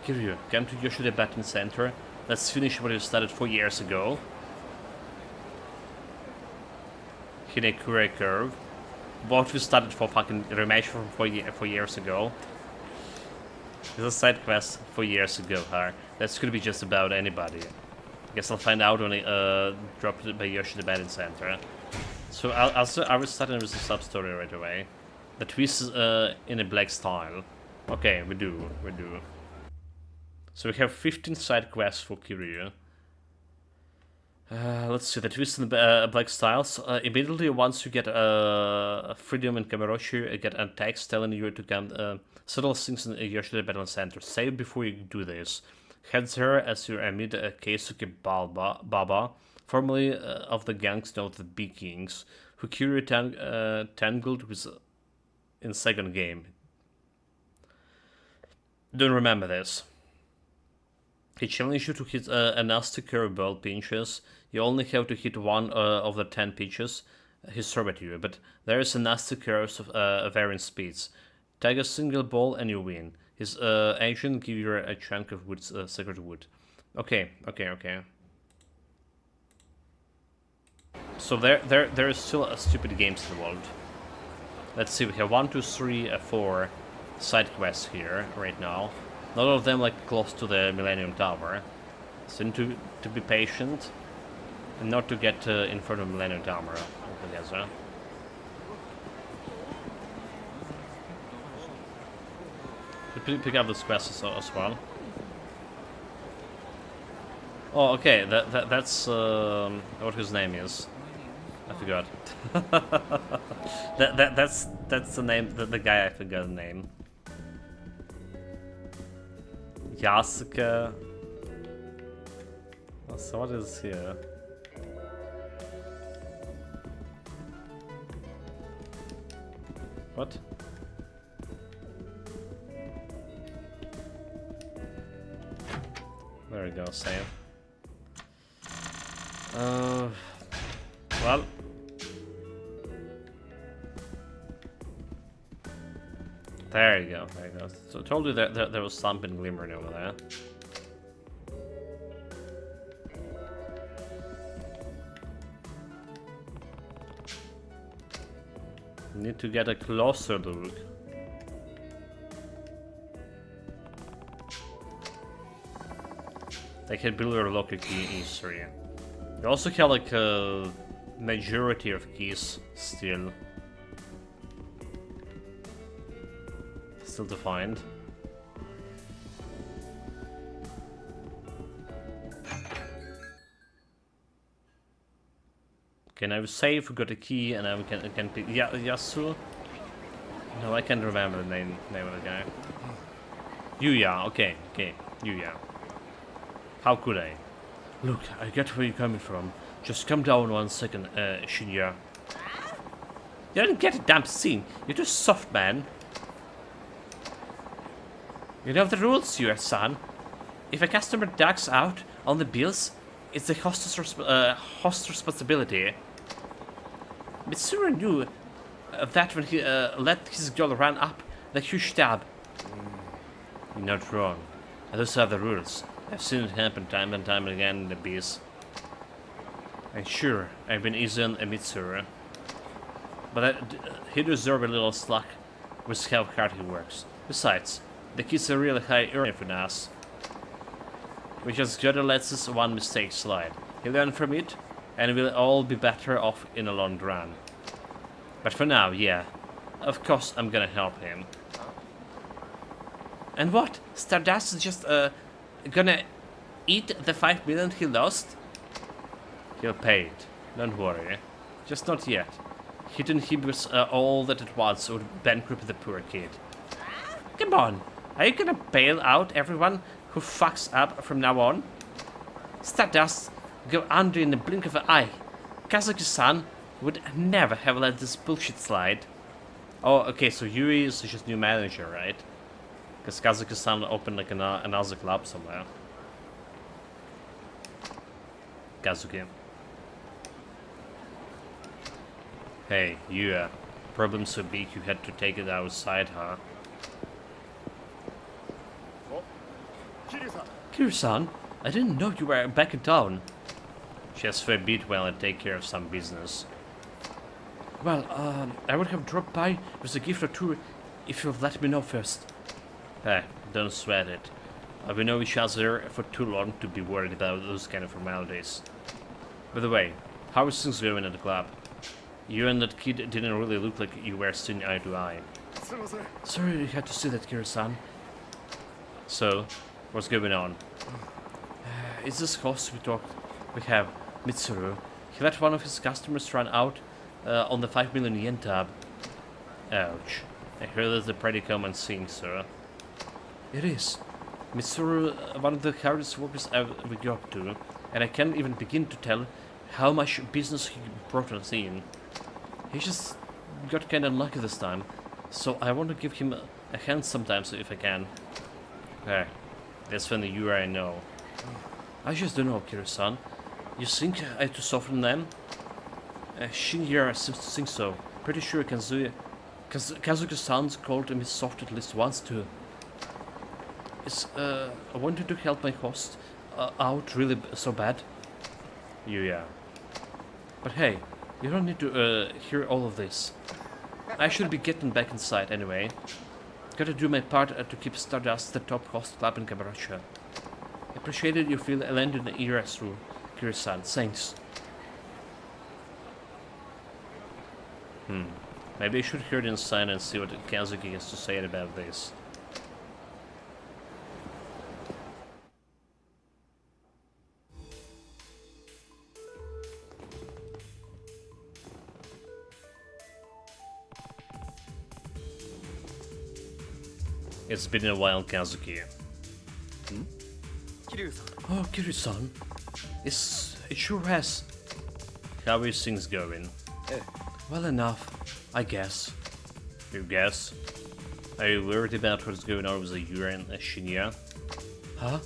E: Kiryu, come to Yoshida Batting Center. Let's finish what you started 4 years ago.
A: Hinekure Curve. What we started for fucking Remastered from 4 years ago. It's a side quest 4 years ago, huh? That's could be just about anybody. Guess I'll find out when I drop it by Yoshida Batting Center. So I will start with the sub-story right away. The twist is in a black style. Okay, we do. So we have 15 side quests for Kiryu. Let's see, the twist in the black styles. Immediately once you get Freedom and Kameroshi, you get a text telling you to come settle things in Yoshida Battle Center. Save before you do this. Head there as you meet Keisuke Baba, formerly of the gangs known as the Bee Kings, who Kiryu tangled with in second game. Don't remember this. He challenged you to hit a nasty curveball pinches. You only have to hit one of the 10 pitches he throws at you, but there is a nasty curve of varying speeds. Tag a single ball and you win. His agent give you a chunk of wood, sacred wood. Okay. So there is still a stupid games involved. Let's see, we have 1, 2, 3, 4 side quests here right now. Not all of them like close to the Millennium Tower. So need to be patient and not to get in front of Millennium Tower altogether. Pick up those quests as well. Oh, okay. That's what his name is. I forgot. that's the name. The guy I forgot the name. Yasuke. So what is here? What? There we go, save. Well. There you go, there you go. So I told you that there was something glimmering over there. Need to get a closer look. They can build a locker key easier. You also have like a majority of keys still to find. Okay, now we save, we got a key, and now we can pick Yasu. No, I can't remember the name of the guy. Yuya, okay, Yuya. How could I? Look, I get where you're coming from. Just come down 1 second, Shinya. You didn't get a damn scene. You're just soft, man. You know the rules, Yuya-san. If a customer ducks out on the bills, it's the host's responsibility. Mitsuru knew that when he let his girl run up the huge tab. You're not wrong. Those are the rules. I've seen it happen time and time again in the biz. And sure, I've been easy on Mitsuru. But he deserves a little slack with how hard he works. Besides, the kid's a really high earner for us. We just gotta let this one mistake slide. He'll learn from it, and we'll all be better off in the long run. But for now, yeah, of course I'm gonna help him. And what? Stardust is just gonna eat the 5 million he lost? He'll pay it, don't worry. Just not yet. Hidden Hebrews all that at once would bankrupt the poor kid. Come on, are you gonna bail out everyone who fucks up from now on? Stardust go under in the blink of an eye. Kazuki-san would never have let this bullshit slide. Oh, okay, so Yui is just new manager, right? Because Kazuki-san opened like another club somewhere. Kazuki. Hey, you, problem so big you had to take it outside, huh? Kiryu-san, I didn't know you were back in town. Just for a bit while I take care of some business. Well, I would have dropped by with a gift or two if you'd let me know first. Hey, don't sweat it. We know each other for too long to be worried about those kind of formalities. By the way, how is things going at the club? You and that kid didn't really look like you were seeing eye to eye. Sorry you had to see that, Kiryu-san. So, what's going on? It's this host we have, Mitsuru. He let one of his customers run out on the 5 million yen tab. Ouch. I heard that's a pretty common thing, sir. It is. Mitsuru, one of the hardest workers we got to, and I can't even begin to tell how much business he brought us in. He just got kinda unlucky this time, so I want to give him a hand sometimes if I can. Hey, that's when you I know. I just don't know, Kiryu-san. You think I too soften them? Shinya seems to think so. Pretty sure Kazuki-san's called him soft at least once too. I wanted to help my host out really so bad. Yeah. But hey, you don't need to hear all of this. I should be getting back inside anyway. Gotta do my part to keep Stardust the top host club in Kamurocho. Appreciated you feel landed in the era through, Kiryu-san. Thanks. Maybe I should hear it inside and see what Kazuki has to say about this. It's been a while, Kazuki. Oh, Kiryu-san. It sure has. How is things going? Well enough, I guess. You guess? Are you worried about what's going on with the Yura and Shinya? Huh?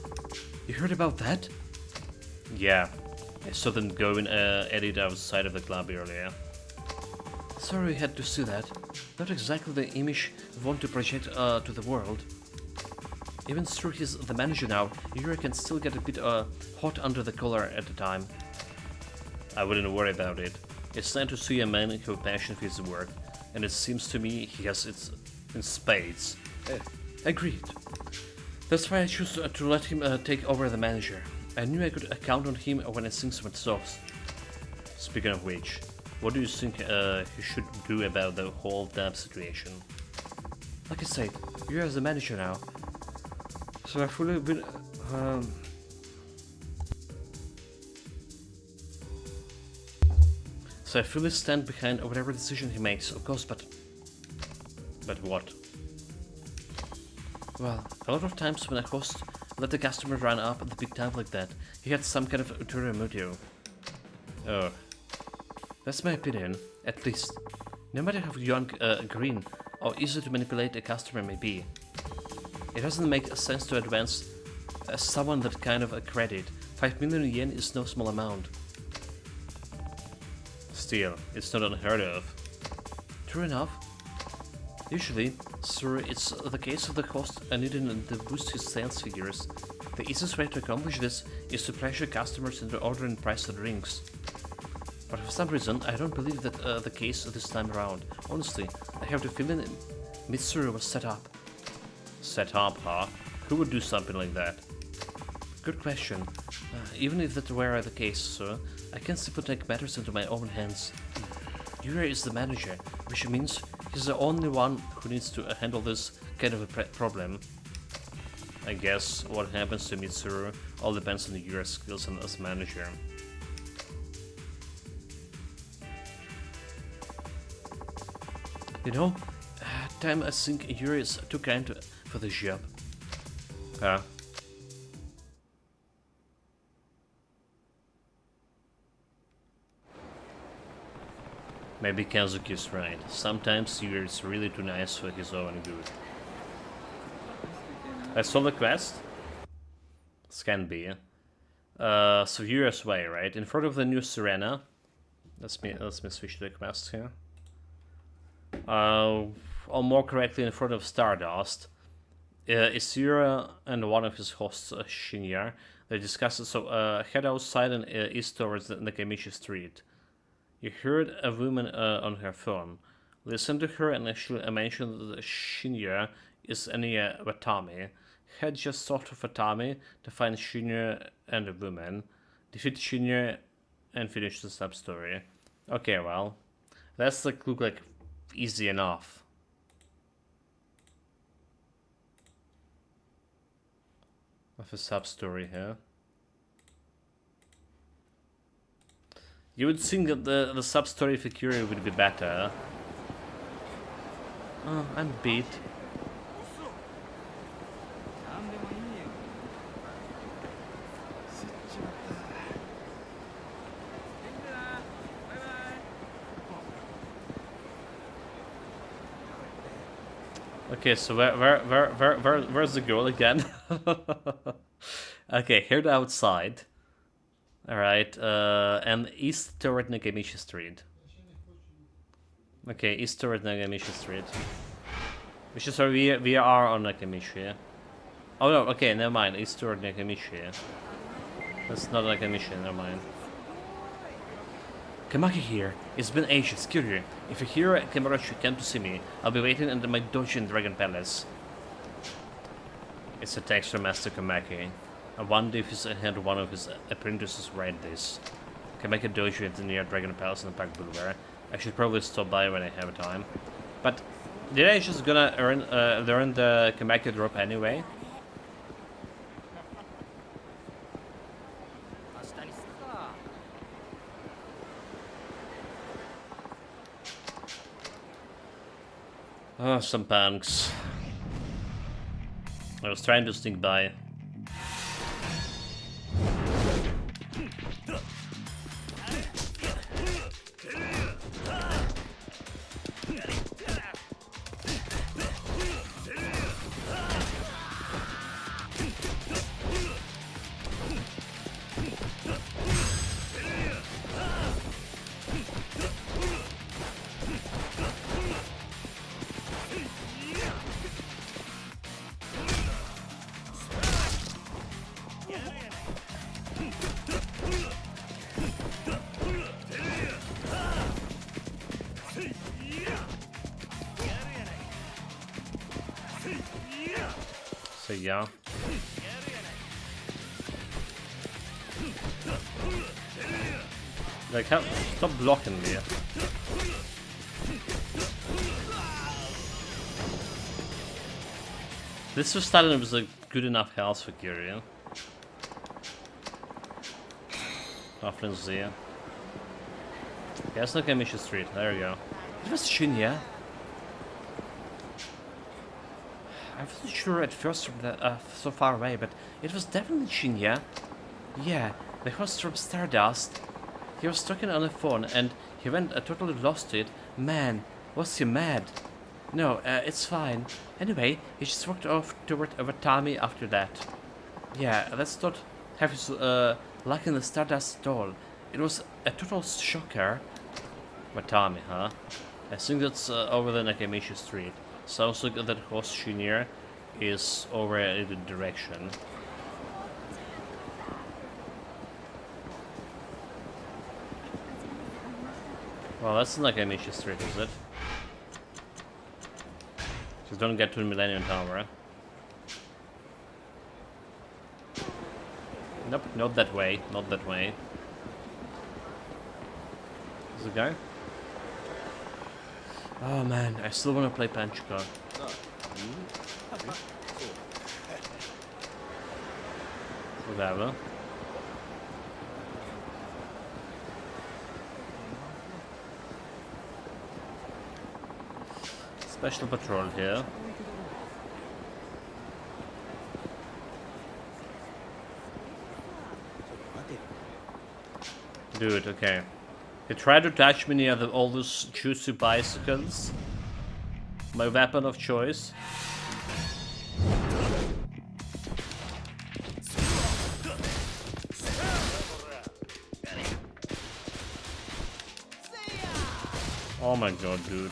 E: You heard about that?
A: Yeah, I saw them going at it outside of the club earlier.
E: Sorry you had to see that. Not exactly the image we want to project to the world. Even though he's the manager now, Yuri can still get a bit hot under the collar at the time.
A: I wouldn't worry about it. It's nice to see a man who has passion for his work, and it seems to me he has it in spades.
E: Agreed. That's why I choose to let him take over the manager. I knew I could count on him when I sing some songs.
A: Speaking of which, what do you think he should do about the whole dab situation?
E: Like I said, you're the manager now. So I fully been So I fully stand behind whatever decision he makes, of course, but
A: what?
E: well, a lot of times when a host let the customer run up at the big time like that, he had some kind of ulterior motive.
A: Oh,
E: That's my opinion, at least. No matter how young, green, or easy to manipulate a customer may be, it doesn't make sense to advance someone that kind of a credit. 5 million yen is no small amount.
A: still, it's not unheard of.
E: True enough. Usually, sir, it's the case of the host needing to boost his sales figures. The easiest way to accomplish this is to pressure customers into ordering priced drinks. But for some reason, I don't believe that the case this time around. Honestly, I have the feeling Mitsuru was set up.
A: Set up, huh? Who would do something like that?
E: Good question. Even if that were the case, sir, I can simply take matters into my own hands. Yuri is the manager, which means he's the only one who needs to handle this kind of a problem.
A: I guess what happens to Mitsuru all depends on your skills as manager.
E: You know, at time I think Yuri is too kind for the job.
A: Huh? Maybe Kazuki's right. Sometimes Yuri is really too nice for his own good. I solved the quest? This can be. So Yuri's way, right? In front of the new Sirena. Let me switch to the quest here. Or more correctly, in front of Stardust. Isura and one of his hosts, Shinya, they discuss it. So head outside and east towards the Nakamichi Street. You heard a woman on her phone. Listen to her and actually mention that Shinya is near Watami. Head just south of Watami to find Shinya and a woman. Defeat Shinya and finish the sub-story. Okay, well, that's look like easy enough. Of a sub-story here. You would think that the sub-story for Kiryu would be better.
E: Oh, I'm beat.
A: Okay, so where's the girl again? Okay, here the outside. Alright, and east toward Nakamichi Street. Okay, east toward Nakamichi Street. Which is where we are on Nakamichi. Oh no, okay, never mind, east toward Nakamichi. That's not Nakamichi, never mind.
E: Kamaki here. It's been ages, Kiryu. If you're here, Kamarachi come to see me. I'll be waiting in my dojo in Dragon Palace.
A: It's a text from Master Kamaki. I wonder if he's had one of his apprentices write this. Kamaki Dojo is near Dragon Palace in the Park Boulevard. I should probably stop by when I have time. But did I just gonna learn the Kamaki drop anyway? Oh, some punks. I was trying to sneak by. you go. Like, stop blocking me. This was starting with a good enough health for Kiryu. Often Z. Yes, look at Mission Street. There we go. It was Shinya. I wasn't sure at first from so far away, but it was definitely Shinya. Yeah, the host from Stardust. He was talking on the phone and he went totally lost to it. Man, was he mad? No, it's fine. Anyway, he just walked off toward Watami after that. Yeah, let's not have his luck in the Stardust at all. It was a total shocker. Watami, huh? I think that's over the Nakamichi Street. Sounds like that host Shinya is over in the direction. Well, that's not Nakamichi Street, is it? Just don't get to the Millennium Tower. Nope, not that way, not that way. Is the guy? Oh man, I still want to play Panchika. Whatever. Special patrol here. Dude, okay. He tried to touch me near all those juicy bicycles. My weapon of choice. Oh my god, dude.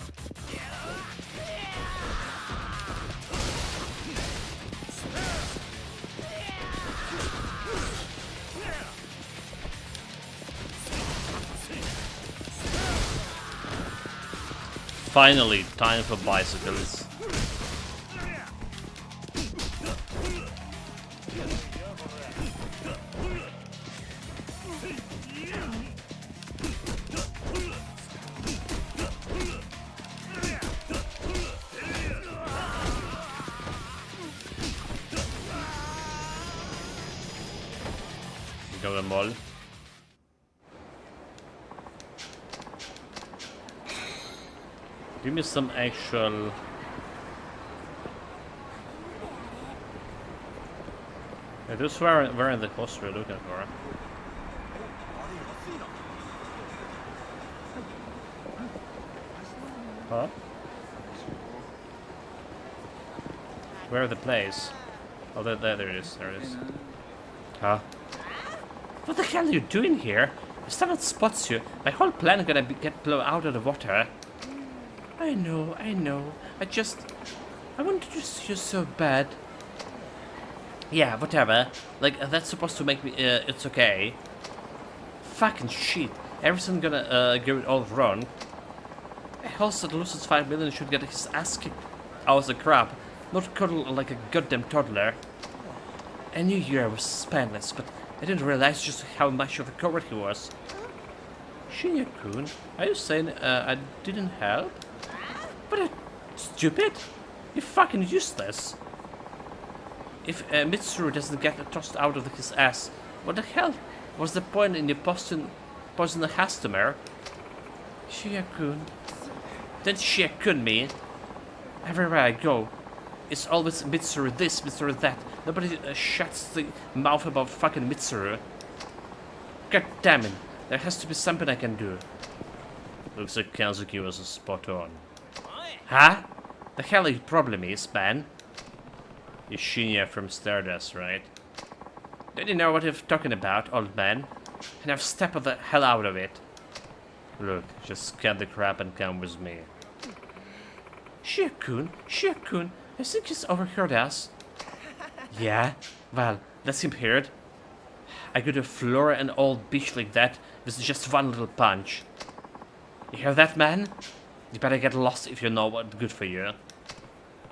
A: Finally, time for bicycles. Got them all. Give me some actual... Yeah, those weren't the costs we're looking for. Huh? Where are the plays? Oh, there it is, there it is. Huh? What the hell are you doing here? If someone spots you, my whole plan is gonna get blown out of the water. I know. I wanted to see you so bad. Yeah, whatever. Like, that's supposed to make me, it's okay. Fucking shit. Everything's gonna, get it all wrong. A horse that loses 5 million should get his ass kicked out of the crap, not cuddle like a goddamn toddler. I knew you was spineless, but I didn't realize just how much of a coward he was. Shinya-kun, are you saying, I didn't help? What stupid! You're fucking useless! If Mitsuru doesn't get tossed out of his ass, what the hell was the point in the poison the customer? Shinya-kun. Don't Shinya-kun me! Everywhere I go, it's always Mitsuru this, Mitsuru that. Nobody shuts the mouth about fucking Mitsuru. God damn it, there has to be something I can do. Looks like Kazuki was spot on. Huh? The hell your problem is, man? You're Shinya from Stardust, right? Don't you know what I'm talking about, old man? And I've stepped the hell out of it. Look, just cut the crap and come with me. Shinya-kun, I think he's overheard us. Yeah? Well, that's him heard. I could floor an old bitch like that with just one little punch. You hear that, man? You better get lost if you know what's good for you.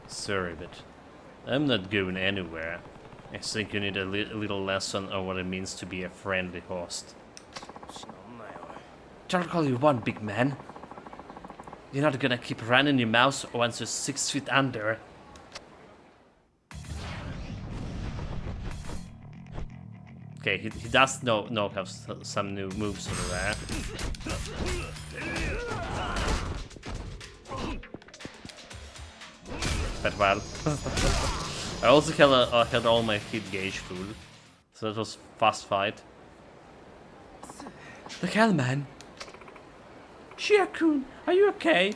A: Sorry, but I'm not going anywhere. I think you need a little lesson on what it means to be a friendly host.
E: Don't call you one, big man. You're not gonna keep running your mouth once you're 6 feet under.
A: Okay, he does know have some new moves over there. But well, I also had all my hit gauge full, so that was fast fight.
E: The hell, man? Shia-kun, are you okay?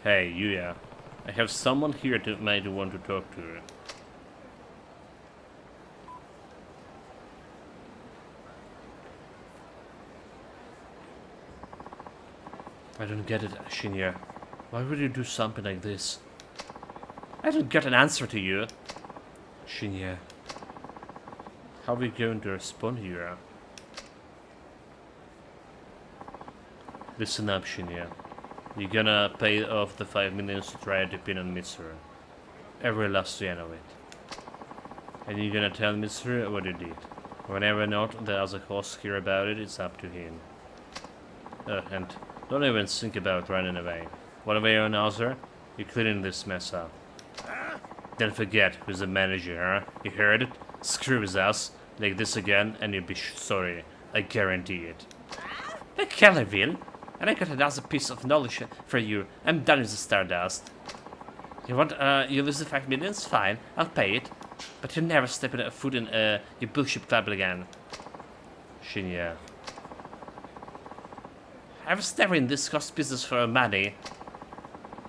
A: Hey, Yuya, I have someone here that might want to talk to you.
E: I don't get it, Shinya. Why would you do something like this? I don't get an answer to you. Shinya.
A: How are we going to respond here? Listen up, Shinya. You're gonna pay off the 5 million to try to pin on Mitsuru. Every last yen of it. And you're gonna tell Mitsuru what you did. Whenever not the other hosts hear about it, it's up to him. And don't even think about running away. One way or another, you're cleaning this mess up. Don't forget who's the manager, huh? You heard it? Screw his ass, like this again, and you'll be sorry. I guarantee it.
E: Like hell I will. And I got another piece of knowledge for you. I'm done with the Stardust. You want, you lose the 5 millions? Fine, I'll pay it. But you'll never step in a foot in, your bullshit club again.
A: Shinya.
E: I was never in this host business for money.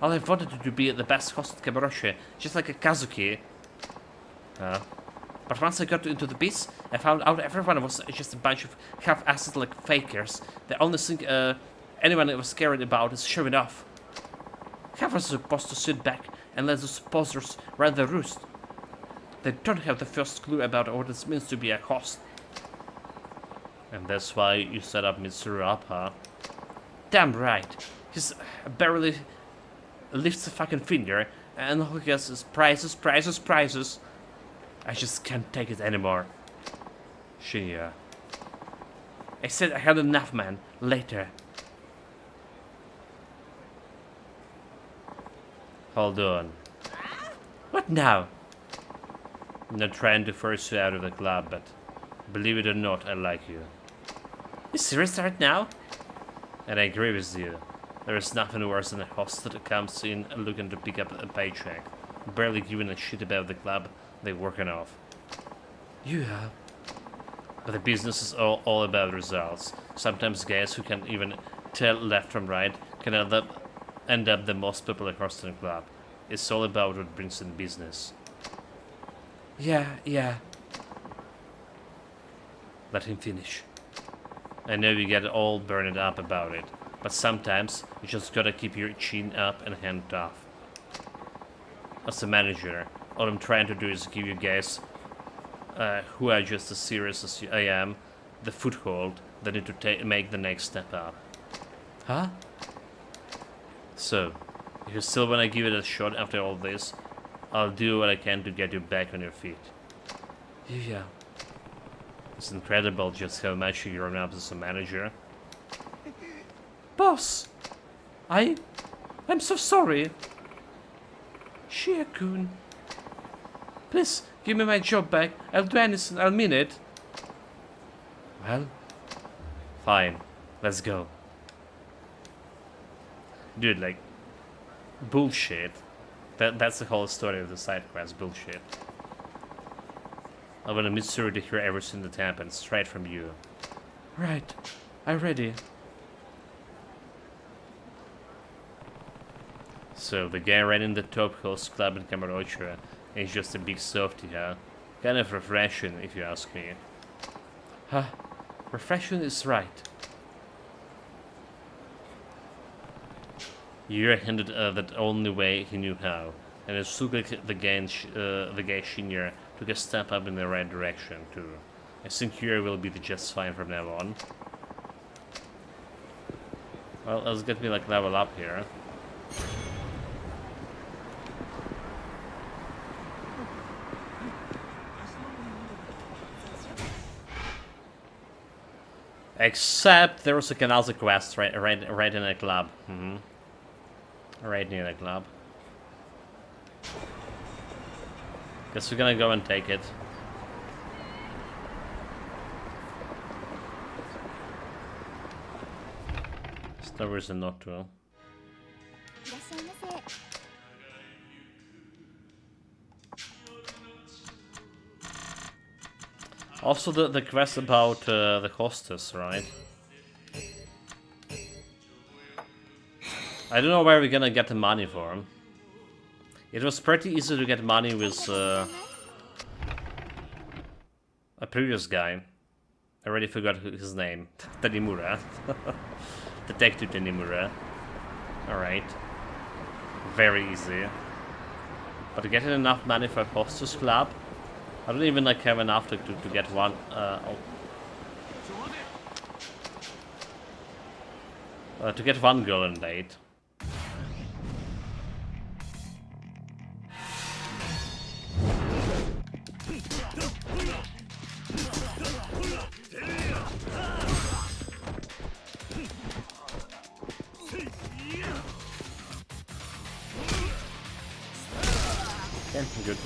E: All I wanted to be the best host at Kamuroshi, just like a Kazuki. But once I got into the biz, I found out everyone was just a bunch of half-assed like fakers. The only thing anyone was scared about is showing off. Half was supposed to sit back and let the supposers run the roost. They don't have the first clue about what it means to be a host.
A: And that's why you set up Mitsuru up, huh?
E: Damn right. He's barely lifts a fucking finger, and all he gets is prizes, prizes, prizes. I just can't take it anymore.
A: Shinya.
E: I said I had enough, man. Later.
A: Hold on.
E: What now?
A: I'm not trying to force you out of the club, but believe it or not, I like you.
E: You serious right now?
A: And I agree with you. There is nothing worse than a host that comes in looking to pick up a paycheck, barely giving a shit about the club they're working off.
E: Yeah.
A: But the business is all about results. Sometimes guys who can even tell left from right can end up the most popular host in the club. It's all about what brings in business.
E: Yeah.
A: Let him finish. I know you get all burned up about it, but sometimes you just gotta keep your chin up and hand off. As a manager, all I'm trying to do is give you guys, who are just as serious as I am, the foothold that need to make the next step up.
E: Huh?
A: So, if you still wanna give it a shot after all this, I'll do what I can to get you back on your feet.
E: Yeah.
A: It's incredible just how much you've grown up as a manager.
E: Boss! I'm so sorry. Shia-kun. Please, give me my job back. I'll do anything, I'll mean it.
A: Well, fine. Let's go. Dude, like, bullshit. That's the whole story of the side quest, bullshit. I want to Mitsuru to hear everything that happened straight from you.
E: Right. I'm ready.
A: So, the guy running the top host club in Kamurocho is just a big softy, huh? Kind of refreshing, if you ask me.
E: Huh. Refreshing is right.
A: Yura handled that only way he knew how, and it looked like the guy Shinya took a step up in the right direction, too. I think Yura will be just fine from now on. Well, let's get me like level up here. Except there was a Kanaza quest right in a club. Right near the club. Guess we're gonna go and take it. There's no reason not to. Also the quest about the hostess, right? I don't know where we're gonna get the money for him. It was pretty easy to get money with a previous guy. I already forgot his name. Tanimura. Detective Tanimura. Alright. Very easy. But getting enough money for a hostess club? I don't even like have enough to get one. To get one girl on date. Okay, good.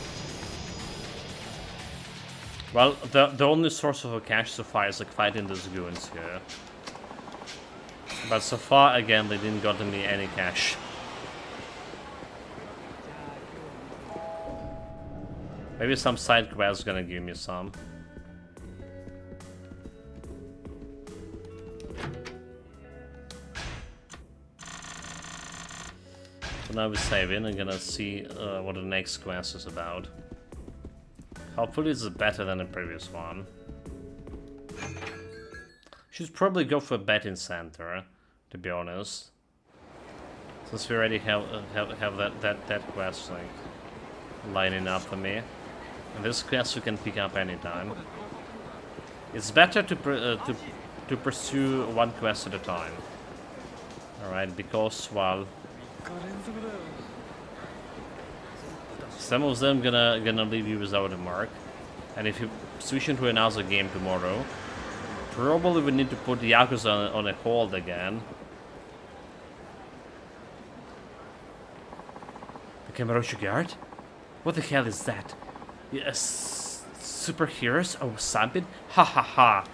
A: Well, the only source of cash so far is like fighting those goons here. But so far, again, they didn't got me any cash. Maybe some side quest is gonna give me some. So now we're saving and gonna see what the next quest is about. Hopefully it's better than the previous one. Should probably go for a betting center, to be honest. Since we already have that quest like lining up for me. And this quest you can pick up anytime. It's better to pursue one quest at a time. Alright, because well, some of them gonna leave you without a mark, and if you switch into another game tomorrow, probably we need to put the Yakuza on a hold again. The Kamurocho guard? What the hell is that? Superheroes or something? Ha ha ha!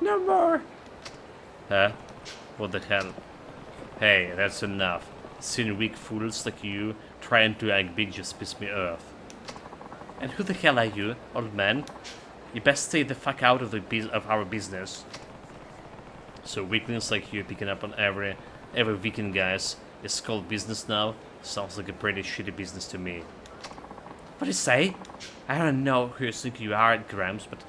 A: No more! Huh? What the hell? Hey, that's enough. Seeing weak fools like you trying to act big just piss me off. And who the hell are you, old man? You best stay the fuck out of our business. So weaklings like you picking up on every weekend guys is called business now? Sounds like a pretty shitty business to me. What do you say? I don't know who you think you are, Grams, but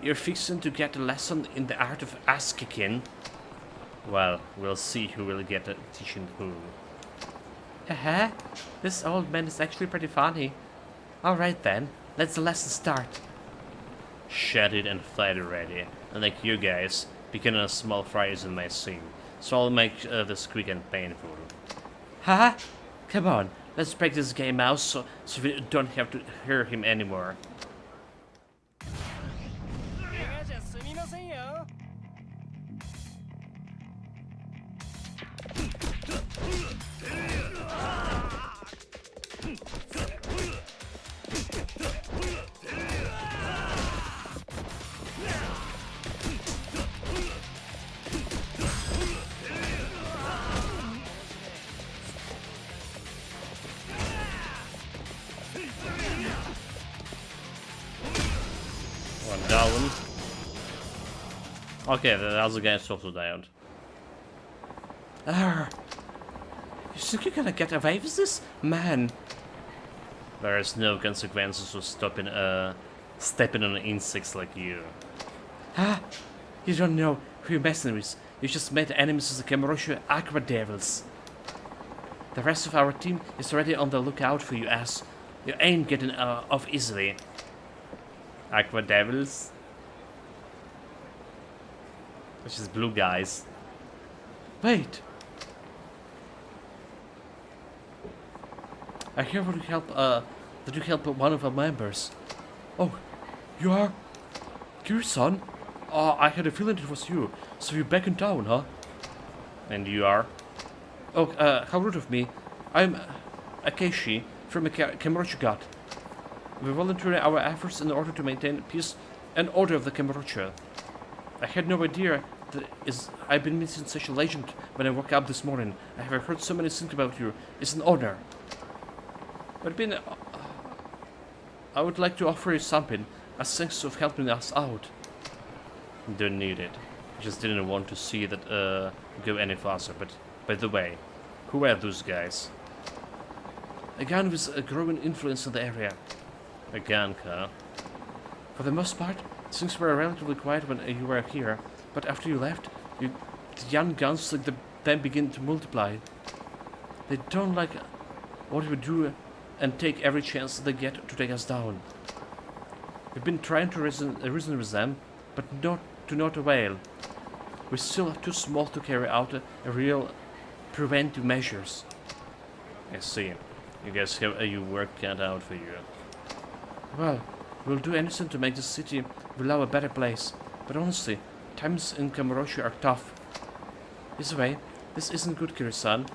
A: you're fixing to get a lesson in the art of ass kicking. Well, we'll see who will get teaching who. Haha, this old man is actually pretty funny. Alright then, let's the lesson start. Shattered and fight already, and like you guys, becoming a small fry isn't my scene, so I'll make this quick and painful. Haha, come on, let's break this game out so we don't have to hear him anymore. One down. Okay, the other guy is also down. You think you're gonna get away with this? Man. There is no consequences for stepping on insects like you. You don't know who you're messing with. You just made enemies of the Kamurocho Aqua Devils. The rest of our team is already on the lookout for you, as you ain't getting off easily. Aqua Devils? Which is blue guys. Wait! I hear that you help one of our members. Oh, you are Kiryu-san?
E: Oh, I had a feeling it was you. So you're back in town, huh?
A: And you are?
E: Oh, how rude of me. I'm Akeshi from Kamurocho God. We volunteer our efforts in order to maintain peace and order of the Kamurocho. I had no idea that I've been missing such a legend when I woke up this morning. I have heard so many things about you. It's an honor. But I would like to offer you something as thanks of helping us out.
A: Don't need it. Just didn't want to see that go any faster. But by the way, who are those guys?
E: A gun with a growing influence in the area.
A: A gang, huh?
E: For the most part, things were relatively quiet when you were here, but after you left, the young guns like them begin to multiply. They don't like what we do and take every chance they get to take us down. We've been trying to reason with them, but to no avail. We're still too small to carry out a real preventive measures.
A: I see. You guys have your work cut out for you.
E: Well, we'll do anything to make this city below a better place, but honestly, times in Kamurocho are tough. This way, this isn't good, Kiryu-san.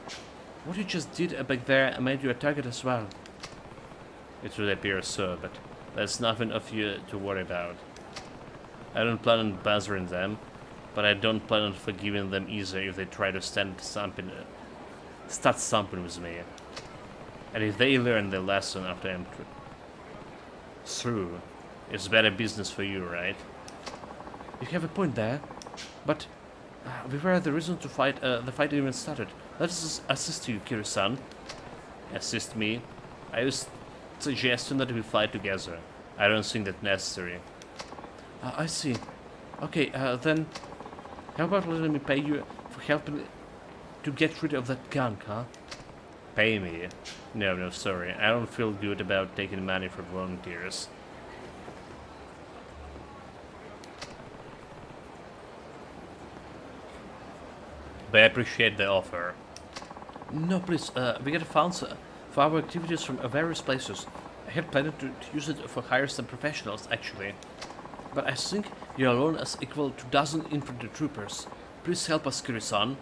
E: What you just did back there made you a target as well.
A: It would appear so, but that's nothing of you to worry about. I don't plan on bothering them, but I don't plan on forgiving them either if they try to start something with me. And if they learn their lesson after I'm through, it's better business for you, right?
E: You have a point there, but we were the reason to fight. The fight even started. Let us assist you, Kiryu-san.
A: Assist me? I was suggesting that we fight together. I don't think that's necessary.
E: I see. Okay, then how about letting me pay you for helping to get rid of that gun, huh?
A: Pay me? No, sorry. I don't feel good about taking money from volunteers. But I appreciate the offer.
E: No, please. We get funds for our activities from various places. I had planned to use it for hire some professionals, actually. But I think you alone is equal to dozen infantry troopers. Please help us, Kiryu-san.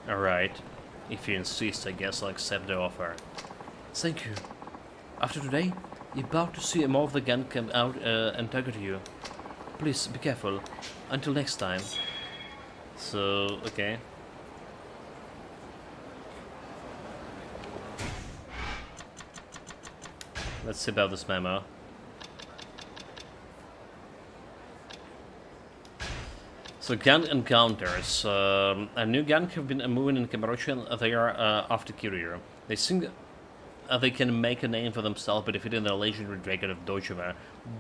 A: Alright. If you insist, I guess I'll accept the offer.
E: Thank you. After today, you're about to see more of the gun come out and target you. Please, be careful. Until next time.
A: So, okay. Let's see about this memo. So gun encounters. A new gun have been moving in Kamurocho and they are after Kiryu. They think they can make a name for themselves by defeating the legendary dragon of Dojima.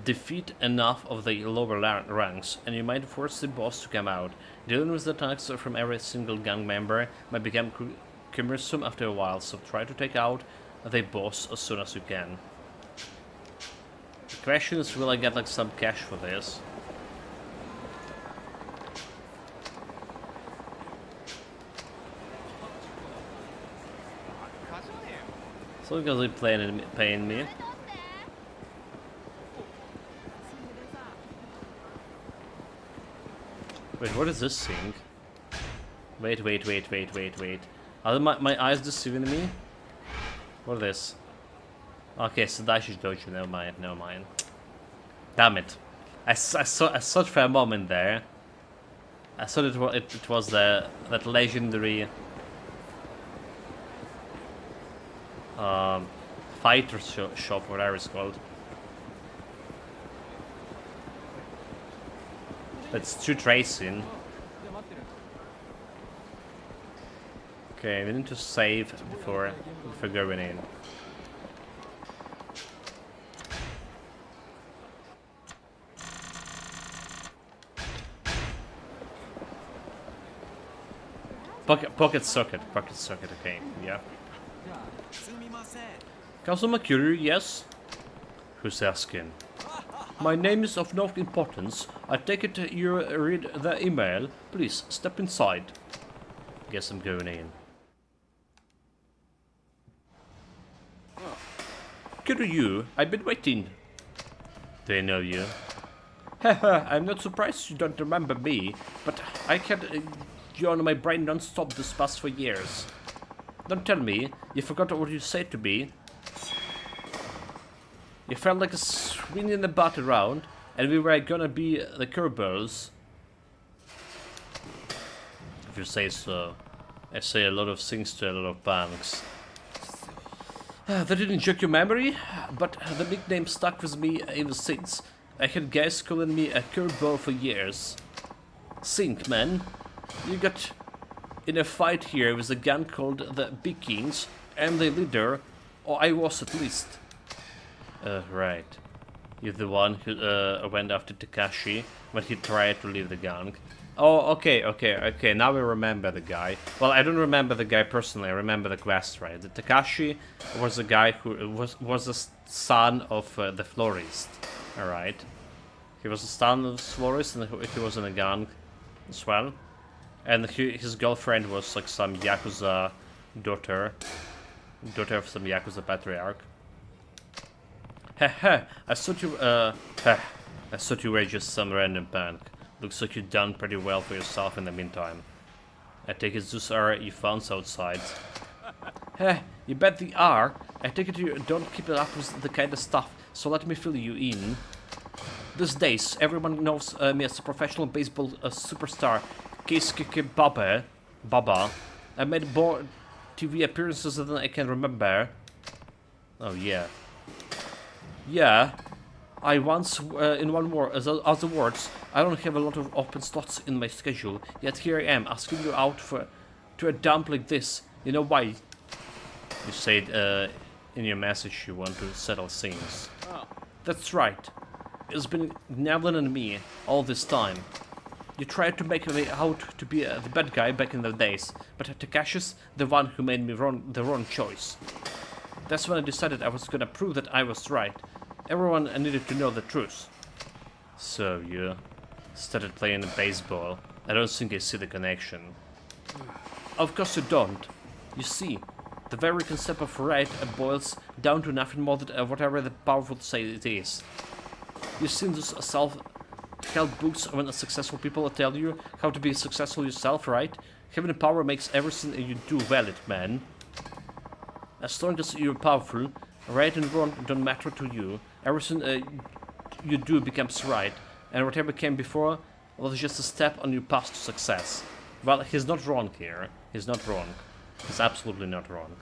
A: Defeat enough of the lower ranks, and you might force the boss to come out. Dealing with the attacks from every single gang member might become cumbersome after a while, so try to take out the boss as soon as you can. The question is, will I get like some cash for this? So because they're paying me. Wait, what is this thing? Wait. Are my eyes deceiving me? What is this? Okay, so Daishi's Dojo, never mind. Damn it. I thought for a moment there. I thought it was that legendary fighter shop, whatever it's called. That's too tracing. Okay, we need to save before going in. Pocket socket, okay, yeah. Kazuma Kiryu, yes? Who's asking? My name is of no importance. I take it you read the email. Please, step inside. Guess I'm going in. Kiryu, I've been waiting. They know you.
E: Haha, I'm not surprised you don't remember me, but I had you on my brain non-stop this past 4 years. Don't tell me you forgot what you said to me. You felt like a swing in the butt around, and we were gonna be the curveballs. If you say so. I say a lot of things to a lot of punks. That didn't jog your memory, but the nickname stuck with me ever since. I had guys calling me a curveball for years. Think, man. You got in a fight here with a gang called the Big Kings. I'm the leader, or I was at least. Right. You're the one who went after Takashi when he tried to leave the gang. Oh, okay. Now I remember the guy. Well, I don't remember the guy personally. I remember the quest, right? The Takashi was the guy who was the son of the florist. All right. He was the son of the florist, and he was in a gang as well. And his girlfriend was like some Yakuza daughter of some Yakuza patriarch. Haha, I thought you were just some random punk. Looks like you've done pretty well for yourself in the meantime. I take it those are you found outside. Heh, you bet they are. I take it you don't keep it up with the kind of stuff, so let me fill you in. These days, everyone knows me as a professional baseball superstar, Keisuke Baba. I made more TV appearances than I can remember. Oh yeah. Yeah. I once, in one word, other words, I don't have a lot of open slots in my schedule, yet here I am, asking you out to a dump like this. You know why? You said in your message you want to settle things. Oh. That's right. It's been Nevlin and me all this time. You tried to make me out to be the bad guy back in the days, but Takashi's the one who made me the wrong choice. That's when I decided I was gonna prove that I was right. Everyone needed to know the truth. So you started playing baseball. I don't think I see the connection. Of course you don't. You see, the very concept of right boils down to nothing more than whatever the powerful say it is. You've seen those self-help books when successful people tell you how to be successful yourself, right? Having power makes everything you do valid, man. As long as you're powerful, right and wrong don't matter to you. Everything you do becomes right, and whatever came before was just a step on your path to success. Well, he's not wrong here. He's not wrong. He's absolutely not wrong.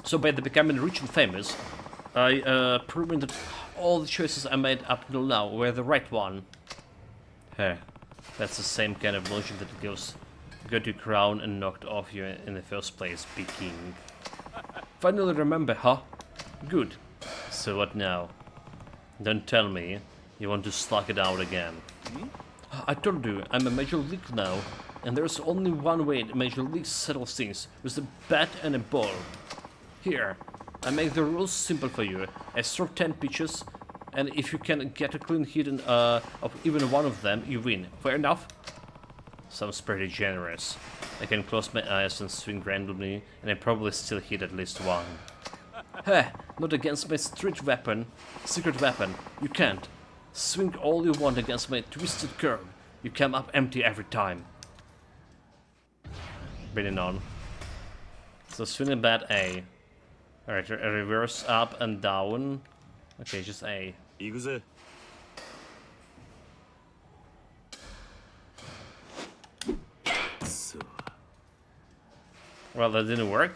E: So by becoming rich and famous, I proven that all the choices I made up till now were the right one. Hey, that's the same kind of logic that got your crown and knocked off you in the first place, Big King. Finally remember, huh? Good. So what now? Don't tell me you want to slug it out again. I told you, I'm a major league now, and there's only one way major leagues settle things, with a bat and a ball. Here, I make the rules simple for you. I throw 10 pitches, and if you can get a clean hit of even one of them, you win. Fair enough? Sounds pretty generous. I can close my eyes and swing randomly, and I probably still hit at least one. Heh, not against my secret weapon. You can't. Swing all you want against my twisted curve. You come up empty every time. Bring it on. So swing a bat A. Alright, reverse up and down. Okay, just A.
D: Yakuza.
E: Well, that didn't work.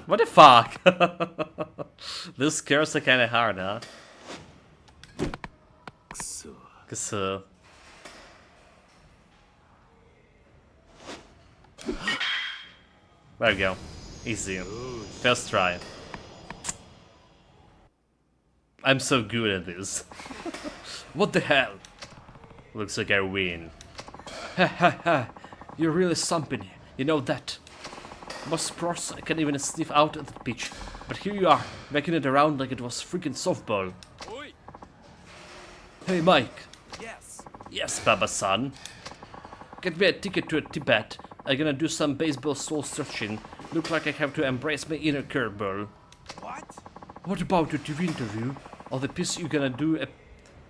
E: What the fuck? These scares are kinda hard, huh? There we go. Easy. First try. I'm so good at this. What the hell? Looks like I win. Ha ha ha. You're really something. You know that. Most pros can't even sniff out at the pitch. But here you are, making it around like it was freaking softball.
B: Oi.
E: Hey Mike.
B: Yes.
E: Yes, Baba-san. Get me a ticket to Tibet. I'm gonna do some baseball soul searching. Look like I have to embrace my inner curveball.
B: What?
E: What about the TV interview? Or the piece you're gonna do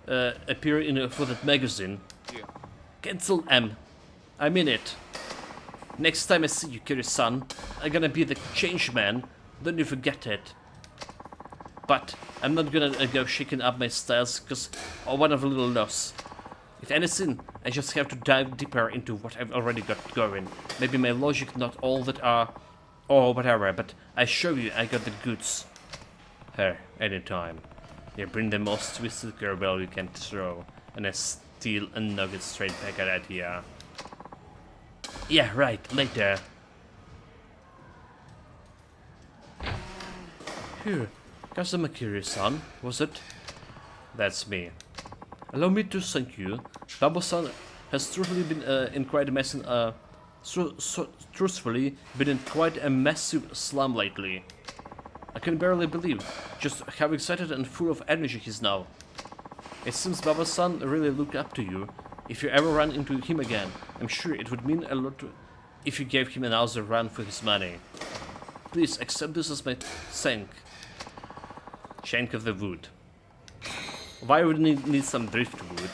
E: appear in for that magazine? Cancel M. I mean it. Next time I see you, Kiryu-san, I'm gonna be the change man. Don't you forget it. But I'm not gonna go shaking up my styles because I want a little loss. If anything, I just have to dive deeper into what I've already got going. Maybe my logic not all that are, or whatever, but I show you I got the goods. Here, anytime. You bring the most twisted girl you can throw, and I steal a nugget straight back at you. Yeah, right, later. Here, Kazuma Kiryu-san, was it? That's me. Allow me to thank you. Babo-san has truthfully been in quite a mess, truthfully been in quite a massive slum lately. I can barely believe just how excited and full of energy he is now. It seems Baba-san really looked up to you. If you ever run into him again, I'm sure it would mean a lot if you gave him another run for his money. Please accept this as my thank. Shank of the wood. Why would we need some driftwood?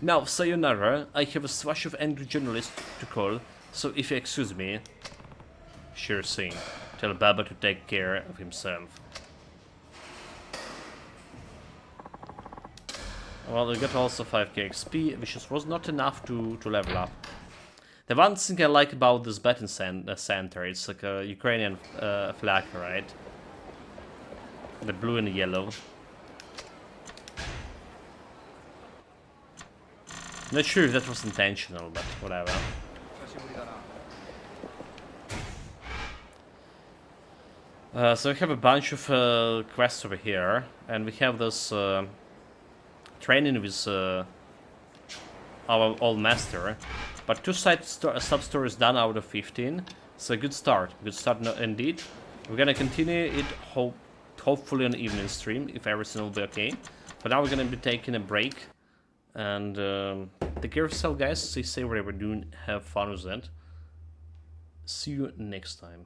E: Now, sayonara, I have a swash of angry journalists to call, so if you excuse me... Sure thing. Tell Baba to take care of himself. Well, we got also 5k XP, which was not enough to level up. The one thing I like about this betting center, it's like a Ukrainian flag, right? The blue and the yellow. Not sure if that was intentional, but whatever. So we have a bunch of quests over here, and we have this training with our old master, but 2 sub-stories done out of 15, so good start indeed. We're gonna continue it hopefully on evening stream, if everything will be okay. But now we're gonna be taking a break, and take care of yourself, guys. Stay safe whatever you're doing, have fun with that. See you next time.